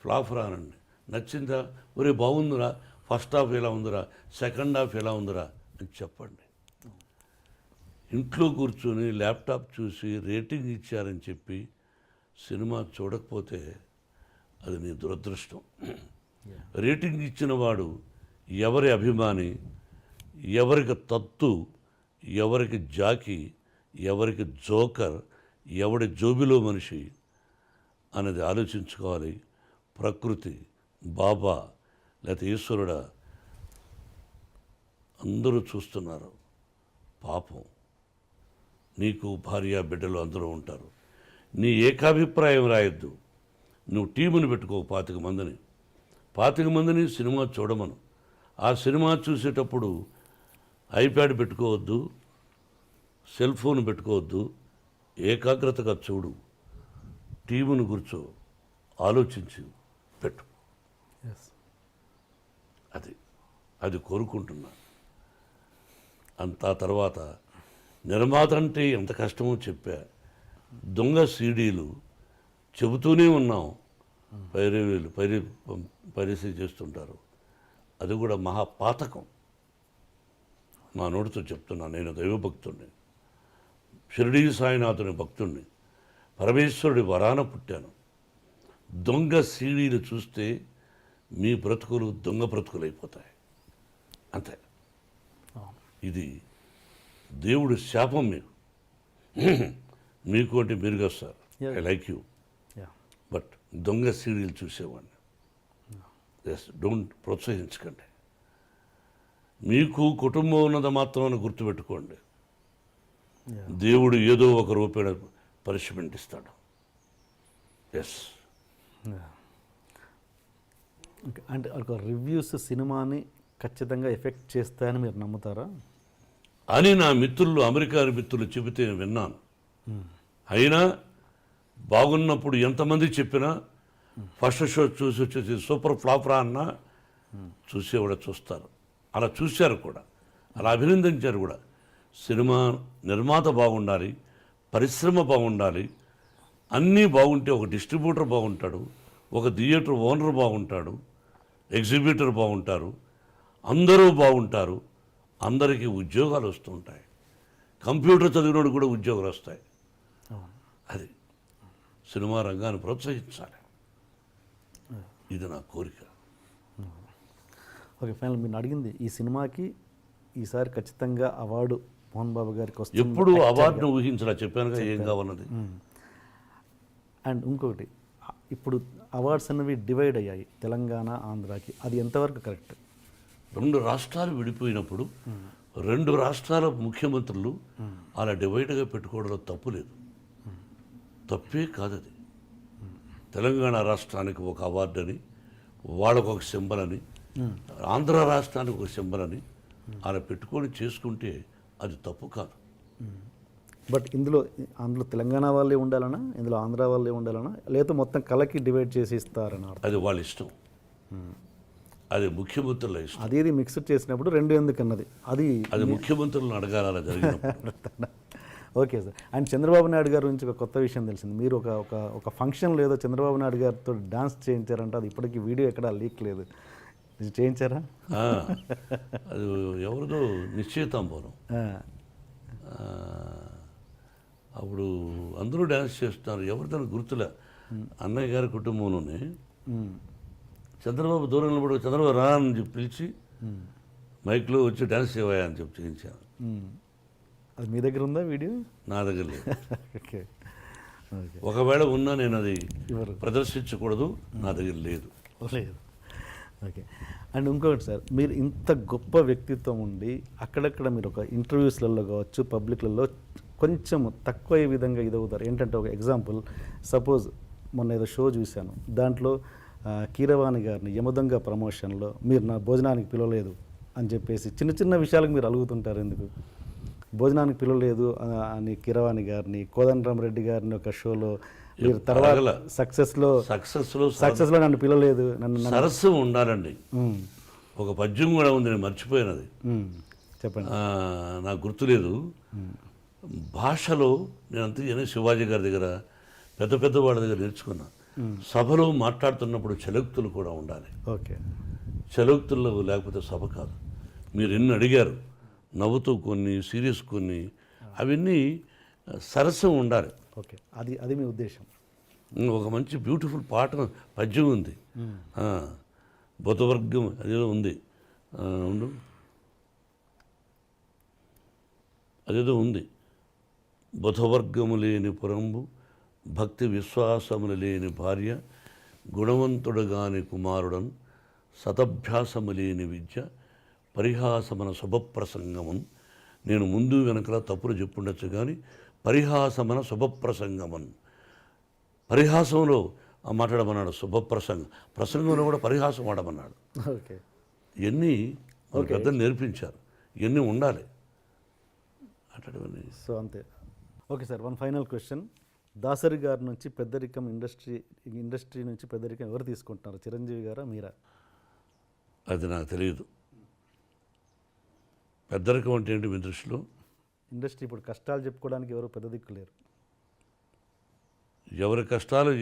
ఫ్లాప్ రానండి, నచ్చిందా, ఒరే బాగుందిరా, ఫస్ట్ హాఫ్ ఎలా ఉందిరా, సెకండ్ హాఫ్ ఎలా ఉందిరా అని చెప్పండి. ఇంట్లో కూర్చొని ల్యాప్టాప్ చూసి రేటింగ్ ఇచ్చారని చెప్పి సినిమా చూడకపోతే అది నీ దురదృష్టం. రేటింగ్ ఇచ్చిన వాడు ఎవరి అభిమాని, ఎవరికి తత్తు, ఎవరికి జాకి, ఎవరికి జోకర్, ఎవడి జోబిలో మనిషి అనేది ఆలోచించుకోవాలి. ప్రకృతి, బాబా లేకపోతే ఈశ్వరుడా అందరూ చూస్తున్నారు. పాపం, నీకు భార్య బిడ్డలు అందరూ ఉంటారు. నీ ఏకాభిప్రాయం రాయొద్దు. నువ్వు టీముని పెట్టుకో 25 మందిని సినిమా చూడమను. ఆ సినిమా చూసేటప్పుడు ఐప్యాడ్ పెట్టుకోవద్దు, సెల్ ఫోన్ పెట్టుకోవద్దు, ఏకాగ్రతగా చూడు. టీమును కూర్చో, ఆలోచించి పెట్టు. అది కోరుకుంటున్నా. అంతా తర్వాత నిర్మాత అంటే ఎంత కష్టమో చెప్పా. దొంగ సీడీలు చెబుతూనే ఉన్నాం, పైరసీ చేస్తుంటారు. అది కూడా మహాపాతకం. నా నోటితో చెప్తున్నా, నేను దైవభక్తుడిని, షిరిడీ సాయినాథుని భక్తుడిని, పరమేశ్వరుడి వరాన పుట్టాను. దొంగ సీడీలు చూస్తే మీ బ్రతుకులు దొంగ బ్రతుకులు అయిపోతాయి. అంతే. ఇది దేవుడి శాపం మీకు అంటే మీరుగా sir. I like you, but దొంగ సీరియల్ చూసేవాడిని. ఎస్, డోంట్ ప్రోత్సహించకండి. మీకు కుటుంబం ఉన్నది మాత్రమే గుర్తుపెట్టుకోండి. దేవుడు ఏదో ఒక రూపేణ పనిష్మెంట్ ఇస్తాడు. ఎస్. అంటే ఒక రివ్యూస్ సినిమాని ఖచ్చితంగా ఎఫెక్ట్ చేస్తాయని మీరు నమ్ముతారా? అని నా మిత్రులు, అమెరికా మిత్రులు చెబితే విన్నాను. అయినా బాగున్నప్పుడు ఎంతమంది చెప్పినా ఫస్ట్ షో చూసి వచ్చేసి సూపర్ ఫ్లాప్ రా అన్నా చూసేవాడు చూస్తారు. అలా చూశారు కూడా, అలా అభినందించారు కూడా. సినిమా నిర్మాత బాగుండాలి, పరిశ్రమ బాగుండాలి, అన్నీ బాగుంటే ఒక డిస్ట్రిబ్యూటర్ బాగుంటాడు, ఒక థియేటర్ ఓనర్ బాగుంటాడు, ఎగ్జిబిటర్ బాగుంటారు, అందరూ బాగుంటారు, అందరికీ ఉద్యోగాలు వస్తుంటాయి. కంప్యూటర్ చదివినోడు కూడా ఉద్యోగాలు వస్తాయి. అది సినిమా రంగాన్ని ప్రోత్సహించాలి. ఇది నా కోరిక. ఓకే, ఫైనల్ మీరు అడిగింది ఈ సినిమాకి ఈసారి ఖచ్చితంగా అవార్డు మోహన్ బాబు గారికి వస్తుంది. ఎప్పుడు అవార్డును ఊహించలా, చెప్పానుగా ఏం కావాలన్నది. అండ్ ఇంకొకటి, ఇప్పుడు అవార్డ్స్ అనేవి డివైడ్ అయ్యాయి తెలంగాణ, ఆంధ్రాకి. అది ఎంతవరకు కరెక్ట్? 2 రాష్ట్రాలు విడిపోయినప్పుడు 2 రాష్ట్రాల ముఖ్యమంత్రులు అలా డివైడ్గా పెట్టుకోవడంలో తప్పు లేదు, తప్పే కాదు. అది తెలంగాణ రాష్ట్రానికి ఒక అవార్డు అని, వాళ్ళకు ఒక సింబల్ అని, ఆంధ్ర రాష్ట్రానికి ఒక సింబల్ అని అలా పెట్టుకొని చేసుకుంటే అది తప్పు కాదు. బట్ ఇందులో తెలంగాణ వాళ్ళే ఉండాలనా, ఇందులో ఆంధ్ర వాళ్ళే ఉండాలనా, లేదా మొత్తం కలకి డివైడ్ చేసి ఇస్తారని? అది వాళ్ళ ఇష్టం, అది ముఖ్యమంత్రుల ఇష్టం. అది మిక్స్డ్ చేసినప్పుడు 2 ఎందుకన్నది అది ముఖ్యమంత్రులను అడగాలి అలా జరిగినప్పుడు. Okay sir. And Chandrababu Naidu గారి గురించి ఒక కొత్త విషయం తెలిసింది. మీరు ఒక ఫంక్షన్లో ఏదో చంద్రబాబు నాయుడు గారితో డాన్స్ చేయించారంట. అది ఇప్పటికీ వీడియో ఎక్కడా లీక్ లేదు. చేయించారా? అది ఎవరిదో నిశ్చయితాంబరం. అప్పుడు అందరూ డ్యాన్స్ చేస్తున్నారు. ఎవరితో గుర్తులే. అన్నయ్య గారి కుటుంబంలోనే చంద్రబాబు దూరం నిలబడి చంద్రబాబు రా అని చెప్పి పిలిచి మైక్లో వచ్చి డ్యాన్స్ చేయవా అని చెప్పి చేయించాను. అది మీ దగ్గర ఉందా వీడియో? నా దగ్గర లేదు. ఓకే, ఒకవేళ ఉన్నా నేను అది ప్రదర్శించకూడదు, నా దగ్గర లేదు. లేదు. ఓకే. అండ్ ఇంకొకటి సార్, మీరు ఇంత గొప్ప వ్యక్తిత్వం ఉండి అక్కడక్కడ మీరు ఒక ఇంటర్వ్యూస్లలో కావచ్చు, పబ్లిక్లలో కొంచెం తక్కువ విధంగా ఇదవుతారు. ఏంటంటే ఒక ఎగ్జాంపుల్, సపోజ్ మొన్న ఏదో షో చూశాను, దాంట్లో కీరవాణి గారిని యమదొంగ ప్రమోషన్లో మీరు నా భోజనానికి పిలవలేదు అని చెప్పేసి చిన్న చిన్న విషయాలకు మీరు అలుగుతుంటారు. ఎందుకు భోజనానికి పిలవలేదు అని కీరవాణి గారిని, కోదండరామరెడ్డి గారిని ఒక షోలో మీరు తర్వాత సక్సెస్లో నన్ను పిలవలేదు, సరస్సు ఉండాలండి. ఒక పద్యం కూడా ఉంది, నేను మర్చిపోయినది, చెప్పండి. నాకు గుర్తులేదు. భాషలో నేను అంతే శివాజీ గారి దగ్గర, పెద్ద పెద్ద వాళ్ళ దగ్గర నేర్చుకున్నా. సభలో మాట్లాడుతున్నప్పుడు చలోక్తులు కూడా ఉండాలి. ఓకే. చలోక్తుల్లో లేకపోతే సభ కాదు. మీరు ఎన్ని అడిగారు, నవ్వుతూ కొన్ని, సీరియస్ కొన్ని, అవన్నీ సరసం ఉండాలి. ఓకే, అది మీ ఉద్దేశం. ఒక మంచి బ్యూటిఫుల్ పాట పద్యం ఉంది, బుధవర్గం అదేదో ఉంది, ఉండు అదేదో ఉంది. బుధవర్గము లేని పురంబు, భక్తి విశ్వాసములు లేని భార్య, గుణవంతుడు గాని కుమారుడన్, సతభ్యాసము లేని విద్య, పరిహాసమన శుభప్రసంగమన్. నేను ముందు వెనకల తప్పులు చెప్పుండొచ్చు కానీ పరిహాసమన శుభప్రసంగమన్, పరిహాసంలో మాట్లాడమన్నాడు, ప్రసంగంలో కూడా పరిహాసం వాడమన్నాడు. ఓకే. ఇవన్నీ పెద్దలు నేర్పించారు, ఇవన్నీ ఉండాలి అట్లాంటివన్నీ. సో అంతే. Okay sir, one final question. Dasari గారి నుంచి పెద్దరికం ఇండస్ట్రీ నుంచి పెద్దరికం ఎవరు తీసుకుంటున్నారు, చిరంజీవి గారా మీరా? అది నాకు తెలియదు. పెద్దరికం అంటే ఏంటి మీ దృష్టిలో? ఇండస్ట్రీ ఇప్పుడు కష్టాలు చెప్పుకోవడానికి ఎవరు పెద్ద దిక్కు లేరు. ఎవరి కష్టాలు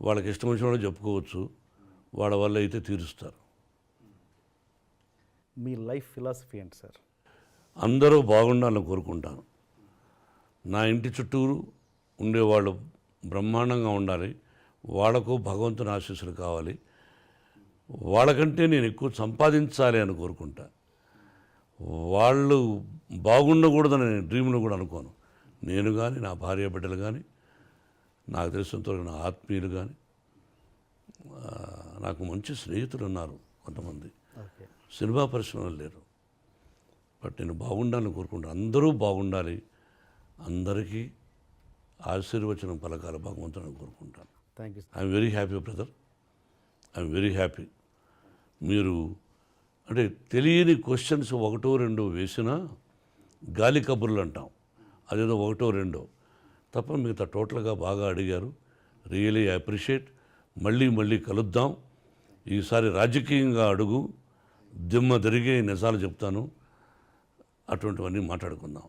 వాళ్ళకి ఇష్టం వచ్చిన వాళ్ళు చెప్పుకోవచ్చు, వాళ్ళ వల్ల అయితే తీరుస్తారు. మీ లైఫ్ ఫిలాసఫీ ఏంటి సార్? అందరూ బాగుండాలని కోరుకుంటాను. నా ఇంటి చుట్టూరు ఉండేవాళ్ళు బ్రహ్మాండంగా ఉండాలి, వాళ్లకు భగవంతుని ఆశీస్సులు కావాలి, వాళ్ళకంటే నేను ఎక్కువ సంపాదించాలి అని కోరుకుంటా. వాళ్ళు బాగుండకూడదని డ్రీమ్లో కూడా అనుకోను. నేను కానీ, నా భార్య బిడ్డలు కానీ, నాకు తెలిసినంతవరకు నా ఆత్మీయులు కానీ, నాకు మంచి స్నేహితులు ఉన్నారు కొంతమంది, ఓకే. సినిమా పరిశ్రమలు లేరు. బట్ నేను బాగుండాలని కోరుకుంటాను. అందరూ బాగుండాలి, అందరికీ ఆశీర్వచనం పలకాల భగవంతుని కోరుకుంటాను. Thank you. I'm very happy brother, I'm very happy. మీరు అంటే తెలియని క్వశ్చన్స్ ఒకటో రెండో వేసినా గాలి కబుర్లు అంటాం, అదేదో ఒకటో రెండో తప్ప మిగతా టోటల్గా బాగా అడిగారు. Really appreciate. మళ్ళీ కలుద్దాం. ఈసారి రాజకీయంగా అడుగు, దిమ్మ తిరిగే నిజాలు చెప్తాను, అటువంటివన్నీ మాట్లాడుకుందాం.